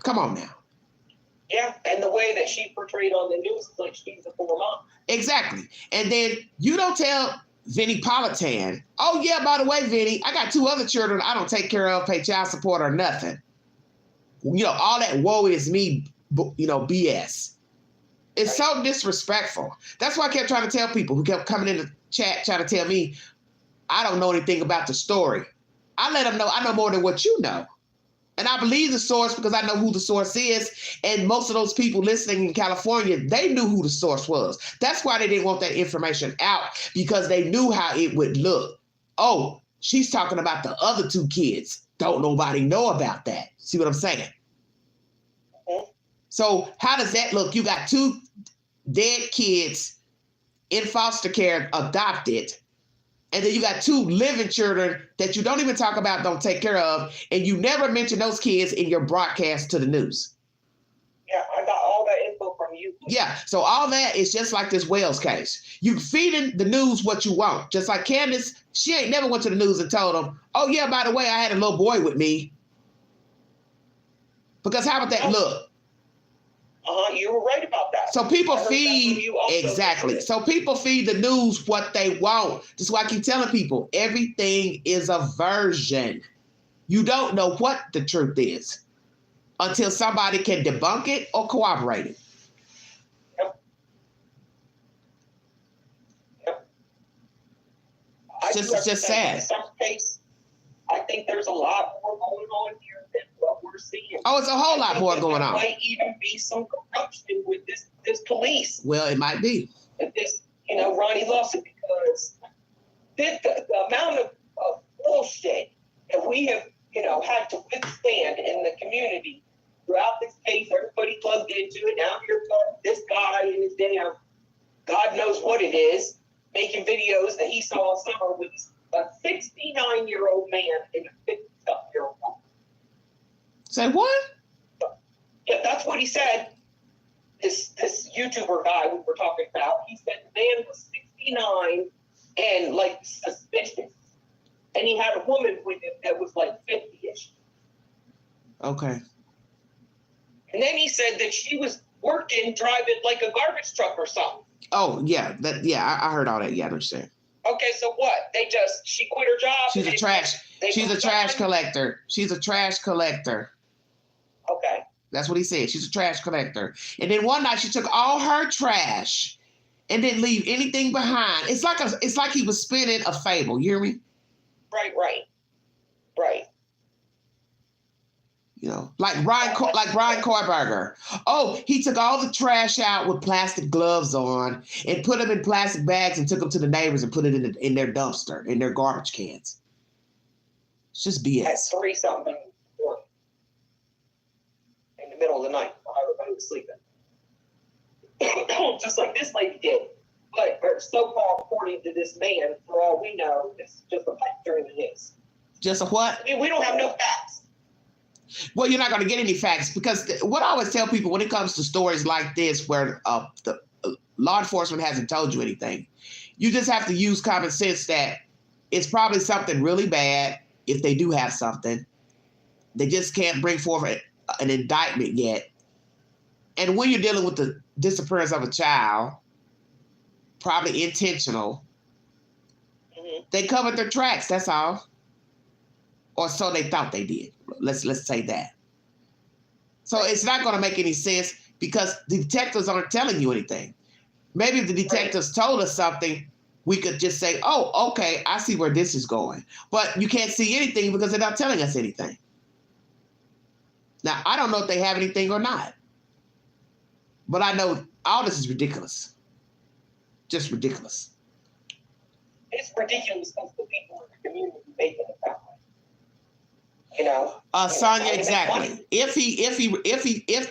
S1: Come on now.
S5: Yeah, and the way that she portrayed on the news, like she's a poor mom.
S1: Exactly. And then you don't tell Vinnie Politan, oh yeah, by the way, Vinnie, I got 2 other children I don't take care of, pay child support or nothing. All that woe is me, BS. It's so disrespectful. That's why I kept trying to tell people who kept coming in the chat trying to tell me I don't know anything about the story. I let them know I know more than what you know. And I believe the source because I know who the source is. And most of those people listening in California, they knew who the source was. That's why they didn't want that information out, because they knew how it would look. Oh, she's talking about the other 2 kids. Don't nobody know about that. See what I'm saying? So how does that look? You got 2 dead kids in foster care adopted, and then you got 2 living children that you don't even talk about, don't take care of, and you never mention those kids in your broadcast to the news.
S5: Yeah, I got all that info from you.
S1: Yeah, so all that is just like this Wells case. You feeding the news what you want. Just like Candace, she ain't never went to the news and told them, oh yeah, by the way, I had a little boy with me. Because how would that look?
S5: You were right about that.
S1: So people feed, exactly. So people feed the news what they want. That's why I keep telling people, everything is a version. You don't know what the truth is until somebody can debunk it or corroborate it.
S5: Yep.
S1: It's just sad.
S5: In some case, I think there's a lot more going on here than what we're seeing.
S1: Oh, it's a whole lot more going on.
S5: There might even be some corruption with this police.
S1: Well, it might be.
S5: This, Ronnie Lawson, because the amount of bullshit that we have, had to withstand in the community throughout this case, everybody plugged into it. Now here comes this guy and his damn God knows what it is, making videos that he saw in summer with a 69-year-old man and a 50-something-year-old woman.
S1: Say what?
S5: Yeah, that's what he said. This YouTuber guy we were talking about, he said the man was 69 and like suspicious. And he had a woman with him that was like 50-ish.
S1: Okay.
S5: And then he said that she was working, driving like a garbage truck or something.
S1: Oh, yeah. I heard all that. Yeah, I understand.
S5: Okay, so what? She quit her job.
S1: She's a trash collector. She's a trash collector.
S5: Okay.
S1: That's what he said. She's a trash collector. And then one night she took all her trash and didn't leave anything behind. It's like he was spinning a fable. You hear me? Right. Like Ryan Koiberger. Oh, he took all the trash out with plastic gloves on and put them in plastic bags and took them to the neighbors and put it in their dumpster, in their garbage cans. It's just BS.
S5: At 3-something in the middle of the night while everybody was sleeping. Just like this lady did. But so-called, according to this man, for all we know, it's just a factor in his.
S1: Just a what?
S5: I mean, we don't have no facts.
S1: Well, you're not going to get any facts because what I always tell people when it comes to stories like this where the law enforcement hasn't told you anything, you just have to use common sense that it's probably something really bad if they do have something. They just can't bring forth an indictment yet. And when you're dealing with the disappearance of a child, probably intentional, they covered their tracks, that's all. Or so they thought they did. Let's say that. So it's not going to make any sense because the detectives aren't telling you anything. Maybe if the detectives told us something, we could just say, oh, okay, I see where this is going. But you can't see anything because they're not telling us anything. Now, I don't know if they have anything or not. But I know all this is ridiculous. Just ridiculous.
S5: It's ridiculous because the people in the community making it that way.
S1: Sonia, exactly. If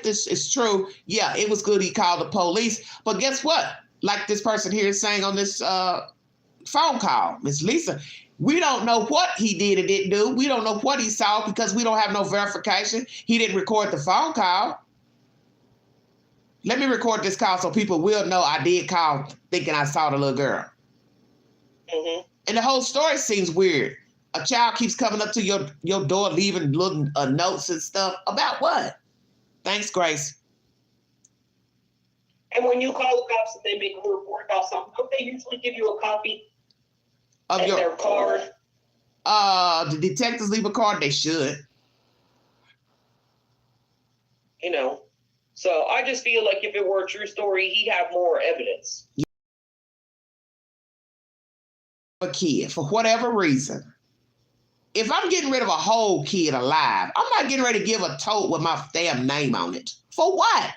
S1: this is true, yeah, it was good he called the police. But guess what? Like this person here is saying on this phone call, Miss Lisa, we don't know what he did or didn't do. We don't know what he saw because we don't have no verification. He didn't record the phone call. Let me record this call so people will know I did call thinking I saw the little girl. And the whole story seems weird. A child keeps coming up to your door, leaving little notes and stuff. About what? Thanks, Grace.
S5: And when you call the cops and they make a report about something, don't they usually give you a copy of their card?
S1: The detectives leave a card. They should.
S5: So I just feel like if it were a true story, he'd have more evidence.
S1: A kid, for whatever reason. If I'm getting rid of a whole kid alive, I'm not getting ready to give a tote with my damn name on it. For what?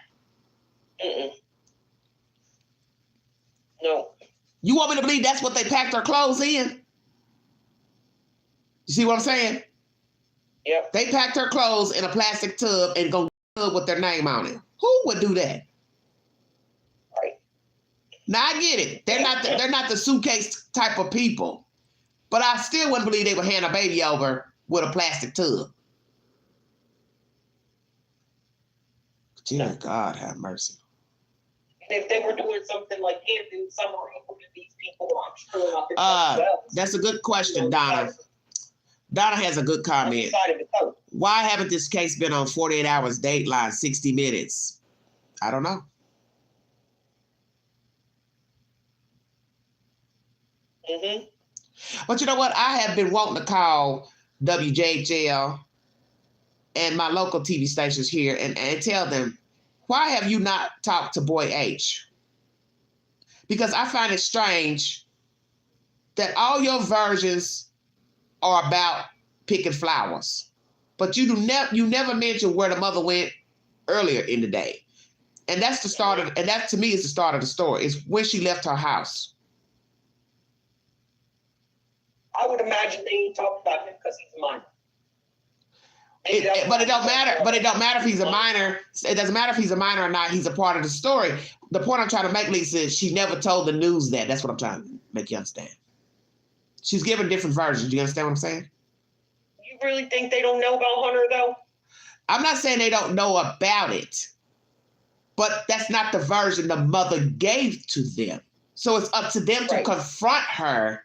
S5: No.
S1: You want me to believe that's what they packed their clothes in? You see what I'm saying?
S5: Yep.
S1: They packed her clothes in a plastic tub and go with their name on it. Who Who would do that?
S5: Right.
S1: Now I get it. They're not the suitcase type of people, but I still wouldn't believe they would hand a baby over with a plastic tub. Dear God, have mercy.
S5: And if they were doing something like handing summer over to these people, I'm sure not. Well.
S1: That's a good question, Donna. Donna has a good comment. Why haven't this case been on 48 Hours Dateline, 60 Minutes? I don't know.
S5: Mm-hmm.
S1: But you know what? I have been wanting to call WJHL and my local TV stations here and tell them, why have you not talked to Boy H? Because I find it strange that all your versions are about picking flowers, but you never mention where the mother went earlier in the day. And that's the start of, and that to me is the start of the story, is when she left her house.
S5: I would imagine they talked about him because he's a minor.
S1: But it don't matter. But it don't matter if he's a minor. It doesn't matter if he's a minor or not. He's a part of the story. The point I'm trying to make, Lisa, is she never told the news that. That's what I'm trying to make you understand. She's given different versions. You understand what I'm saying?
S5: You really think they don't know about Hunter, though?
S1: I'm not saying they don't know about it, but that's not the version the mother gave to them. So it's up to them to confront her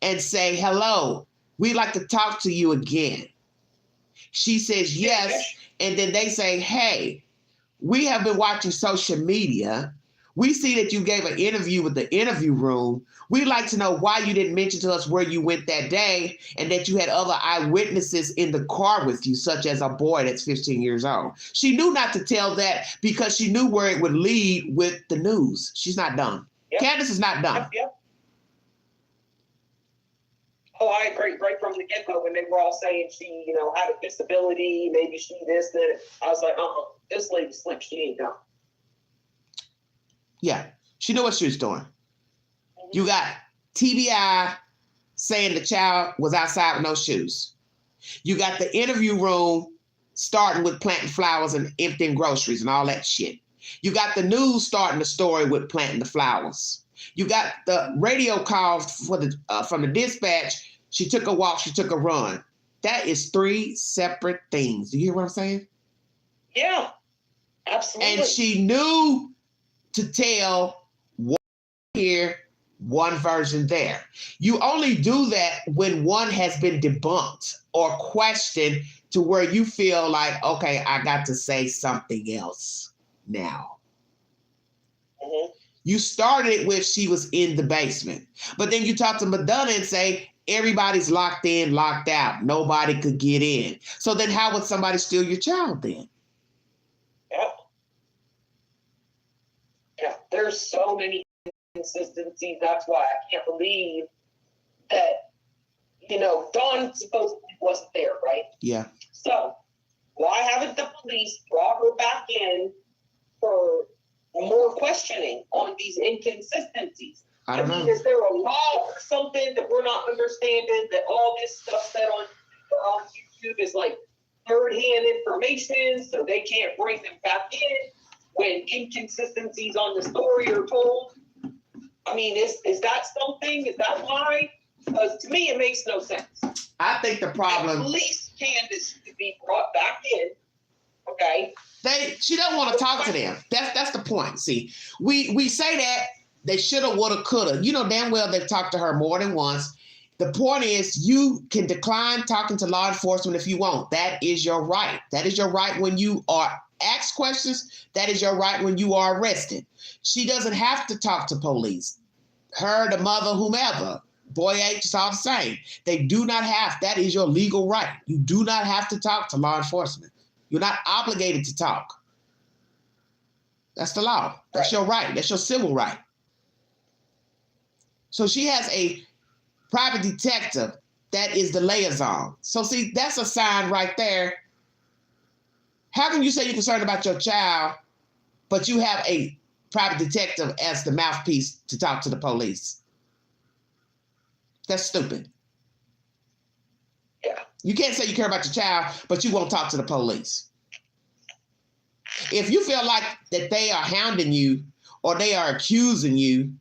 S1: and say, hello, we'd like to talk to you again. She says yes, and then they say, hey, we have been watching social media. We see that you gave an interview with the interview room. We'd like to know why you didn't mention to us where you went that day and that you had other eyewitnesses in the car with you, such as a boy that's 15 years old. She knew not to tell that because she knew where it would lead with the news. She's not done. Yep. Candace is not done.
S5: Yep. Oh, I agree. Right from the get-go, when they were all saying she, had a disability, maybe she this, that. I was like, this lady slick. She ain't done.
S1: Yeah, she knew what she was doing. Mm-hmm. You got TBI saying the child was outside with no shoes. You got the interview room starting with planting flowers and emptying groceries and all that shit. You got the news starting the story with planting the flowers. You got the radio calls from the dispatch. She took a walk. She took a run. That is 3 separate things. Do you hear what I'm saying?
S5: Yeah, absolutely.
S1: And she knew to tell one here, one version there. You only do that when one has been debunked or questioned to where you feel like, okay, I got to say something else now. Mm-hmm. You started it with she was in the basement, but then you talk to Madonna and say, everybody's locked in, locked out. Nobody could get in. So then how would somebody steal your child then?
S5: Yep. Yeah, there's so many inconsistencies. That's why I can't believe that, Dawn supposedly wasn't there, right?
S1: Yeah.
S5: So why haven't the police brought her back in for more questioning on these inconsistencies?
S1: I don't know.
S5: Is there a law or something that we're not understanding, that all this stuff said on YouTube is like third-hand information, so they can't bring them back in when inconsistencies on the story are told? I mean, is that something? Is that why? Because to me, it makes no sense.
S1: I think the problem...
S5: At least Candace to be brought back in, okay?
S1: She don't want to talk to them. That's the point. See, we say that they shoulda, woulda, coulda. You know damn well they've talked to her more than once. The point is, you can decline talking to law enforcement if you want. That is your right. That is your right when you are asked questions. That is your right when you are arrested. She doesn't have to talk to police. Her, the mother, whomever. Boy H, it's all the same. They do not have. That is your legal right. You do not have to talk to law enforcement. You're not obligated to talk. That's the law. That's your right. That's your civil right. So she has a private detective that is the liaison. So see, that's a sign right there. How can you say you're concerned about your child, but you have a private detective as the mouthpiece to talk to the police? That's stupid. Yeah. You can't say you care about your child, but you won't talk to the police. if you feel like that they are hounding you or they are accusing you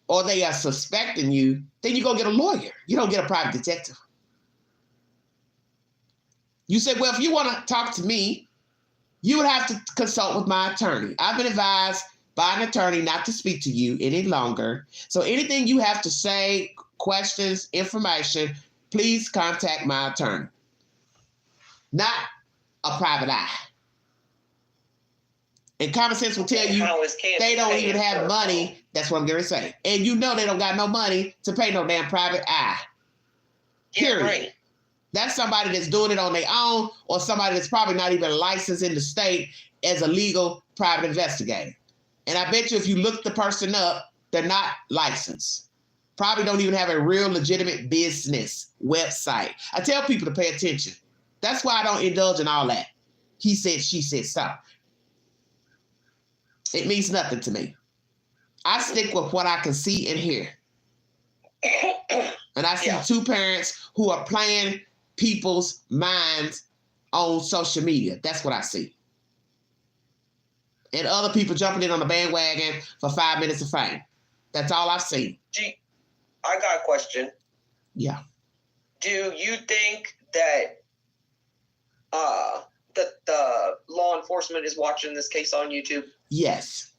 S1: or they are suspecting you, then you go get a lawyer. You don't get a private detective. You say, well, if you want to talk to me, you would have to consult with my attorney. I've been advised by an attorney not to speak to you any longer. So anything you have to say, questions, information, please contact my attorney. Not a private eye. And common sense will tell you they don't even have money. That's what I'm going to say. And you know they don't got no money to pay no damn private eye. Period. Yeah, right. That's somebody that's doing it on their own or somebody that's probably not even licensed in the state as a legal private investigator. And I bet you if you look the person up, they're not licensed. Probably don't even have a real legitimate business website. I tell people to pay attention. That's why I don't indulge in all that. He said, she said, stop. It means nothing to me. I stick with what I can see and hear. And I see two parents who are playing people's minds on social media. That's what I see. And other people jumping in on the bandwagon for 5 minutes of fame. That's all I've seen.
S5: Gee, I got a question.
S1: Yeah.
S5: Do you think that the law enforcement is watching this case on YouTube?
S1: Yes.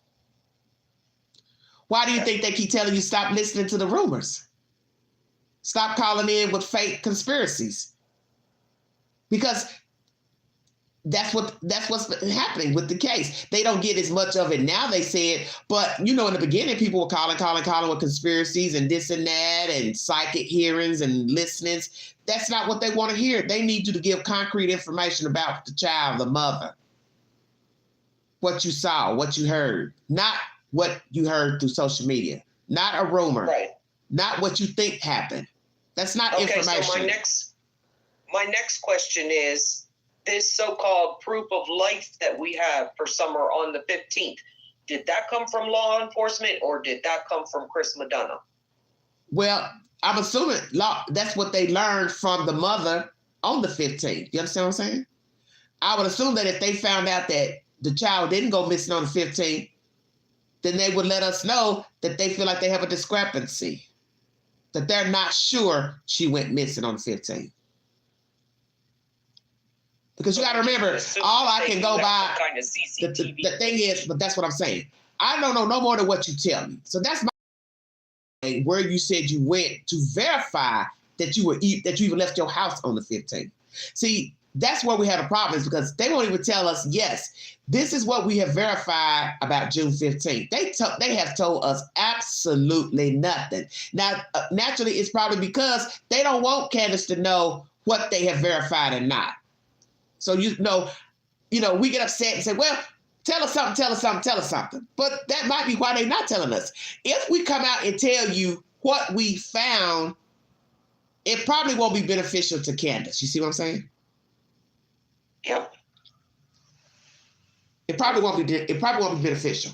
S1: Why do you think they keep telling you stop listening to the rumors? Stop calling in with fake conspiracies. Because that's what's happening with the case. They don't get as much of it now, they said, but in the beginning, people were calling with conspiracies and this and that and psychic hearings and listenings. That's not what they want to hear. They need you to give concrete information about the child, the mother, what you saw, what you heard, not what you heard through social media, not a rumor, right? Not what you think happened. That's not information.
S5: So my next question is, this so-called proof of life that we have for Summer on the 15th, did that come from law enforcement or did that come from Chris Madonna?
S1: Well, I'm assuming that's what they learned from the mother on the 15th. You understand what I'm saying? I would assume that if they found out that the child didn't go missing on the 15th, then they would let us know that they feel like they have a discrepancy, that they're not sure she went missing on the 15th. Because you got to remember, all I can go by, kind of the thing is, but that's what I'm saying. I don't know no more than what you tell me. So that's my where you said you went to verify that you even left your house on the 15th. See, that's where we had a problem, is because they won't even tell us, yes, this is what we have verified about June 15th. They have told us absolutely nothing. Now, naturally, it's probably because they don't want Candace to know what they have verified and not. So, we get upset and say, well, tell us something. But that might be why they're not telling us. If we come out and tell you what we found, it probably won't be beneficial to Candace. You see what I'm saying?
S5: Yep.
S1: It probably won't be beneficial.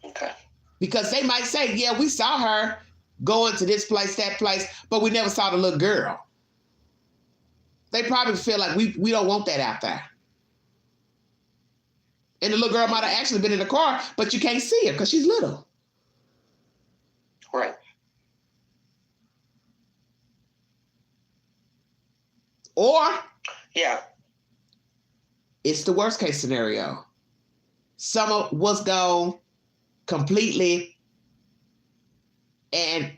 S5: Okay.
S1: Because they might say, yeah, we saw her going to this place, that place, but we never saw the little girl. They probably feel like we don't want that out there. And the little girl might have actually been in the car, but you can't see her because she's little.
S5: Right.
S1: Or,
S5: yeah,
S1: it's the worst case scenario. Summer was gone completely, and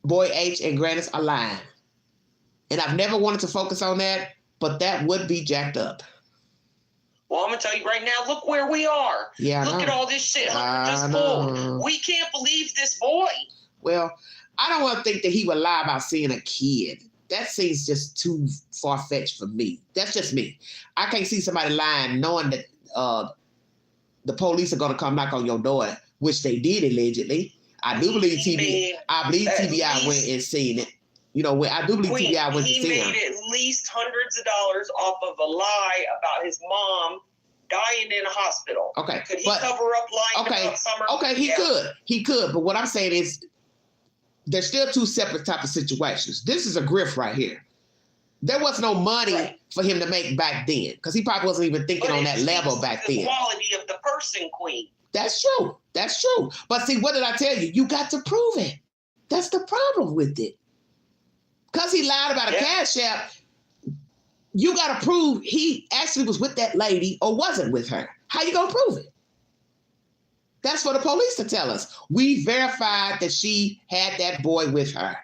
S1: boy H and Grannis are lying. And I've never wanted to focus on that, but that would be jacked up.
S5: Well, I'm going to tell you right now, look where we are.
S1: Yeah,
S5: look at all this shit Hunter just pulled. We can't believe this boy.
S1: Well, I don't want to think that he would lie about seeing a kid. That seems just too far-fetched for me. That's just me. I can't see somebody lying knowing that the police are going to come knock on your door, which they did allegedly. I do believe TBI went and seen it. I do believe TBI went to see him.
S5: He made at least hundreds of dollars off of a lie about his mom dying in a hospital.
S1: Okay.
S5: Could he cover up lying about Summer?
S1: Okay, he could. But what I'm saying is, there's still two separate type of situations. This is a grift right here. There was no money
S5: Right.
S1: for him to make back then because he probably wasn't even thinking
S5: But
S1: on
S5: it
S1: that level
S5: speaks to
S1: back
S5: the
S1: then.
S5: quality of the person, Queen.
S1: That's true. That's true. But see, what did I tell you? You got to prove it. That's the problem with it. Because he lied about a cash app, you got to prove he actually was with that lady or wasn't with her. How you going to prove it? That's for the police to tell us. We verified that she had that boy with her.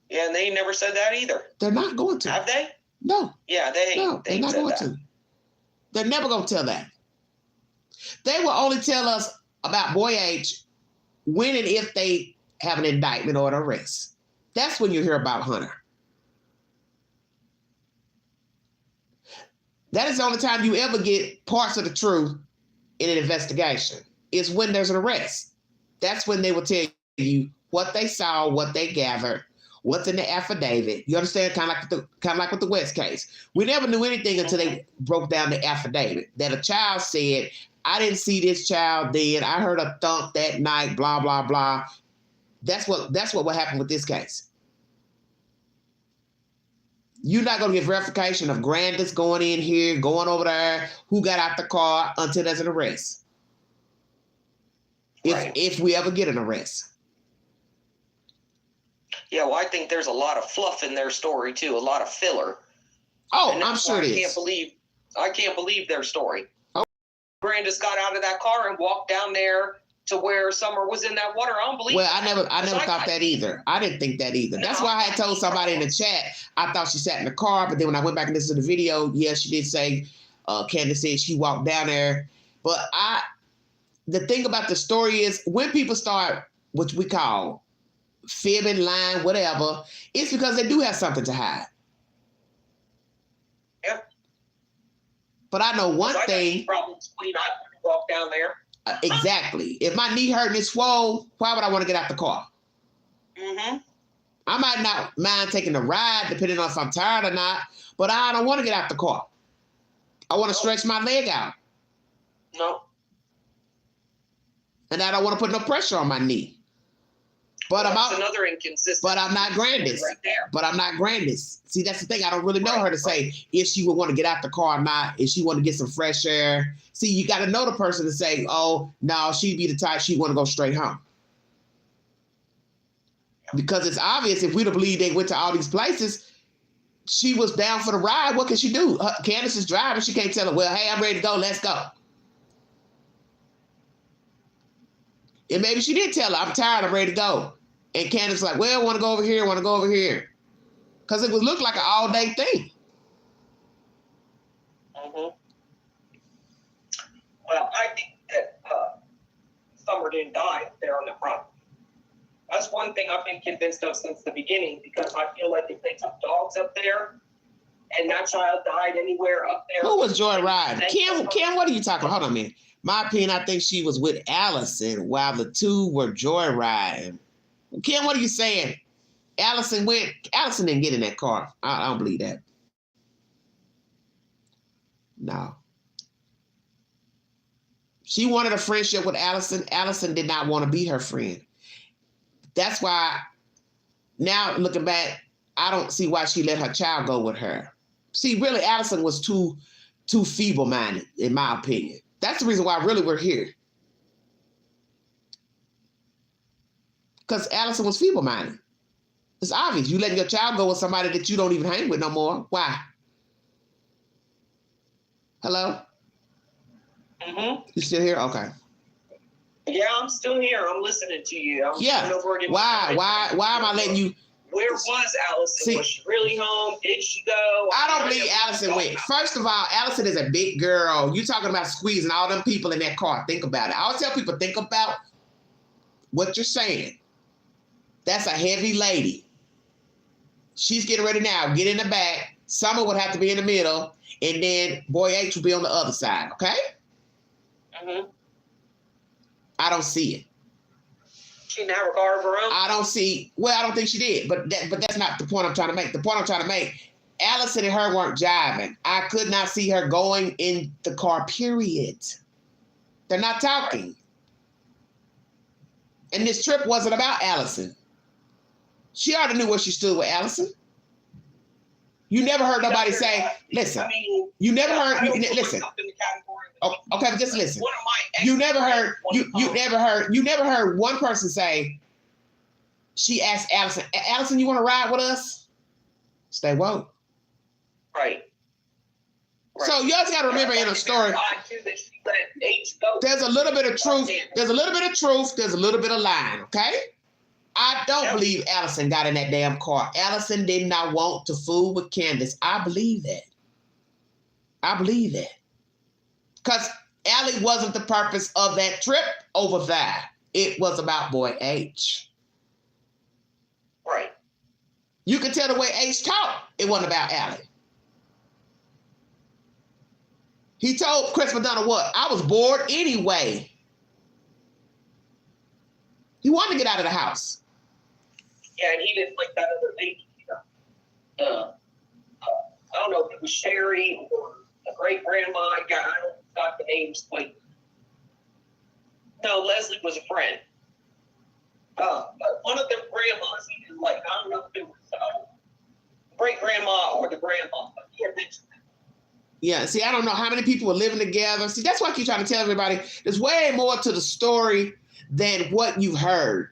S5: Yeah, and they never said that either.
S1: They're not going to.
S5: Have they?
S1: No.
S5: Yeah,
S1: They're not
S5: said
S1: going
S5: that.
S1: to. They're never going to tell that. They will only tell us about Boy H when and if they have an indictment or an arrest. That's when you hear about Hunter. That is the only time you ever get parts of the truth in an investigation, is when there's an arrest. That's when they will tell you what they saw, what they gathered, what's in the affidavit. You understand? Kind of like with the West case. We never knew anything until they broke down the affidavit that a child said, I didn't see this child then. I heard a thump that night, blah, blah, blah. That's what will happen with this case. You're not going to get verification of Grandis going in here, going over there, who got out the car until there's an arrest. If we ever get an arrest.
S5: Yeah, well, I think there's a lot of fluff in their story too, a lot of filler.
S1: Oh, I'm sure it is.
S5: I can't believe their story.
S1: Oh.
S5: Grandis got out of that car and walked down there to where Summer was in that water. I don't believe.
S1: Well, I never thought that either. I didn't think that either. That's why I had told somebody in the chat, I thought she sat in the car, but then when I went back and listened to the video, yes, she did say, Candace said she walked down there. But the thing about the story is when people start, which we call fibbing, lying, whatever, it's because they do have something to hide.
S5: Yeah.
S1: But I know one thing.
S5: Problems, Queen. I walk down there.
S1: Exactly. If my knee hurt and it's swole, why would I want to get out the car?
S5: Mm-hmm.
S1: I might not mind taking a ride, depending on if I'm tired or not, but I don't want to get out the car. I want to stretch my leg out.
S5: No.
S1: And I don't want to put no pressure on my knee. But
S5: that's another inconsistency.
S1: But I'm not Grandis.
S5: Right there.
S1: But I'm not Grandis. See, that's the thing. I don't really know her to say if she would want to get out the car or not, if she want to get some fresh air. See, you got to know the person to say, oh, no, she'd be the type she'd want to go straight home. Because it's obvious if we'd have believed they went to all these places, she was down for the ride. What can she do? Candace is driving. She can't tell her, well, hey, I'm ready to go. Let's go. And maybe she did tell her, I'm tired, I'm ready to go. And Candace like, well, I want to go over here, I want to go over here. Because it would look like an all-day thing.
S5: Mm-hmm. Well, I think that Summer didn't die up there on the front. That's one thing I've been convinced of since the beginning, because I feel like if they took dogs up there and that child died anywhere up there.
S1: Who was Joy riding? Kim, what are you talking about? Hold on a minute. My opinion, I think she was with Allison while the two were joyriding. Kim, what are you saying? Allison didn't get in that car. I don't believe that. No. She wanted a friendship with Allison. Allison did not want to be her friend. That's why, now looking back, I don't see why she let her child go with her. See, really, Allison was too feeble-minded, in my opinion. That's the reason why really we're here. Because Allison was feeble-minded. It's obvious. You letting your child go with somebody that you don't even hang with no more. Why? Hello?
S5: Mm-hmm.
S1: You still here? Okay.
S5: Yeah, I'm still here. I'm listening to you.
S1: Why am I letting you?
S5: Where was Allison?
S1: See,
S5: was she really home? Did she go?
S1: I don't believe Allison went. First of all, Allison is a big girl. You talking about squeezing all them people in that car. Think about it. I always tell people, think about what you're saying. That's a heavy lady. She's getting ready now. Get in the back. Summer would have to be in the middle. And then Boy H will be on the other side. Okay?
S5: Mm-hmm.
S1: I don't see it.
S5: She didn't have a car of her own?
S1: I don't think she did. But that's not the point I'm trying to make. The point I'm trying to make, Allison and her weren't jiving. I could not see her going in the car, period. They're not talking. And this trip wasn't about Allison. She already knew where she stood with Allison. You never heard nobody say, listen,
S5: I mean,
S1: you never heard,
S5: I don't put
S1: listen.
S5: myself in the category
S1: Oh, okay, but just listen.
S5: One of my
S1: You never heard,
S5: ex-friends
S1: you never heard one person say, she asked Allison, Allison, you want to ride with us? Stay woke.
S5: Right.
S1: So you also got to remember in a story, there's a little bit of truth. There's a little bit of truth. There's a little bit of lying. Okay. I don't believe Allison got in that damn car. Allison did not want to fool with Candace. I believe that. I believe that. Because Allie wasn't the purpose of that trip over there. It was about boy H.
S5: Right.
S1: You can tell the way H talked. It wasn't about Allie. He told Chris McDonough what? I was bored anyway. He wanted to get out of the house.
S5: Yeah, and he didn't like that other lady. I don't know if it was Sherry or a great grandma. I don't got the names quite. No, Leslie was a friend. But one of the grandmas he didn't like. I don't know if it was great grandma or the grandma. But he had mentioned that.
S1: Yeah, see, I don't know how many people were living together. See, that's why I keep trying to tell everybody there's way more to the story than what you've heard.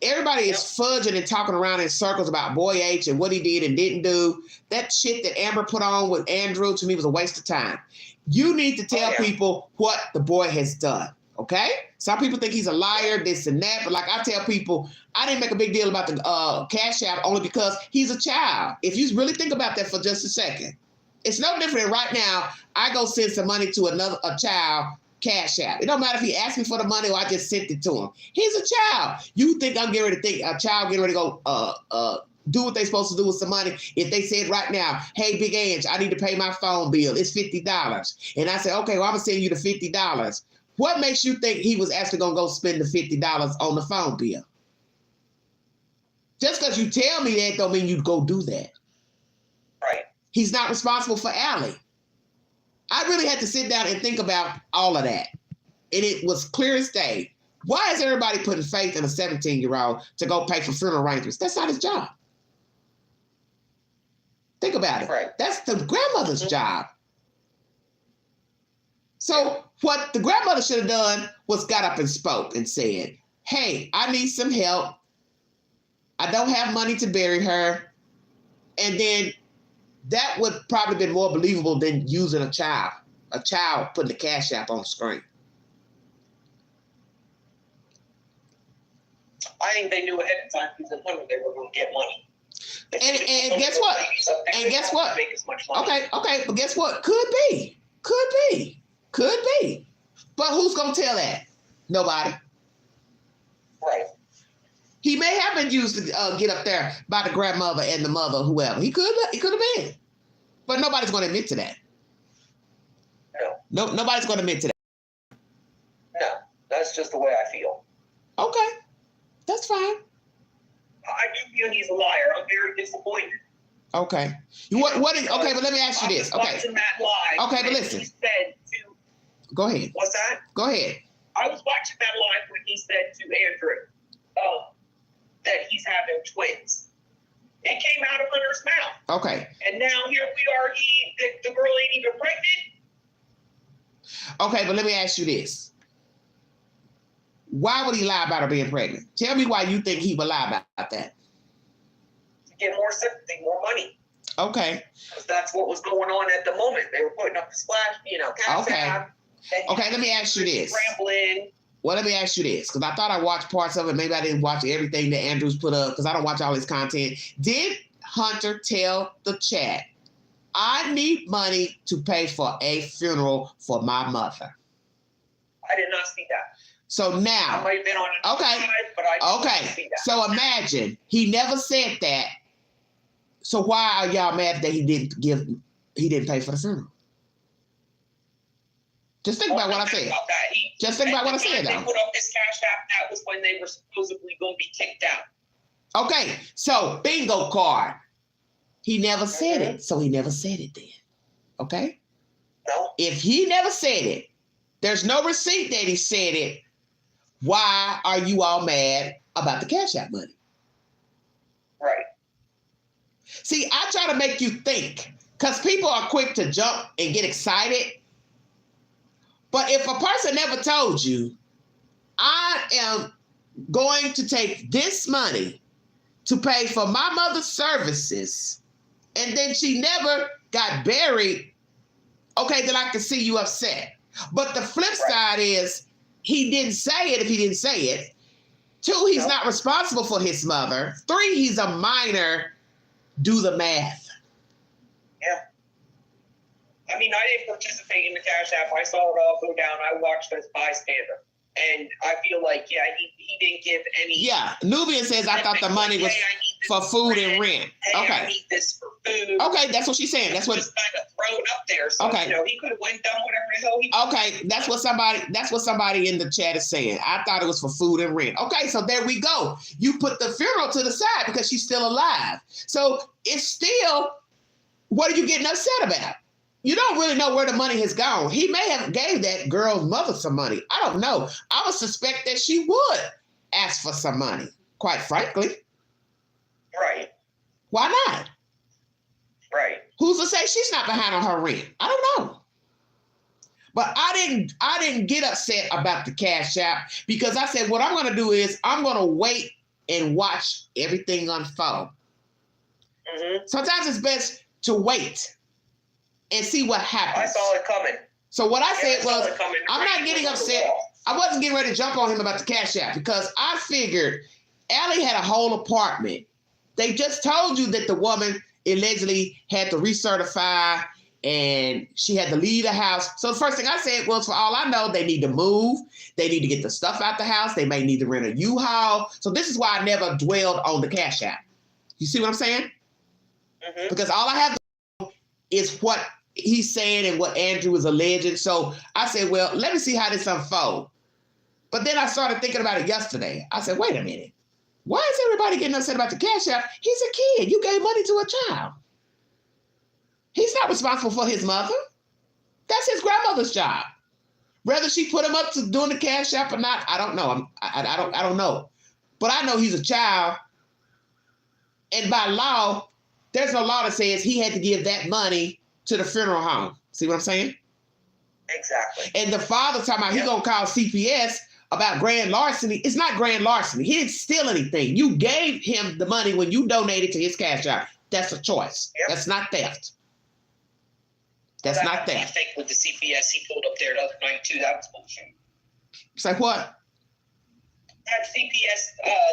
S1: Everybody is fudging and talking around in circles about Boy H and what he did and didn't do. That shit that Amber put on with Andrew, to me, was a waste of time. You need to tell people what the boy has done, okay? Some people think he's a liar, this and that, but like I tell people, I didn't make a big deal about the Cash App only because he's a child. If you really think about that for just a second, it's no different. Right now, I go send some money to a child Cash App. It don't matter if he asked me for the money or I just sent it to him. He's a child. You think I'm getting ready to think a child getting ready to go do what they're supposed to do with some money? If they said right now, hey, Big Ange, I need to pay my phone bill. It's $50. And I say, okay, well, I'm going to send you the $50. What makes you think he was actually going to go spend the $50 on the phone bill? Just because you tell me that don't mean you'd go do that.
S5: Right.
S1: He's not responsible for Allie. I really had to sit down and think about all of that. And it was clear as day. Why is everybody putting faith in a 17-year-old to go pay for funeral arrangements? That's not his job. Think about it.
S5: Right.
S1: That's the grandmother's job. So what the grandmother should have done was got up and spoke and said, hey, I need some help. I don't have money to bury her. And then that would probably been more believable than using a child putting the Cash App on the screen.
S5: I think they knew ahead of time because they were going to get money.
S1: And guess what? And guess what?
S5: Make as much money.
S1: Okay, but guess what? Could be. But who's going to tell that? Nobody.
S5: Right.
S1: He may have been used to get up there by the grandmother and the mother, whoever. He could have been. But nobody's going to admit to that. No, nobody's going to admit to that.
S5: No, that's just the way I feel.
S1: Okay, that's fine.
S5: I do feel he's a liar. I'm very disappointed.
S1: Okay. Okay, but let me ask you this. Okay.
S5: Watching that live.
S1: Okay, but listen.
S5: He said to.
S1: Go ahead.
S5: What's that?
S1: Go ahead.
S5: I was watching that live when he said to Andrew, that he's having twins. It came out of Hunter's mouth.
S1: Okay.
S5: And now here we are, the girl ain't even pregnant.
S1: Okay, but let me ask you this. Why would he lie about her being pregnant? Tell me why you think he would lie about that.
S5: To get more sympathy, more money.
S1: Okay.
S5: Because that's what was going on at the moment. They were putting up the splash, Cash App.
S1: Okay, let me ask you this.
S5: Scrambling.
S1: Well, let me ask you this, because I thought I watched parts of it. Maybe I didn't watch everything that Andrews put up, because I don't watch all his content. Did Hunter tell the chat, I need money to pay for a funeral for my mother?
S5: I did not see that.
S1: So now,
S5: I might have been on it.
S1: Okay,
S5: but I did not see that.
S1: So imagine, he never said that. So why are y'all mad that he didn't pay for the funeral? Just think about what I said. Just think about what I said, though.
S5: They put up this Cash App. That was when they were supposedly going to be kicked out.
S1: Okay, so bingo card. He never said it, so he never said it then. Okay?
S5: No.
S1: If he never said it, there's no receipt that he said it. Why are you all mad about the Cash App money?
S5: Right.
S1: See, I try to make you think because people are quick to jump and get excited. But if a person never told you, I am going to take this money to pay for my mother's services, and then she never got buried, okay, then I can see you upset. But the flip side is he didn't say it if he didn't say it. 2, he's not responsible for his mother. 3, he's a minor. Do the math.
S5: Yeah. I mean, I didn't participate in the Cash App. I saw it all go down. I watched as bystander. And I feel like, he didn't give any.
S1: Yeah. Nubian says, I thought the money was for food and rent.
S5: Hey,
S1: Okay.
S5: I need this for food.
S1: Okay, that's what she's saying. That's what.
S5: Just kind of thrown up there. So,
S1: Okay.
S5: He could have went done whatever the hell he wanted.
S1: Okay, that's what somebody in the chat is saying. I thought it was for food and rent. Okay, so there we go. You put the funeral to the side because she's still alive. So it's still, what are you getting upset about? You don't really know where the money has gone. He may have gave that girl's mother some money. I don't know. I would suspect that she would ask for some money, quite frankly.
S5: Right.
S1: Why not?
S5: Right.
S1: Who's to say she's not behind on her rent? I don't know. But I didn't get upset about the Cash App because I said what I'm going to do is I'm going to wait and watch everything unfold.
S5: Mm-hmm.
S1: Sometimes it's best to wait and see what happens.
S5: I saw it coming.
S1: So what I said was, I'm not
S5: Right
S1: getting
S5: over the
S1: upset.
S5: wall.
S1: I wasn't getting ready to jump on him about the Cash App because I figured Allie had a whole apartment. They just told you that the woman allegedly had to recertify and she had to leave the house. So the first thing I said was, for all I know, they need to move. They need to get the stuff out the house. They may need to rent a U-Haul. So this is why I never dwelled on the Cash App. You see what I'm saying?
S5: Mm-hmm.
S1: Because all I have to know is what he's saying and what Andrew is alleging. So I said, well, let me see how this unfolds. But then I started thinking about it yesterday. I said, wait a minute. Why is everybody getting upset about the Cash App? He's a kid. You gave money to a child. He's not responsible for his mother. That's his grandmother's job. Whether she put him up to doing the Cash App or not, I don't know. I don't know. But I know he's a child. And by law, there's no law that says he had to give that money to the funeral home. See what I'm saying?
S5: Exactly.
S1: And the father talking about he gonna call CPS about grand larceny. It's not grand larceny. He didn't steal anything. You gave him the money when you donated to his Cash App. That's a choice. Yep. That's not theft. That's not theft.
S5: I think with the CPS he pulled up there the other night too, that was bullshit.
S1: It's like what?
S5: That CPS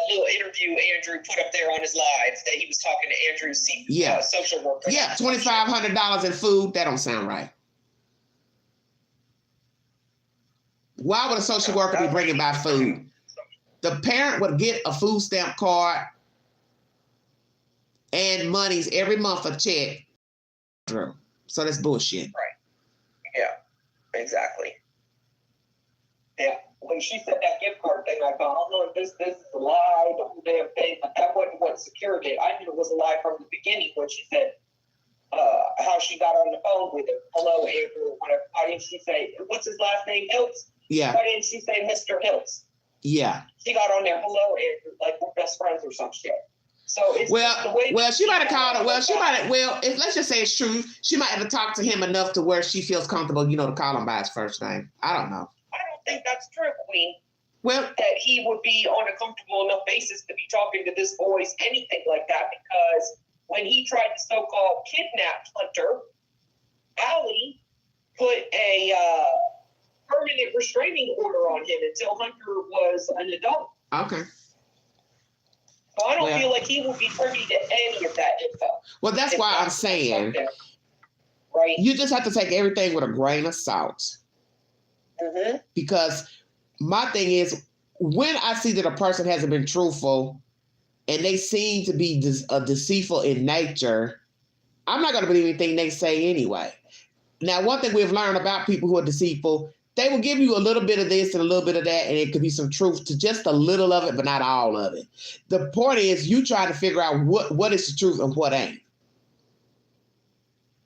S5: little interview Andrew put up there on his live that he was talking to Andrew's social worker.
S1: Yeah, $2,500 in food. That don't sound right. Why would a social worker be bringing by food? The parent would get a food stamp card and monies every month, a check. So that's bullshit.
S5: Right. Yeah, exactly. Yeah. When she said that gift card thing, I thought, oh, no, this is a lie, the whole damn thing. But that wasn't what secured it. I knew it was a lie from the beginning when she said how she got on the phone with him. Hello, Andrew. Whatever. Why didn't she say, what's his last name? Hiltz?
S1: Yeah.
S5: Why didn't she say Mr. Hiltz?
S1: Yeah.
S5: She got on there, hello, Andrew, like we're best friends or some shit. So it's
S1: she might have called it. Let's just say it's true. She might have talked to him enough to where she feels comfortable, to call him by his first name. I don't know.
S5: I don't think that's true, Queen.
S1: Well,
S5: that he would be on a comfortable enough basis to be talking to this boy's anything like that, because when he tried to so-called kidnap Hunter, Allie put a permanent restraining order on him until Hunter was an adult.
S1: Okay.
S5: So I don't feel like he would be privy to any of that info.
S1: Well, that's why I'm saying,
S5: right?
S1: You just have to take everything with a grain of salt.
S5: Mm-hmm.
S1: Because my thing is, when I see that a person hasn't been truthful and they seem to be deceitful in nature, I'm not going to believe anything they say anyway. Now, one thing we've learned about people who are deceitful, they will give you a little bit of this and a little bit of that, and it could be some truth to just a little of it, but not all of it. The point is, you try to figure out what is the truth and what ain't.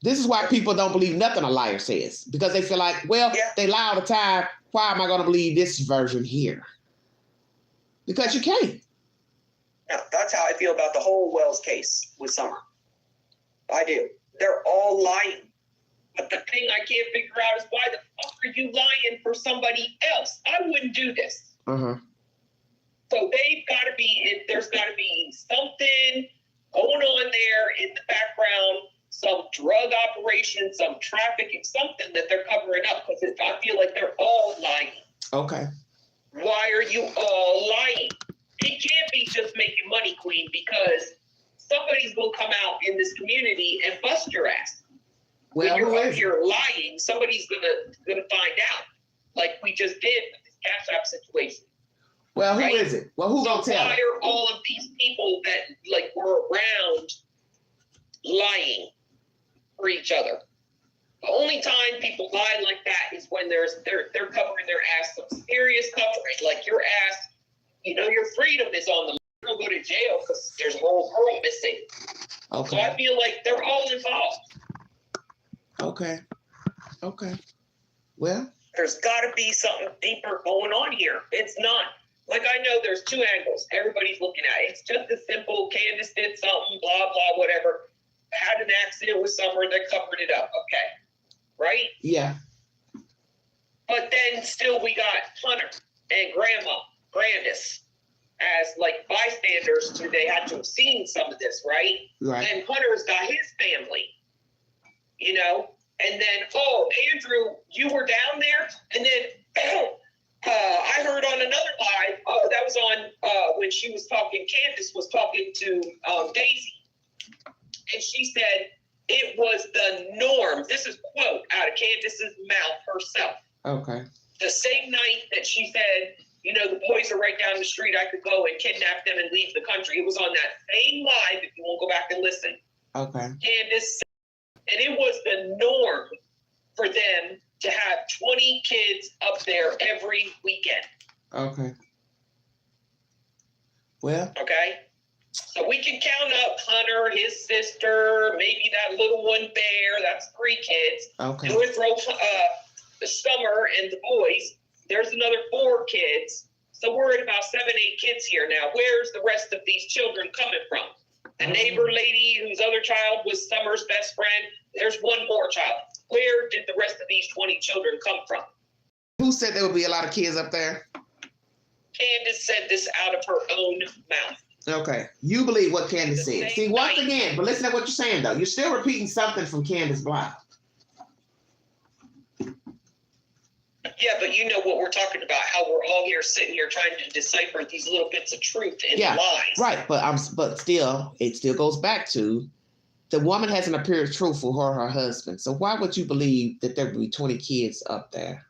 S1: This is why people don't believe nothing a liar says, because they feel like, they lie all the time. Why am I going to believe this version here? Because you can't.
S5: No, that's how I feel about the whole Wells case with Summer. I do. They're all lying. But the thing I can't figure out is why the fuck are you lying for somebody else? I wouldn't do this.
S1: Uh-huh.
S5: So there's got to be something going on there in the background, some drug operation, some trafficking, something that they're covering up, because I feel like they're all lying.
S1: Okay.
S5: Why are you all lying? It can't be just making money, Queen, because somebody's going to come out in this community and bust your ass.
S1: Well,
S5: when you're out here lying, somebody's gonna find out, like we just did with this Cash App situation.
S1: Well, who is it? Well, who gonna tell?
S5: Why are all of these people that like were around lying for each other? The only time people lie like that is when they're covering their ass, some serious covering, like your ass. You know, your freedom is on the line. You'll go to jail because there's a whole girl missing.
S1: Okay.
S5: So I feel like they're all involved.
S1: Okay. Well,
S5: there's got to be something deeper going on here. It's not like, I know there's two angles everybody's looking at. It's just as simple. Candace did something, blah, blah, whatever. Had an accident with Summer, they covered it up. Okay. Right?
S1: Yeah.
S5: But then still we got Hunter and Grandis as like bystanders. They had to have seen some of this, right?
S1: Right.
S5: And Hunter's got his family, you know? And then, Andrew, you were down there? And then I heard on another live, that was on when she was talking, Candace was talking to Daisy. And she said it was the norm. This is a quote out of Candace's mouth herself.
S1: Okay.
S5: The same night that she said, you know, the boys are right down the street, I could go and kidnap them and leave the country. It was on that same live, if you won't go back and listen.
S1: Okay.
S5: Candace, and it was the norm for them to have 20 kids up there every weekend.
S1: Okay. Well.
S5: Okay. So we can count up Hunter, his sister, maybe that little one Bear. That's 3 kids.
S1: Okay.
S5: And we throw Summer and the boys. There's another 4 kids. So we're at about 7, 8 kids here now. Where's the rest of these children coming from? The neighbor lady whose other child was Summer's best friend. There's one more child. Where did the rest of these 20 children come from?
S1: Who said there would be a lot of kids up there?
S5: Candace said this out of her own mouth.
S1: Okay. You believe what Candace said. See, once again, but listen to what you're saying, though. You're still repeating something from Candace Block.
S5: Yeah, but you know what we're talking about, how we're all here sitting here trying to decipher these little bits of truth and lies.
S1: Right, but still, it still goes back to the woman hasn't appeared truthful for her husband. So why would you believe that there would be 20 kids up there?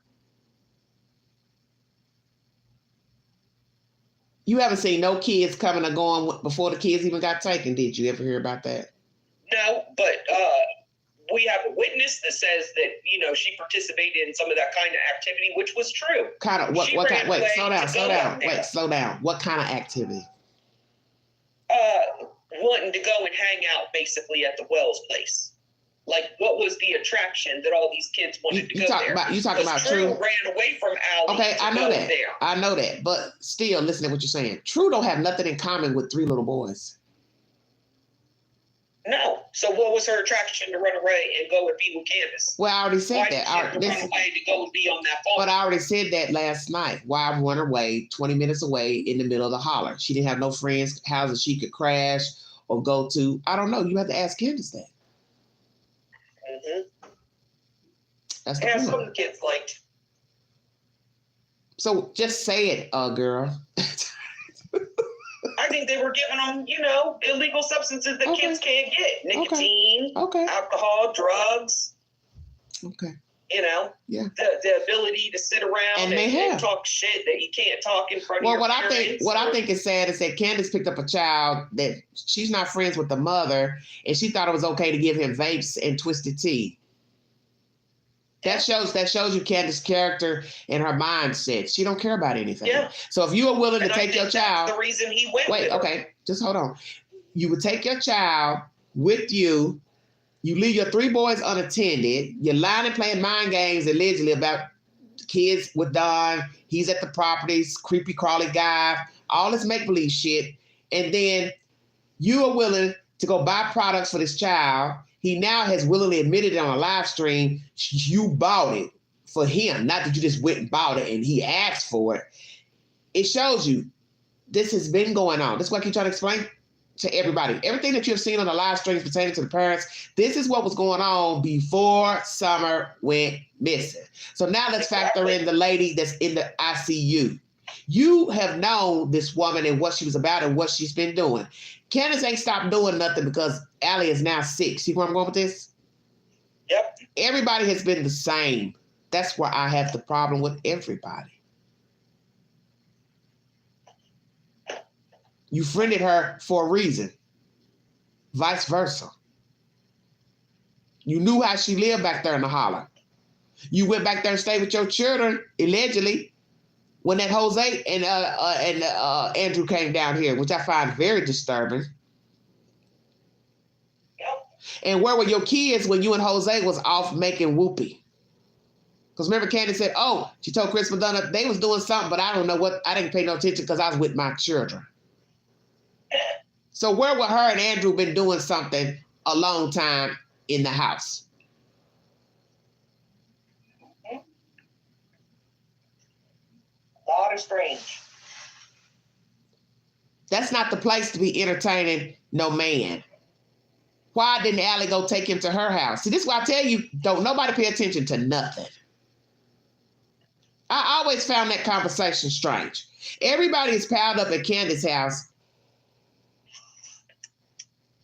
S1: You haven't seen no kids coming or going before the kids even got taken, did you ever hear about that?
S5: No, but we have a witness that says that, you know, she participated in some of that kind of activity, which was true.
S1: Kind of what kind? Wait, slow down. What kind of activity?
S5: Wanting to go and hang out basically at the Wells place. Like, what was the attraction that all these kids wanted to go there?
S1: You talking about True?
S5: Ran away from Allie.
S1: Okay, I know that. I know that. But still, listen to what you're saying. True don't have nothing in common with 3 little boys.
S5: No. So what was her attraction to run away and go and be with Candace?
S1: Well, I already said that.
S5: Why did she run away to go and be on that phone?
S1: But I already said that last night. Why run away 20 minutes away in the middle of the holler? She didn't have no friends, houses she could crash or go to. I don't know. You have to ask Candace that.
S5: Mm-hmm.
S1: That's the
S5: point.
S1: Some
S5: of the kids liked.
S1: So just say it, girl.
S5: I think they were giving them, you know, illegal substances that kids can't get. Nicotine, alcohol, drugs.
S1: Okay.
S5: You know, the ability to sit around and talk shit that you can't talk in front of your parents.
S1: What I think is sad is that Candace picked up a child that she's not friends with the mother, and she thought it was okay to give him vapes and twisted tea. That shows you Candace's character and her mindset. She don't care about anything. Yeah. So if you are willing to take your child,
S5: the reason he went.
S1: Wait, okay, just hold on. You would take your child with you. You leave your 3 boys unattended. You're lying and playing mind games allegedly about kids with Don. He's at the properties, creepy crawly guy, all this make-believe shit. And then you are willing to go buy products for this child he now has willingly admitted it on a live stream. You bought it for him, not that you just went and bought it and he asked for it. It shows you this has been going on. This is what I keep trying to explain to everybody. Everything that you've seen on the live streams pertaining to the parents, this is what was going on before Summer went missing. So now let's factor in the lady that's in the ICU. You have known this woman and what she was about and what she's been doing. Candace ain't stopped doing nothing because Allie is now sick. See where I'm going with this?
S5: Yep.
S1: Everybody has been the same. That's where I have the problem with everybody. You friended her for a reason. Vice versa. You knew how she lived back there in the holler. You went back there and stayed with your children, allegedly, when that Jose and Andrew came down here, which I find very disturbing.
S5: Yep.
S1: And where were your kids when you and Jose was off making whoopee? Because remember, Candace said, oh, she told Chris Madonna they was doing something, but I don't know what. I didn't pay no attention because I was with my children. So where would her and Andrew been doing something a long time in the house?
S5: A lot of strange.
S1: That's not the place to be entertaining no man. Why didn't Allie go take him to her house? See, this is why I tell you, don't nobody pay attention to nothing. I always found that conversation strange. Everybody is piled up at Candace's house.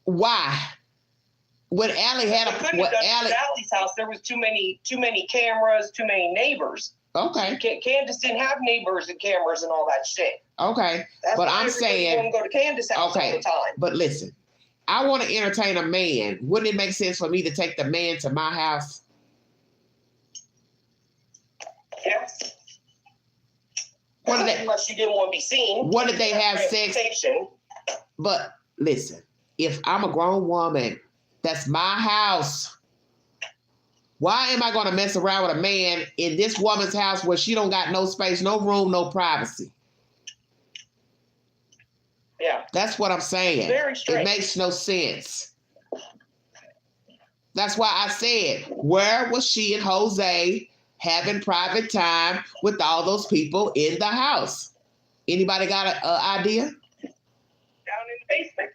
S1: Why? When Allie had
S5: Allie's house, there was too many cameras, too many neighbors.
S1: Okay.
S5: Candace didn't have neighbors and cameras and all that shit.
S1: Okay.
S5: That's
S1: but
S5: why
S1: I'm saying,
S5: want to go to Candace's house all the time.
S1: But listen, I want to entertain a man. Wouldn't it make sense for me to take the man to my house?
S5: Yeah. Unless you didn't want to be seen.
S1: What did they have sex? But listen, if I'm a grown woman, that's my house. Why am I going to mess around with a man in this woman's house where she don't got no space, no room, no privacy?
S5: Yeah.
S1: That's what I'm saying.
S5: Very strange.
S1: It makes no sense. That's why I said, where was she and Jose having private time with all those people in the house? Anybody got an idea?
S5: Down in the basement.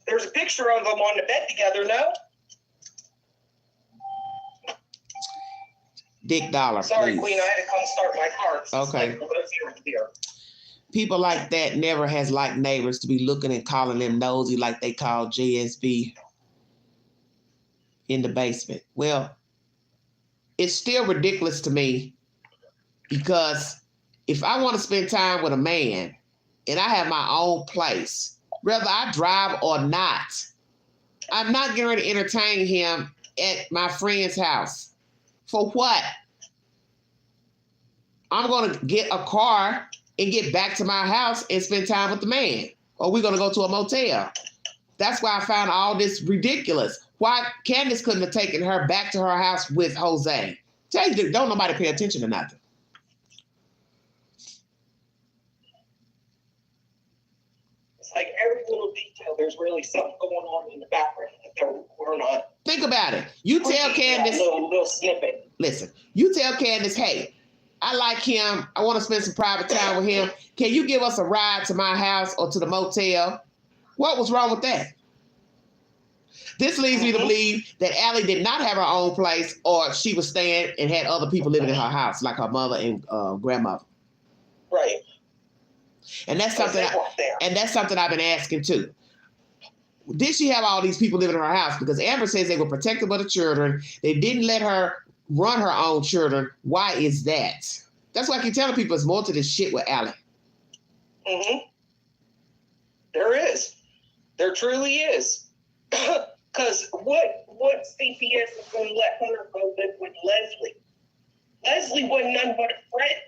S5: There's a picture of them on the bed together, no?
S1: Dick Dollar,
S5: Sorry,
S1: please.
S5: Queen, I had to come start my car.
S1: Okay.
S5: Here.
S1: People like that never has liked neighbors to be looking and calling them nosy like they call JSB in the basement. Well, it's still ridiculous to me because if I want to spend time with a man and I have my own place, whether I drive or not, I'm not getting ready to entertain him at my friend's house. For what? I'm going to get a car and get back to my house and spend time with the man. Or we're going to go to a motel. That's why I found all this ridiculous. Why Candace couldn't have taken her back to her house with Jose. Tell you, don't nobody pay attention to nothing.
S5: It's like every little detail, there's really something going on in the background that we're not.
S1: Think about it. You tell Candace.
S5: Little snippet.
S1: Listen, you tell Candace, hey, I like him. I want to spend some private time with him. Can you give us a ride to my house or to the motel? What was wrong with that? This leads me to believe that Allie did not have her own place or she was staying and had other people living in her house, like her mother and grandmother.
S5: Right.
S1: And that's something I've been asking too. Did she have all these people living in her house? Because Amber says they were protective of the children. They didn't let her run her own children. Why is that? That's why I keep telling people there's more to this shit with Allie.
S5: Mm-hmm. There is. There truly is. Because what CPS is going to let Hunter go live with Leslie? Leslie wasn't none but a friend.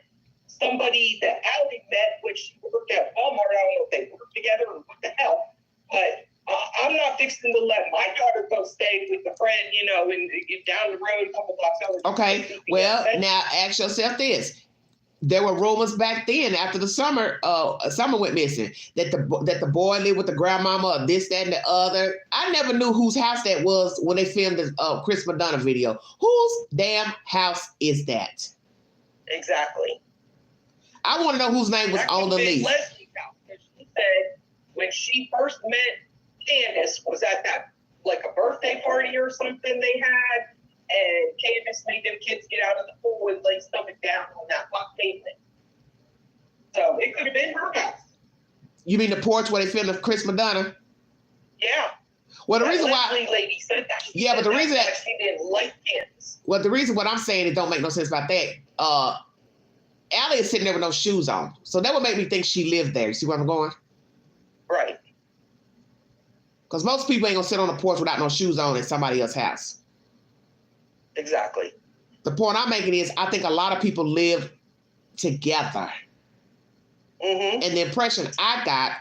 S5: Somebody that Allie met when she worked at Walmart. I don't know if they worked together or what the hell. But I'm not fixing to let my daughter go stay with a friend, and down the road, a couple blocks over.
S1: Okay, well, now ask yourself this. there were rumors back then after the summer went missing that the boy lived with the grandmama or this, that, and the other. I never knew whose house that was when they filmed the Chris Madonna video. Whose damn house is that?
S5: Exactly.
S1: I want to know whose name was on the lease.
S5: Leslie's house. She said when she first met Candace was at that, like a birthday party or something they had, and Candace made them kids get out of the pool and lay stomach down on that rock pavement. So it could have been her house.
S1: You mean the porch where they filmed the Chris Madonna?
S5: Yeah.
S1: Well, the
S5: That
S1: reason
S5: Leslie
S1: why,
S5: lady said that. She
S1: yeah,
S5: said
S1: but the reason that
S5: she didn't like Candace.
S1: well, the reason what I'm saying it don't make no sense about that. Allie is sitting there with no shoes on, so that would make me think she lived there. You see where I'm going?
S5: Right.
S1: Because most people ain't gonna sit on the porch without no shoes on at somebody else's house.
S5: Exactly.
S1: The point I'm making is I think a lot of people live together.
S5: Mm-hmm.
S1: And the impression I got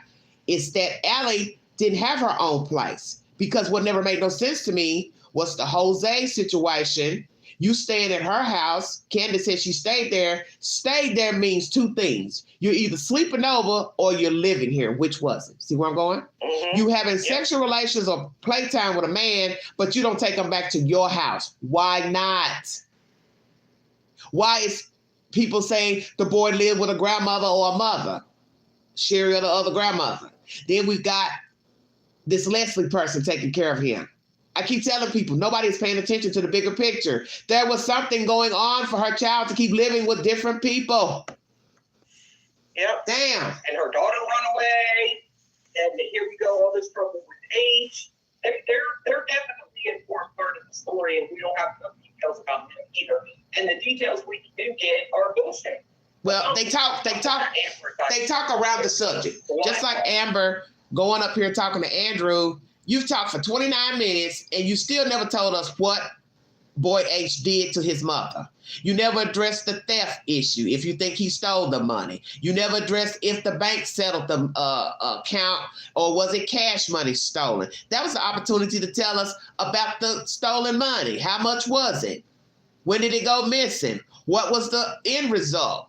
S1: is that Allie didn't have her own place, because what never made no sense to me was the Jose situation. You staying at her house. Candace said she stayed there. Stayed there means two things. You're either sleeping over or you're living here. Which was it? See where I'm going?
S5: Mm-hmm.
S1: You having sexual relations or playtime with a man, but you don't take him back to your house. Why not? Why is people saying the boy lived with a grandmother or a mother? Sherry or the other grandmother. Then we've got this Leslie person taking care of him. I keep telling people, nobody's paying attention to the bigger picture. There was something going on for her child to keep living with different people.
S5: Yep.
S1: Damn.
S5: And her daughter run away. And here we go, all this trouble with age. They're definitely an important part of the story, and we don't have enough details about them either. And the details we do get are bullshit.
S1: Well, they talk around the subject. Just like Amber going up here talking to Andrew. You've talked for 29 minutes and you still never told us what Boy H did to his mother. You never addressed the theft issue, if you think he stole the money. You never addressed if the bank settled the account or was it cash money stolen. That was the opportunity to tell us about the stolen money. How much was it? When did it go missing? What was the end result?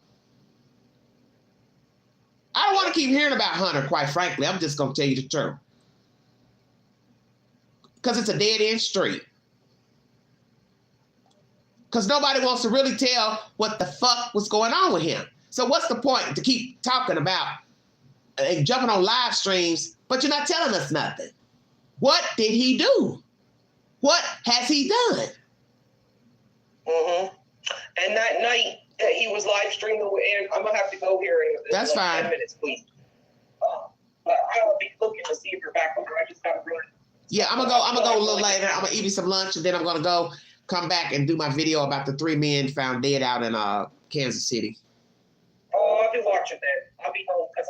S1: I don't want to keep hearing about Hunter, quite frankly. I'm just going to tell you the truth. Because it's a dead-end street. Because nobody wants to really tell what the fuck was going on with him. So what's the point to keep talking about and jumping on live streams, but you're not telling us nothing? What did he do? What has he done?
S5: Mm-hmm. And that night that he was live streaming, and I'm going to have to go here in
S1: That's
S5: like
S1: fine.
S5: 10 minutes, please. But I'll be looking to see if you're back over. I just got to run.
S1: Yeah, I'm gonna go a little later. I'm gonna eat me some lunch, and then I'm gonna come back and do my video about the 3 men found dead out in Kansas City.
S5: Oh, I'll be watching that. I'll be home because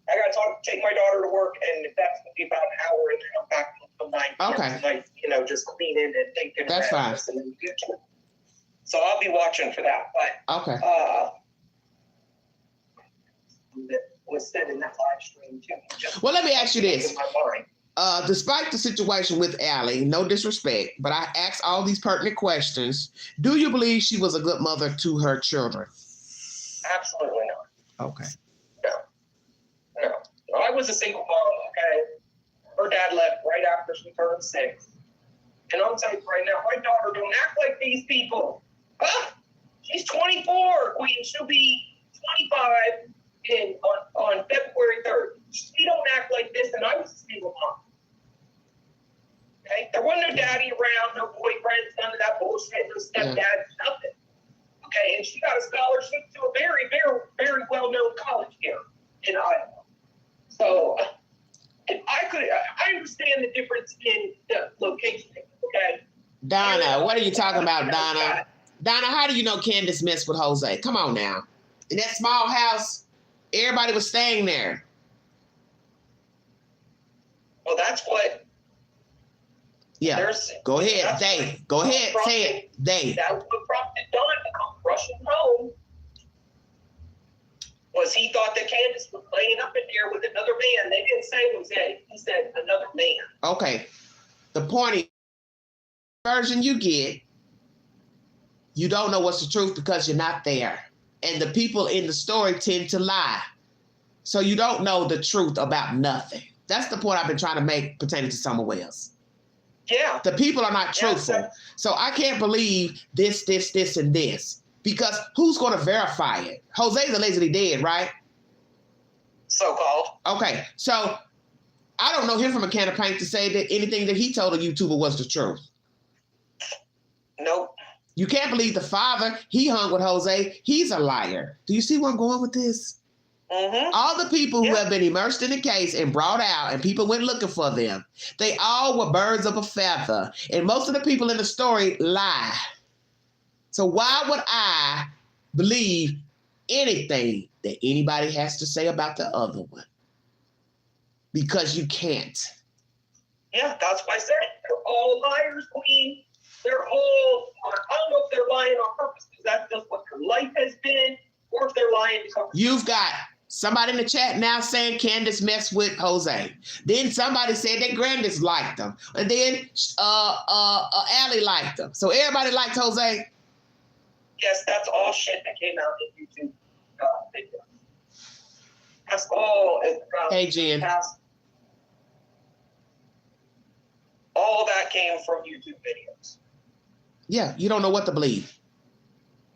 S5: I got to take my daughter to work, and that's gonna be about an hour, and then I'm back until 9 p.m.
S1: Okay.
S5: Tonight, just cleaning and thinking.
S1: That's fine.
S5: So I'll be watching for that. But
S1: Okay.
S5: That was said in that live stream too.
S1: Well, let me ask you this.
S5: In my mind.
S1: Despite the situation with Allie, no disrespect, but I asked all these pertinent questions. Do you believe she was a good mother to her children?
S5: Absolutely not.
S1: Okay.
S5: No. I was a single mom, okay? Her dad left right after she turned 6. And I'm telling you right now, my daughter don't act like these people. Huh? She's 24, Queen. She'll be 25 on February 3rd. She don't act like this, and I was a single mom. Okay? There wasn't no daddy around, no boyfriends, none of that bullshit, no stepdad, nothing. Okay? And she got a scholarship to a very, very, very well-known college here in Iowa. So, if I understand the difference in the location, okay?
S1: Donna, what are you talking about, Donna? Donna, how do you know Candace messed with Jose? Come on now. In that small house, everybody was staying there.
S5: Well, that's what.
S1: Yeah. Go ahead, Dave. Go ahead, say it, Dave.
S5: That was what prompted Don to come rushing home. Was he thought that Candace was laying up in there with another man? They didn't say Jose. He said another man.
S1: Okay. The point is, the version you get, you don't know what's the truth because you're not there. and the people in the story tend to lie. So you don't know the truth about nothing. That's the point I've been trying to make pertaining to Summer Wells.
S5: Yeah.
S1: The people are not truthful.
S5: Yeah,
S1: so I can't believe this, and this. Because who's going to verify it? Jose's allegedly dead, right?
S5: So-called.
S1: Okay, so I don't know him from a can of paint to say that anything that he told a YouTuber was the truth.
S5: Nope.
S1: You can't believe the father. He hung with Jose. He's a liar. Do you see where I'm going with this?
S5: Mm-hmm.
S1: All the people who have been immersed in the case and brought out, and people went looking for them, they all were birds of a feather. And most of the people in the story lie. So why would I believe anything that anybody has to say about the other one? Because you can't.
S5: Yeah, that's why I said they're all liars, Queen. They're all, I don't know if they're lying on purpose, because that's just what their life has been, or if they're lying to cover.
S1: You've got somebody in the chat now saying Candace messed with Jose. Then somebody said that Grandis liked him. And then Allie liked him. So everybody liked Jose.
S5: Yes, that's all shit that came out in YouTube videos. That's all.
S1: Hey, Jen.
S5: All that came from YouTube videos.
S1: Yeah, you don't know what to believe.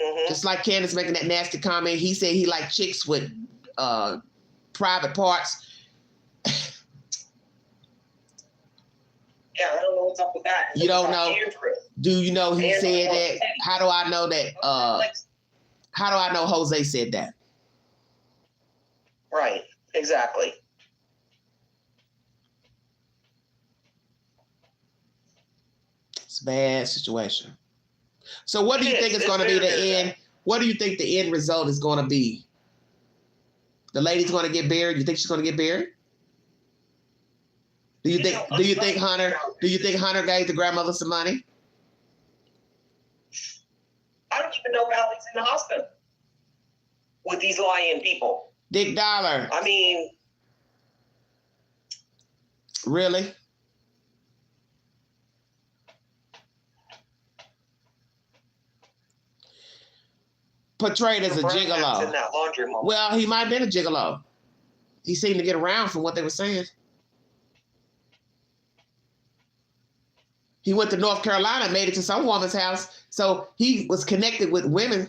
S5: Mm-hmm.
S1: Just like Candace making that nasty comment. He said he liked chicks with private parts.
S5: Yeah, I don't know what's up with that.
S1: You don't know? Do you know he said that? How do I know that? How do I know Jose said that?
S5: Right, exactly.
S1: It's a bad situation. So what do you think is going to be the end? What do you think the end result is going to be? The lady's going to get buried? You think she's going to get buried? Do you think Hunter gave the grandmother some money?
S5: I don't even know how he's in the hospital with these lying people.
S1: Dick Dollar.
S5: I mean,
S1: really? Portrayed as a gigolo.
S5: In that laundry moment.
S1: Well, he might have been a gigolo. He seemed to get around from what they were saying. He went to North Carolina, made it to some woman's house. So he was connected with women.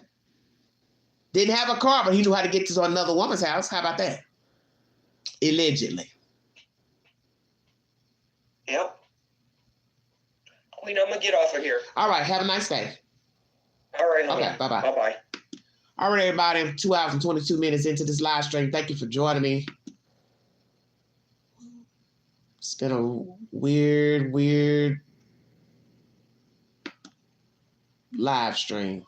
S1: Didn't have a car, but he knew how to get to another woman's house. How about that? Allegedly.
S5: Yep. I'm going to get off of here.
S1: All right. Have a nice day.
S5: All right.
S1: Okay. Bye-bye.
S5: Bye-bye.
S1: All right, everybody. I'm 2 hours and 22 minutes into this live stream. Thank you for joining me. It's been a weird live stream.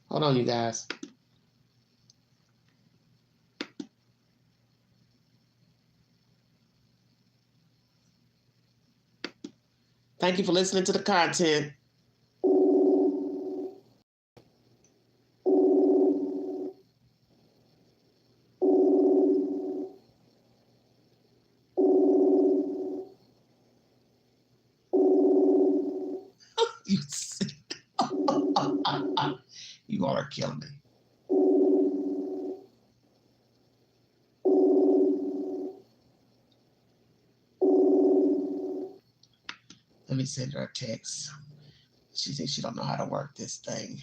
S1: Hold on, you guys. Thank you for listening to the content. You all are killing me. Let me send her a text. She thinks she don't know how to work this thing.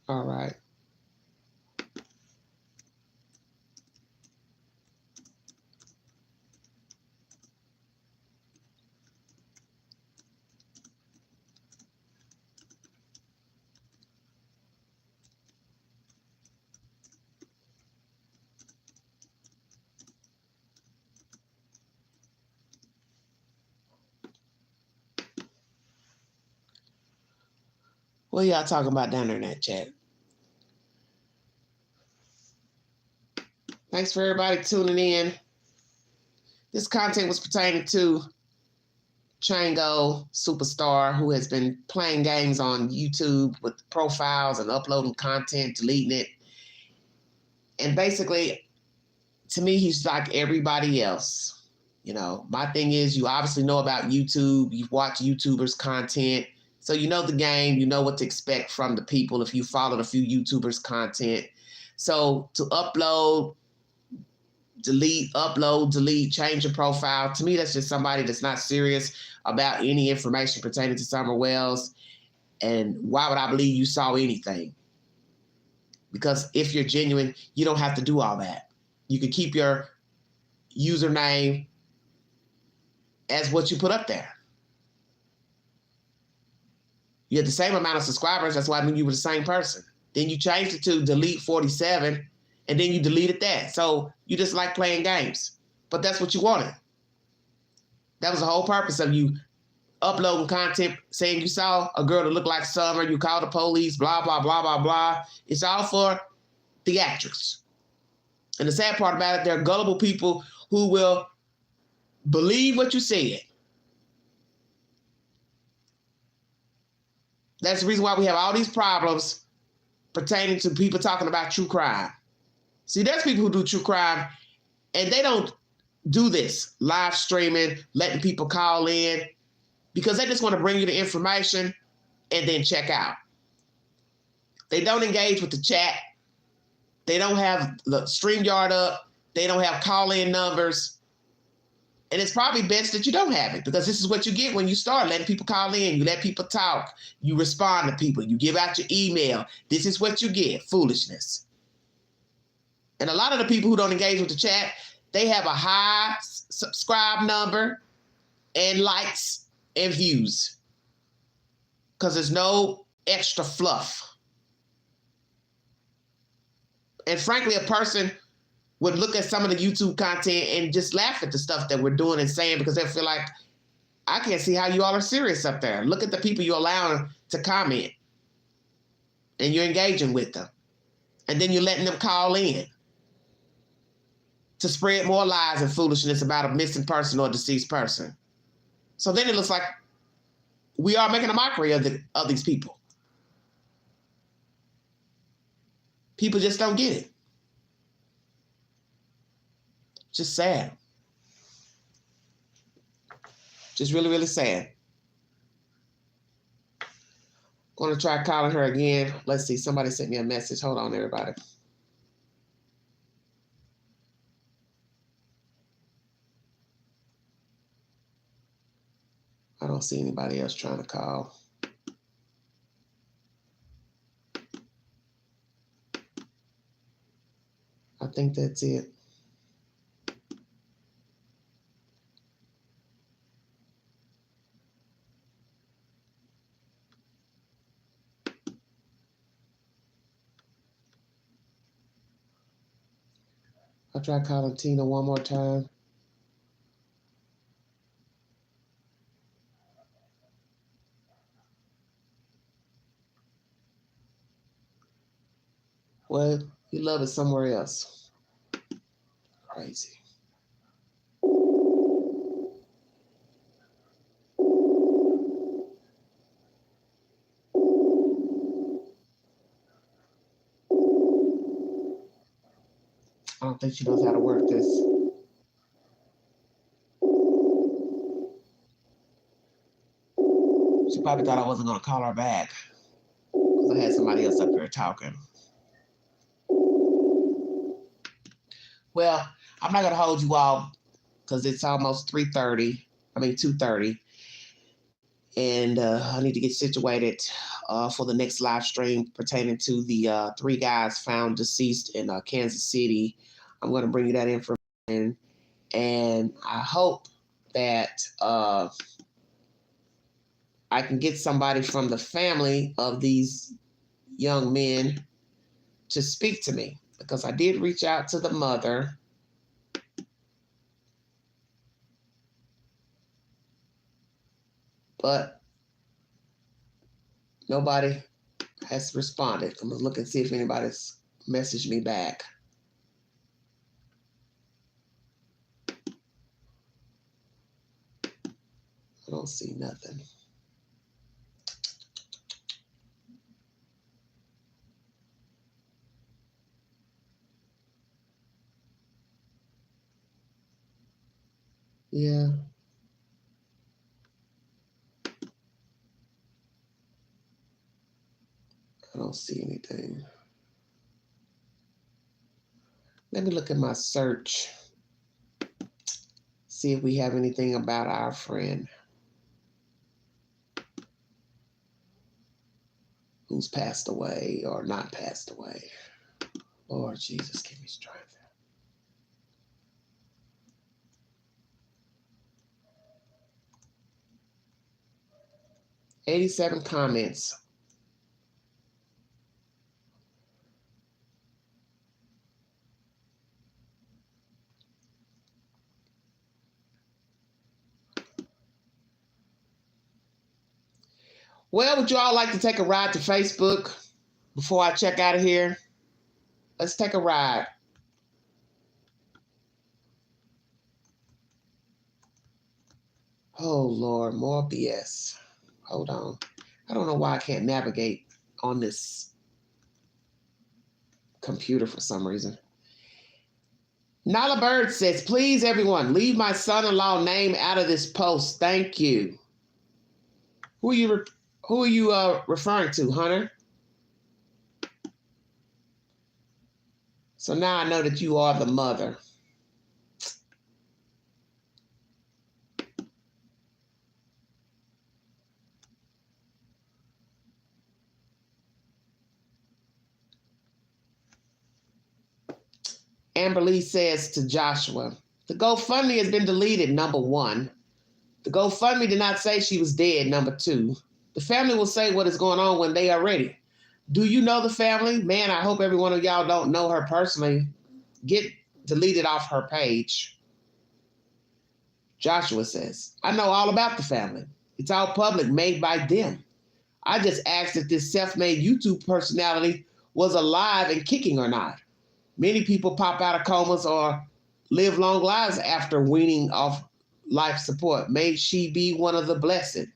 S1: All right. What y'all talking about down there in that chat? Thanks for everybody tuning in. This content was pertaining to CHANGO superstar who has been playing games on YouTube with profiles and uploading content, deleting it. And basically, to me, he's like everybody else. You know, my thing is, you obviously know about YouTube. You've watched YouTubers' content. So you know the game. You know what to expect from the people if you followed a few YouTubers' content. So to upload, delete, change your profile. To me, that's just somebody that's not serious about any information pertaining to Summer Wells. And why would I believe you saw anything? Because if you're genuine, you don't have to do all that. You can keep your username as what you put up there. You had the same amount of subscribers. That's why I knew you were the same person. Then you changed it to delete 47, and then you deleted that. So you just like playing games. But that's what you wanted. That was the whole purpose of you uploading content saying you saw a girl that looked like Summer, you called the police, blah, blah, blah, blah, blah. It's all for theatrics. And the sad part about it, there are gullible people who will believe what you said. That's the reason why we have all these problems pertaining to people talking about true crime. See, there's people who do true crime and they don't do this live streaming, letting people call in, because they just want to bring you the information and then check out. They don't engage with the chat. They don't have the StreamYard up. They don't have call-in numbers. And it's probably best that you don't have it, because this is what you get when you start letting people call in. You let people talk. You respond to people. You give out your email. This is what you get, foolishness. And a lot of the people who don't engage with the chat, they have a high subscribe number and likes and views, because there's no extra fluff. And frankly, a person would look at some of the YouTube content and just laugh at the stuff that we're doing and saying, because they feel like, I can't see how you all are serious up there. Look at the people you're allowing to comment, and you're engaging with them. And then you're letting them call in to spread more lies and foolishness about a missing person or a deceased person. So then it looks like we are making a mockery of these people. People just don't get it. Just sad. Just really, really sad. Going to try calling her again. Let's see. Somebody sent me a message. Hold on, everybody. I don't see anybody else trying to call. I think that's it. I'll try calling Tina one more time. Well, you love it somewhere else. Crazy. I don't think she knows how to work this. She probably thought I wasn't going to call her back, because I had somebody else up here talking. Well, I'm not going to hold you all, because it's almost 2:30. And I need to get situated for the next live stream pertaining to the 3 guys found deceased in Kansas City. I'm going to bring you that information. And I hope that I can get somebody from the family of these young men to speak to me, because I did reach out to the mother. But nobody has responded. I'm going to look and see if anybody's messaged me back. I don't don't see nothing. Yeah. I don't see anything. Let me look at my search. See if we have anything about our friend who's passed away or not passed away. Lord Jesus, give me strength. 87 comments. Well, would you all like to take a ride to Facebook before I check out of here? Let's take a ride. Oh, Lord, more BS. Hold on. I don't know why I can't navigate on this computer for some reason. Nala Bird says, please, everyone, leave my son-in-law name out of this post. Thank you. Who are you referring to, Hunter? So now I know that you are the mother. Amber Lee says to Joshua, the GoFundMe has been deleted, number one. The GoFundMe did not say she was dead, number two. The family will say what is going on when they are ready. Do you know the family? Man, I hope every one of y'all don't know her personally. Get deleted off her page. Joshua says, I know all about the family. It's all public, made by them. I just asked if this self-made YouTube personality was alive and kicking or not. Many people pop out of comas or live long lives after weaning off life support. May she be one of the blessed.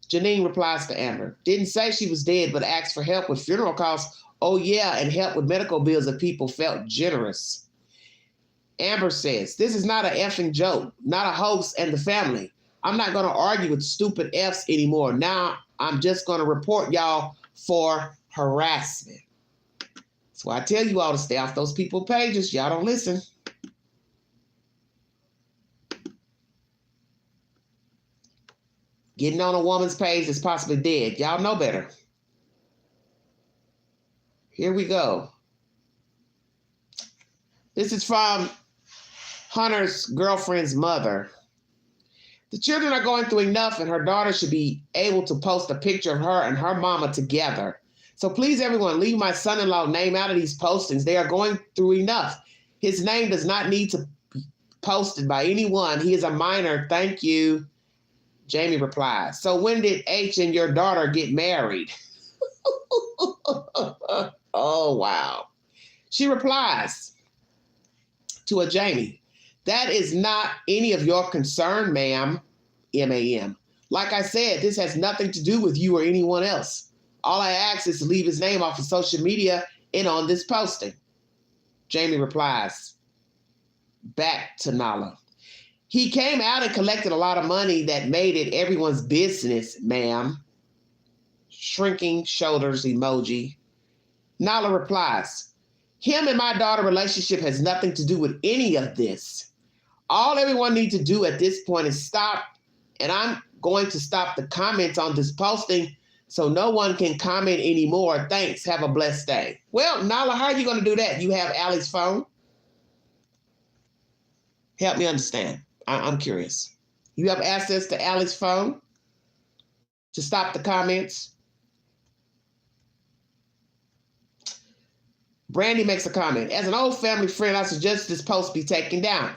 S1: Janine replies to Amber, didn't say she was dead, but asked for help with funeral costs. Oh yeah, and help with medical bills if people felt generous. Amber says, this is not an effing joke, not a hoax and the family. I'm not going to argue with stupid Fs anymore. Now I'm just going to report y'all for harassment. So I tell you all to stay off those people's pages. Y'all don't listen. Getting on a woman's page is possibly dead. Y'all know better. Here we go. This is from Hunter's girlfriend's mother. The children are going through enough and her daughter should be able to post a picture of her and her mama together. So please, everyone, leave my son-in-law name out of these postings. They are going through enough. His name does not need to be posted by anyone. He is a minor. Thank you. Jamie replies, so when did H and your daughter get married? Oh, wow. She replies to a Jamie, that is not any of your concern, ma'am, M-A-M. Like I said, this has nothing to do with you or anyone else. All I ask is to leave his name off of social media and on this posting. Jamie replies back to Nala. He came out and collected a lot of money that made it everyone's business, ma'am. Shrinking shoulders emoji. Nala replies, him and my daughter relationship has nothing to do with any of this. All everyone needs to do at this point is stop, and I'm going to stop the comments on this posting so no one can comment anymore. Thanks. Have a blessed day. Well, Nala, how are you going to do that? You have Allie's phone? Help me understand. I'm curious. You have access to Allie's phone to stop the comments? Brandy makes a comment. As an old family friend, I suggest this post be taken down.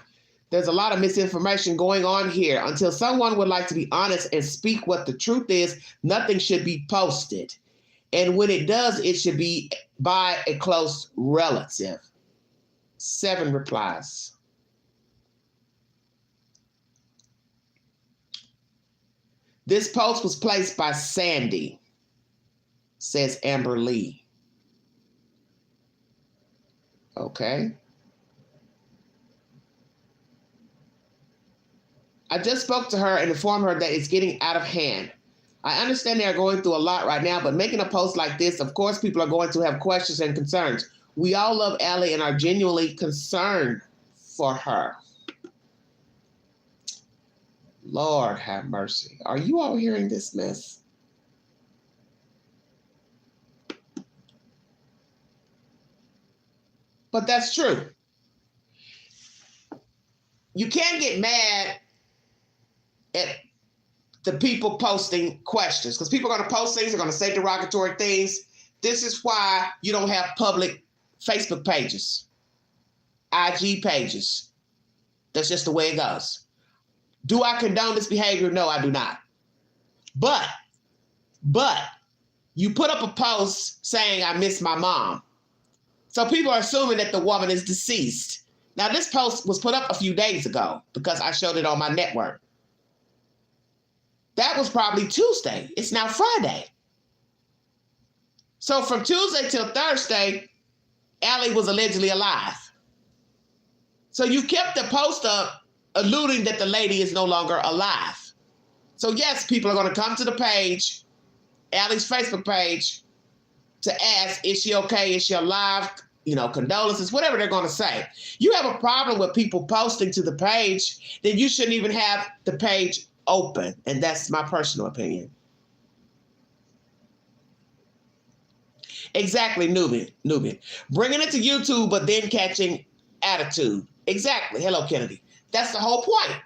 S1: There's a lot of misinformation going on here. Until someone would like to be honest and speak what the truth is, nothing should be posted. And when it does, it should be by a close relative. 7 replies. This post was placed by Sandy, says Amber Lee. Okay. I just spoke to her and informed her that it's getting out of hand. I understand they are going through a lot right now, but making a post like this, of course, people are going to have questions and concerns. We all love Allie and are genuinely concerned for her. Lord have mercy. Are you all hearing this mess? But that's true. You can't get mad at the people posting questions, because people are going to post things, they're going to say derogatory things. This is why you don't have public Facebook pages, IG pages. That's just the way it goes. Do I condone this behavior? No, I do not. But you put up a post saying, I miss my mom. So people are assuming that the woman is deceased. Now, this post was put up a few days ago because I showed it on my network. That was probably Tuesday. It's now Friday. So from Tuesday till Thursday, Allie was allegedly alive. So you kept the post up alluding that the lady is no longer alive. So yes, people are going to come to the page, Allie's Facebook page, to ask, is she okay? Is she alive? You know, condolences, whatever they're going to say. You have a problem with people posting to the page, then you shouldn't even have the page open. And that's my personal opinion. Exactly, Nubian. Bringing it to YouTube, but then catching attitude. Exactly. Hello, Kennedy. That's the whole point.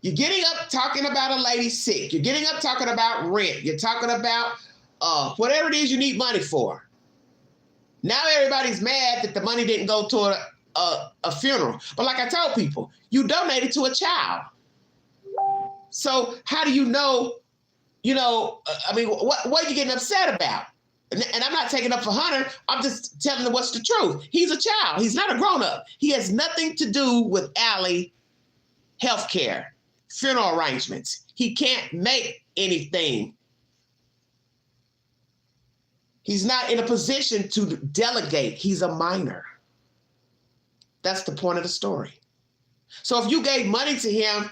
S1: You're getting up talking about a lady sick. You're getting up talking about rent. You're talking about whatever it is you need money for. Now everybody's mad that the money didn't go to a funeral. But like I told people, you donated to a child. So how do you know, what are you getting upset about? And I'm not taking up for Hunter. I'm just telling them what's the truth. He's a child. He's not a grown-up. He has nothing to do with Allie healthcare, funeral arrangements. He can't make anything. He's not in a position to delegate. He's a minor. That's the point of the story. So if you gave money to him,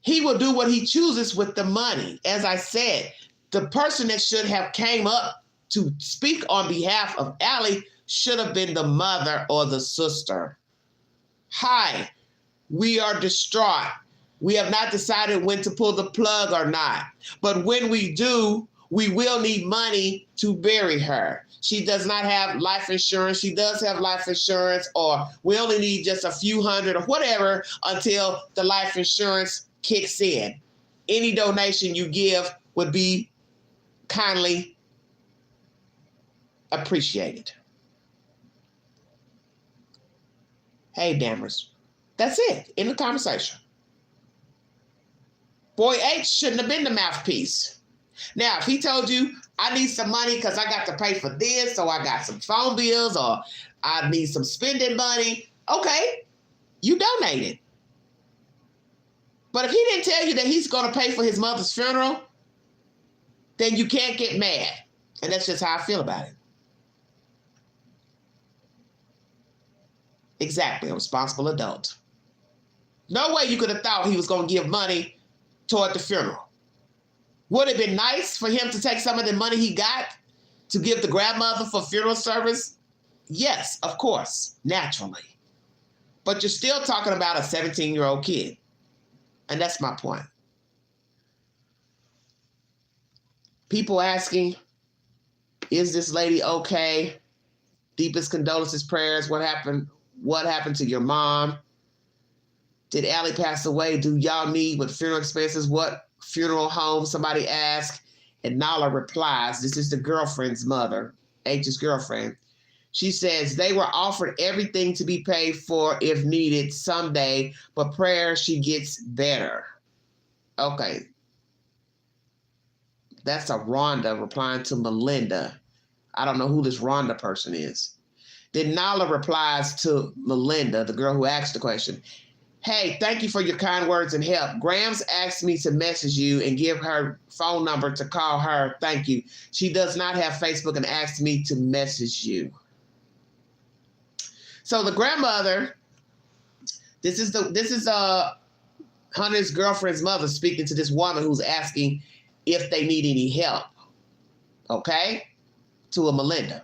S1: he will do what he chooses with the money. As I said, the person that should have came up to speak on behalf of Allie should have been the mother or the sister. Hi, we are distraught. We have not decided when to pull the plug or not. But when we do, we will need money to bury her. She does not have life insurance. She does have life insurance, or we only need just a few hundred or whatever until the life insurance kicks in. Any donation you give would be kindly appreciated. Hey, Dammers. That's it. End of the conversation. Boy H shouldn't have been the mouthpiece. Now, if he told you, I need some money because I got to pay for this, or I got some phone bills, or I need some spending money, okay, you donated. But if he didn't tell you that he's going to pay for his mother's funeral, then you can't get mad. And that's just how I feel about it. Exactly, a responsible adult. No way you could have thought he was going to give money toward the funeral. Would it have been nice for him to take some of the money he got to give the grandmother for funeral service? Yes, of course, naturally. But you're still talking about a 17-year-old kid. And that's my point. People asking, is this lady okay? Deepest condolences, prayers. What happened? What happened to your mom? Did Allie pass away? Do y'all need with funeral expenses? What funeral home? Somebody asked. And Nala replies, this is the girlfriend's mother, H's girlfriend. She says, they were offered everything to be paid for if needed someday, but prayer she gets better. Okay. That's a Rhonda replying to Melinda. I don't know who this Rhonda person is. Then Nala replies to Melinda, the girl who asked the question, Hey, thank you for your kind words and help. Grams asked me to message you and give her phone number to call her. Thank you. She does not have Facebook and asked me to message you. So the grandmother, this is Hunter's girlfriend's mother speaking to this woman who's asking if they need any help. Okay? To a Melinda.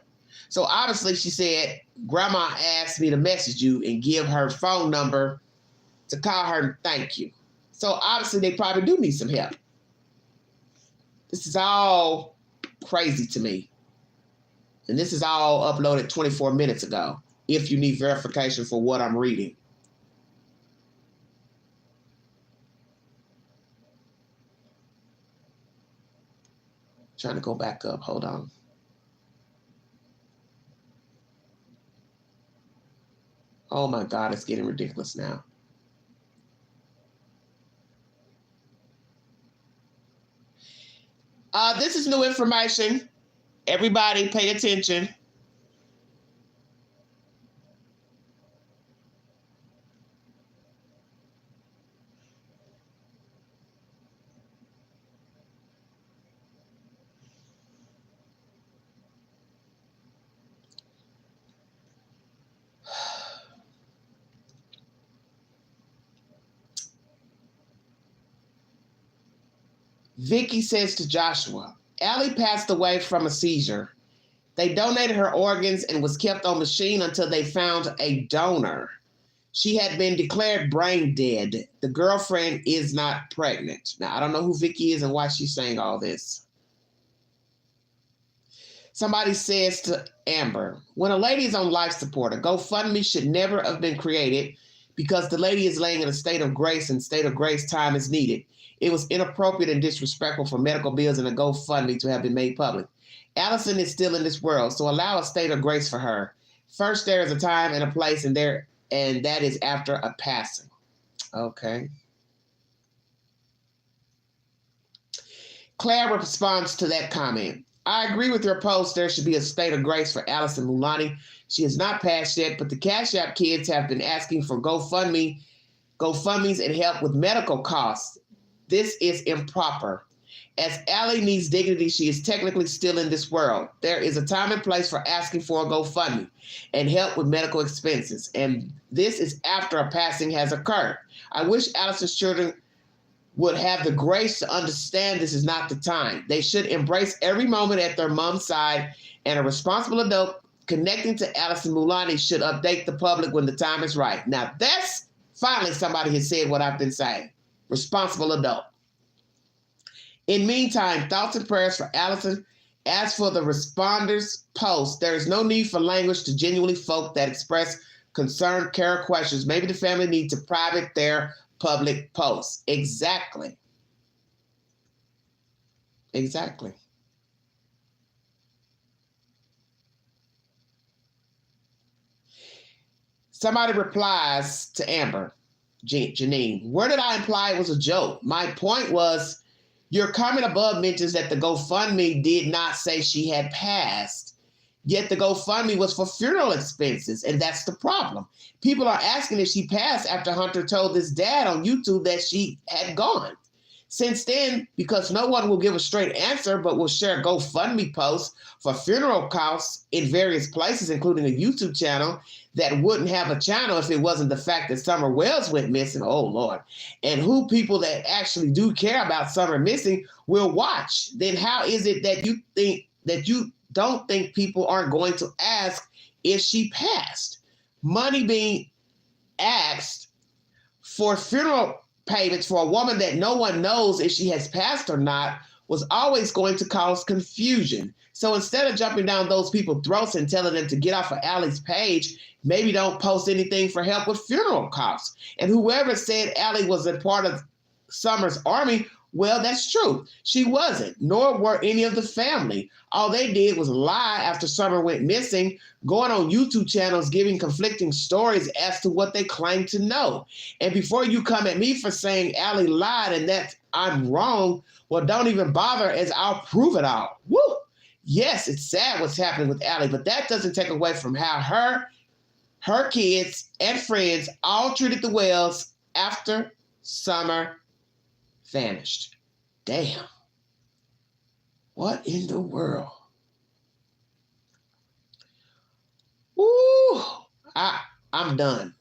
S1: So obviously she said, Grandma asked me to message you and give her phone number to call her. Thank you. So obviously they probably do need some help. This is all crazy to me. And this is all uploaded 24 minutes ago, if you need verification for what I'm reading. Trying to go back up. Hold on. Oh my God, it's getting ridiculous now. This is new information. Everybody pay attention. Vicky says to Joshua, Allie passed away from a seizure. They donated her organs and was kept on machine until they found a donor. She had been declared brain dead. The girlfriend is not pregnant. Now, I don't know who Vicky is and why she's saying all this. Somebody says to Amber, when a lady is on life support, a GoFundMe should never have been created because the lady is laying in a state of grace and state of grace time is needed. It was inappropriate and disrespectful for medical bills and a GoFundMe to have been made public. Allison is still in this world, so allow a state of grace for her. First, there is a time and a place, and that is after a passing. Okay. Claire responds to that comment. I agree with your post. There should be a state of grace for Allison Mulani. She has not passed yet, but the Cash App kids have been asking for GoFundMes and help with medical costs. This is improper. As Allie needs dignity, she is technically still in this world. There is a time and place for asking for a GoFundMe and help with medical expenses. And this is after a passing has occurred. I wish Allison's children would have the grace to understand this is not the time. They should embrace every moment at their mom's side, and a responsible adult connecting to Allison Mulani should update the public when the time is right. Now that's finally somebody has said what I've been saying. Responsible adult. In meantime, thoughts and prayers for Allison. As for the responders' post, there is no need for language to genuinely folk that express concern, care, or questions. Maybe the family needs to private their public posts. Exactly. Exactly. Somebody replies to Amber, Janine, where did I imply it was a joke? My point was, your comment above mentions that the GoFundMe did not say she had passed, yet the GoFundMe was for funeral expenses, and that's the problem. People are asking if she passed after Hunter told his dad on YouTube that she had gone. Since then, because no one will give a straight answer but will share GoFundMe posts for funeral costs in various places, including a YouTube channel that wouldn't have a channel if it wasn't the fact that Summer Wells went missing. Oh, Lord. And who people that actually do care about Summer missing will watch. Then how is it that you don't think people aren't going to ask if she passed? Money being asked for funeral payments for a woman that no one knows if she has passed or not was always going to cause confusion. So instead of jumping down those people's throats and telling them to get off of Allie's page, maybe don't post anything for help with funeral costs. And whoever said Allie was a part of Summer's army, well, that's true. She wasn't, nor were any of the family. All they did was lie after Summer went missing, going on YouTube channels, giving conflicting stories as to what they claim to know. And before you come at me for saying Allie lied and that I'm wrong, well, don't even bother, as I'll prove it all. Woo! Yes, it's sad what's happening with Allie, but that doesn't take away from how her kids and friends all treated the Wells after summer vanished. Damn. What in the world? Ooh, I'm done.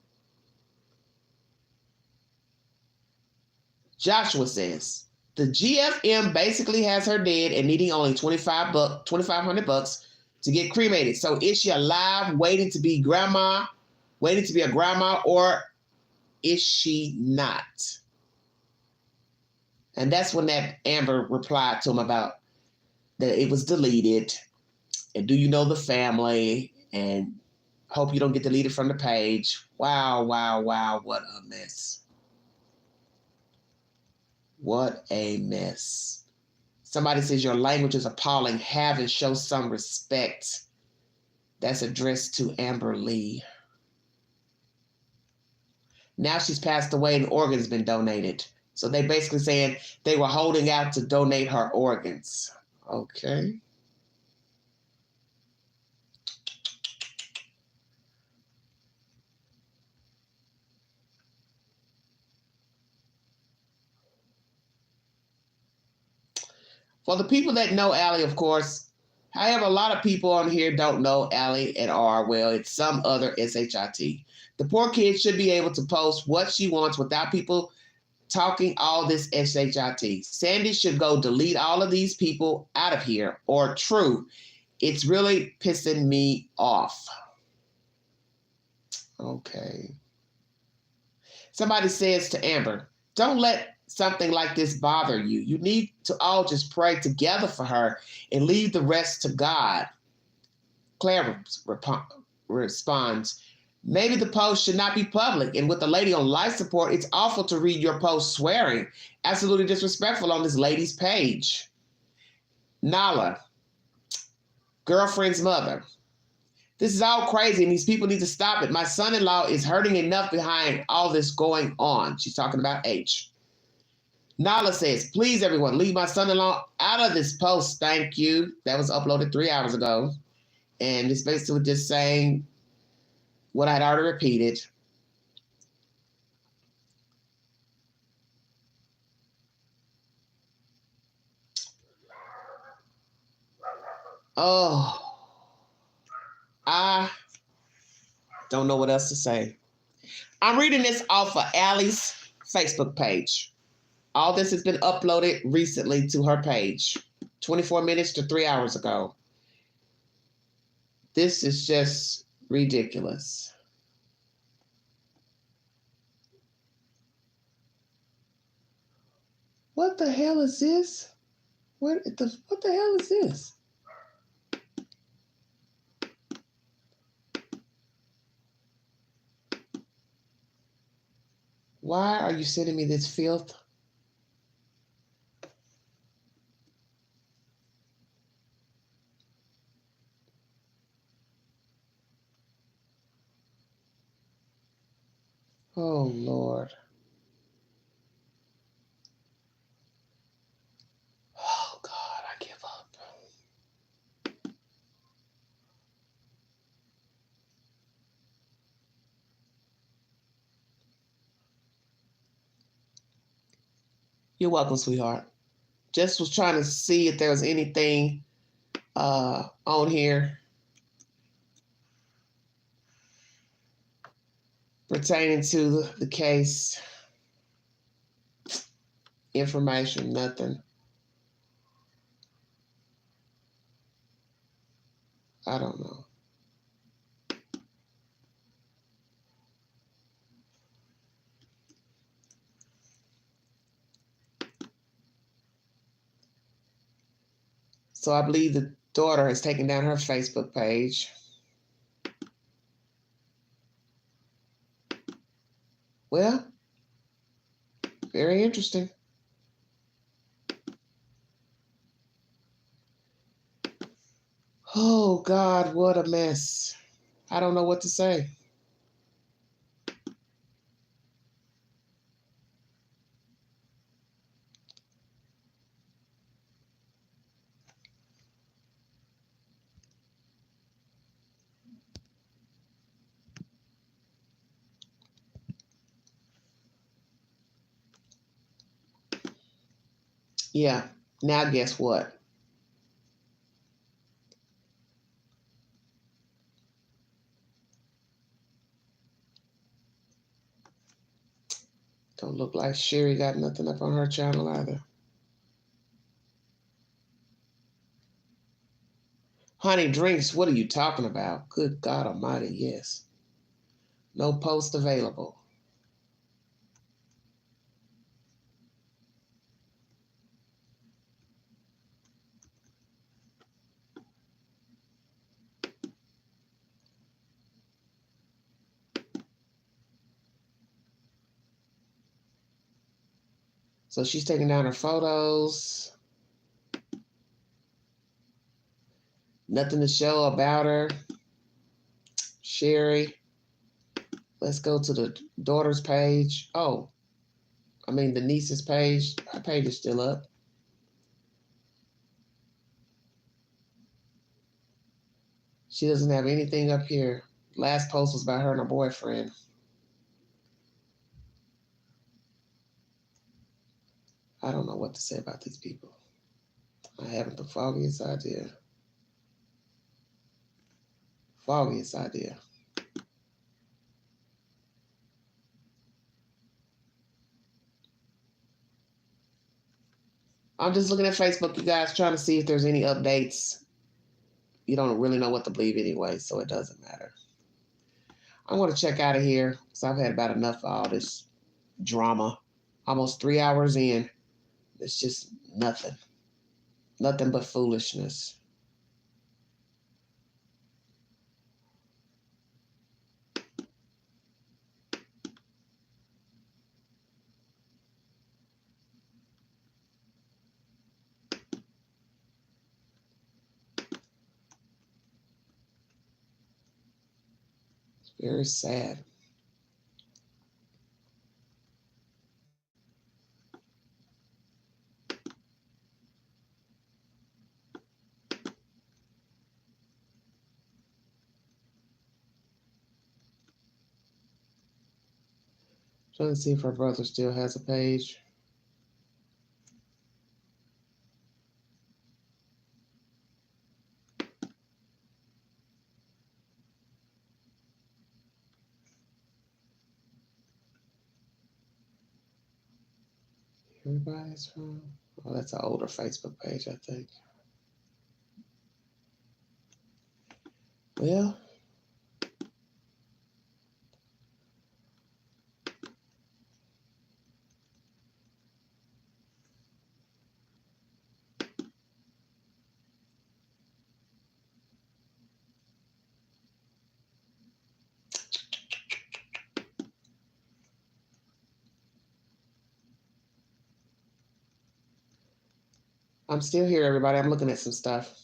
S1: Joshua says, the GFM basically has her dead and needing only $2,500 to get cremated. So is she alive, waiting to be a grandma, or is she not? And that's when that Amber replied to him about that it was deleted. And do you know the family? And hope you don't get deleted from the page. Wow, wow, wow. What a mess. What a mess. Somebody says your language is appalling. Have and show some respect. That's addressed to Amber Lee. Now she's passed away and organs been donated. So they basically saying they were holding out to donate her organs. Okay. For the people that know Allie, of course, however, a lot of people on here don't know Allie at all. Well, it's some other SHIT. The poor kid should be able to post what she wants without people talking all this SHIT. Sandy should go delete all of these people out of here. Or true, it's really pissing me off. Okay. Somebody says to Amber, don't let something like this bother you. You need to all just pray together for her and leave the rest to God. Claire responds, maybe the post should not be public. And with the lady on life support, it's awful to read your post swearing. Absolutely disrespectful on this lady's page. Nala, girlfriend's mother. This is all crazy and these people need to stop it. My son-in-law is hurting enough behind all this going on. She's talking about H. Nala says, please, everyone, leave my son-in-law out of this post. Thank you. That was uploaded 3 hours ago. And it's basically just saying what I'd already repeated. Oh, I don't know what else to say. I'm reading this off of Allie's Facebook page. All this has been uploaded recently to her page, 24 minutes to 3 hours ago. This is just ridiculous. What the hell is this? What the hell is this? Why are you sending me this filth? Oh, Lord. Oh, God, I give up. You're welcome, sweetheart. Just was trying to see if there was anything on here pertaining to the case. Information, nothing. I don't know. So I believe the daughter has taken down her Facebook page. Well, very interesting. Oh, God, what a mess. I don't know what to say. Yeah. Now guess what? Don't look like Sherry got nothing up on her channel either. Honey drinks, what are you talking about? Good God Almighty, yes. No post available. So she's taking down her photos. Nothing to show about her. Sherry. Let's go to the daughter's page. Oh, I mean the niece's page. Her page is still up. She doesn't have anything up here. Last post was about her and her boyfriend. I don't know what to say about these people. I haven't the foggiest idea. Foggiest idea. I'm just looking at Facebook, you guys, trying to see if there's any updates. You don't really know what to believe anyway, so it doesn't matter. I'm going to check out of here because I've had about enough of all this drama. Almost 3 hours in. It's just nothing. Nothing but foolishness. It's very sad. Trying to see if her brother still has a page. Everybody's from. Oh, that's an older Facebook page, I think. Well, I'm still here, everybody. I'm looking at some stuff.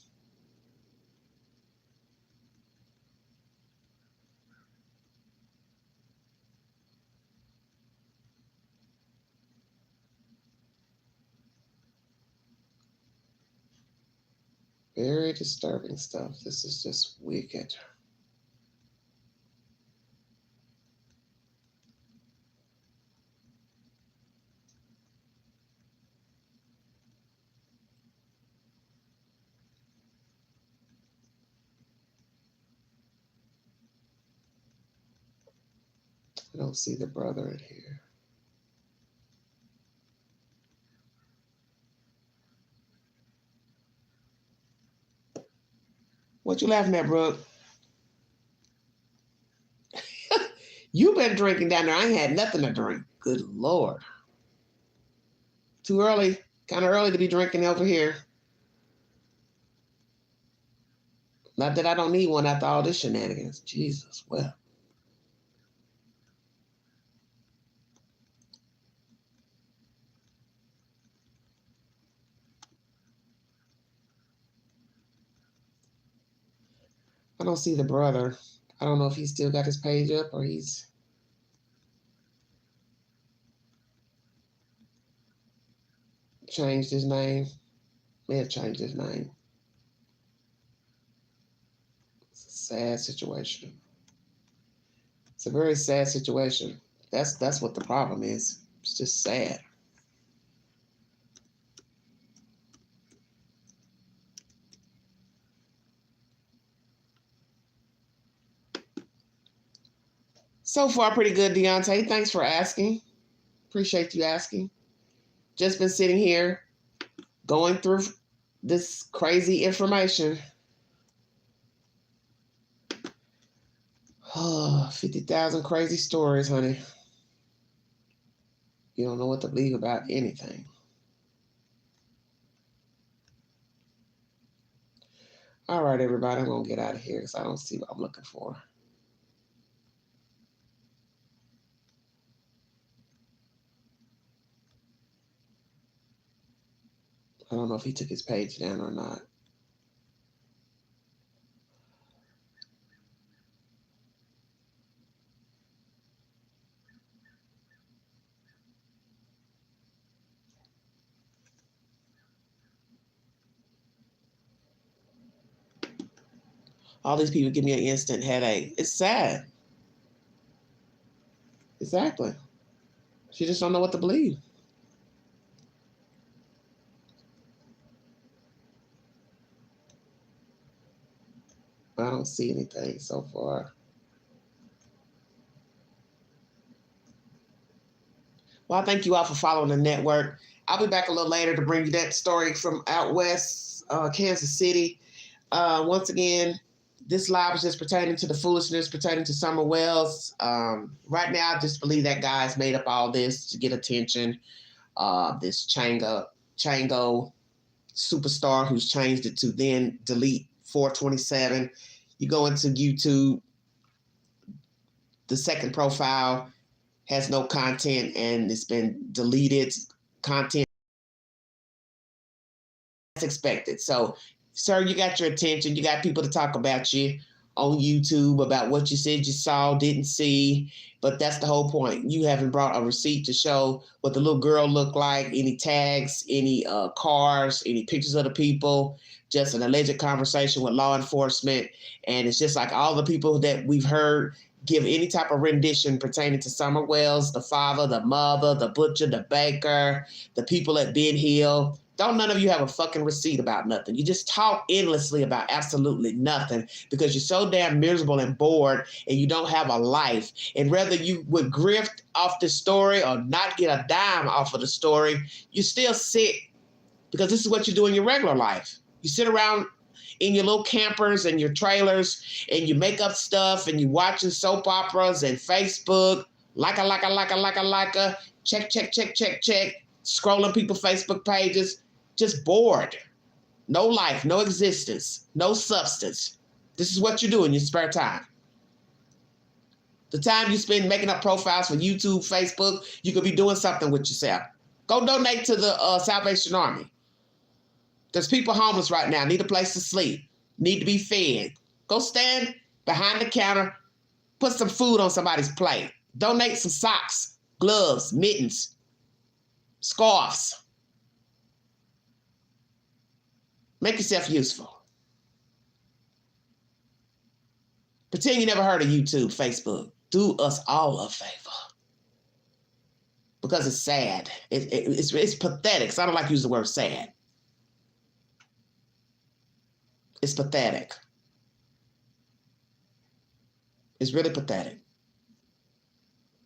S1: Very disturbing stuff. This is just wicked. I don't see the brother in here. What you laughing at, Brooke? You been drinking down there. I ain't had nothing to drink. Good Lord. Too early. Kind of early to be drinking over here. Not that I don't need one after all this shenanigans. Jesus, well. I don't see the brother. I don't know if he's still got his page up or he's changed his name. May have changed his name. It's a sad situation. It's a very sad situation. That's what the problem is. It's just sad. So far, pretty good, Deontay. Thanks for asking. Appreciate you asking. Just been sitting here going through this crazy information. Oh, 50,000 crazy stories, honey. You don't know what to believe about anything. All right, everybody, I'm going to get out of here because I don't see what I'm looking for. I don't know if he took his page down or not. All these people give me an instant headache. It's sad. Exactly. She just don't know what to believe. I don't see anything so far. Well, I thank you all for following the network. I'll be back a little later to bring you that story from out west, Kansas City. Once again, this live is just pertaining to the foolishness pertaining to Summer Wells. Right now, I just believe that guy's made up all this to get attention. This CHANGO superstar who's changed it to then delete 427. You go into YouTube, the second profile has no content and it's been deleted. Content as expected. So, sir, you got your attention. You got people to talk about you on YouTube about what you said you saw, didn't see. But that's the whole point. You haven't brought a receipt to show what the little girl looked like, any tags, any cars, any pictures of the people, just an alleged conversation with law enforcement. And it's just like all the people that we've heard give any type of rendition pertaining to Summer Wells, the father, the mother, the butcher, the baker, the people at Ben Hill. Don't none of you have a fucking receipt about nothing. You just talk endlessly about absolutely nothing because you're so damn miserable and bored and you don't have a life. And whether you would grift off the story or not get a dime off of the story, you still sit because this is what you do in your regular life. You sit around in your little campers and your trailers and you make up stuff and you watching soap operas and Facebook, check, scrolling people's Facebook pages, just bored. No life, no existence, no substance. This is what you do in your spare time. The time you spend making up profiles for YouTube, Facebook, you could be doing something with yourself. Go donate to the Salvation Army. There's people homeless right now, need a place to sleep, need to be fed. Go stand behind the counter, put some food on somebody's plate. Donate some socks, gloves, mittens, scarves. Make yourself useful. Pretend you never heard of YouTube, Facebook. Do us all a favor. Because it's sad. It's pathetic. So I don't like to use the word sad. It's pathetic. It's really pathetic.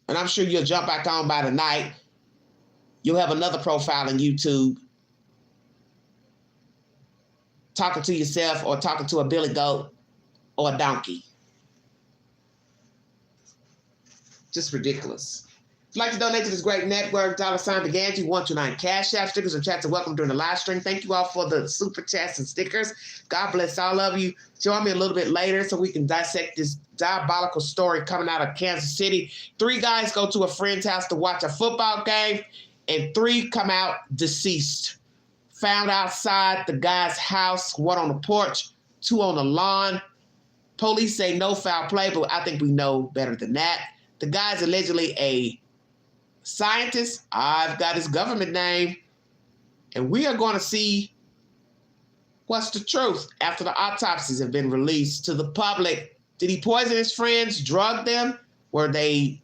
S1: And I'm sure you'll jump back on by tonight. You'll have another profile on YouTube talking to yourself or talking to a billy goat or a donkey. Just ridiculous. If you'd like to donate to this great network, $ Began 129 Cash App, stickers and chats are welcome during the live stream. Thank you all for the super chats and stickers. God bless all of you. Join me a little bit later so we can dissect this diabolical story coming out of Kansas City. 3 guys go to a friend's house to watch a football game, and 3 come out deceased. Found outside the guy's house, 1 on the porch, 2 on the lawn. Police say no foul play, but I think we know better than that. The guy's allegedly a scientist. I've got his government name. And we are going to see what's the truth after the autopsies have been released to the public. Did he poison his friends, drug them? Were they...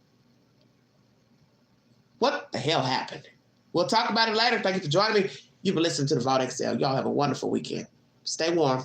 S1: What the hell happened? We'll talk about it later. Thank you for joining me. You've been listening to the Vault XL. Y'all have a wonderful weekend. Stay warm.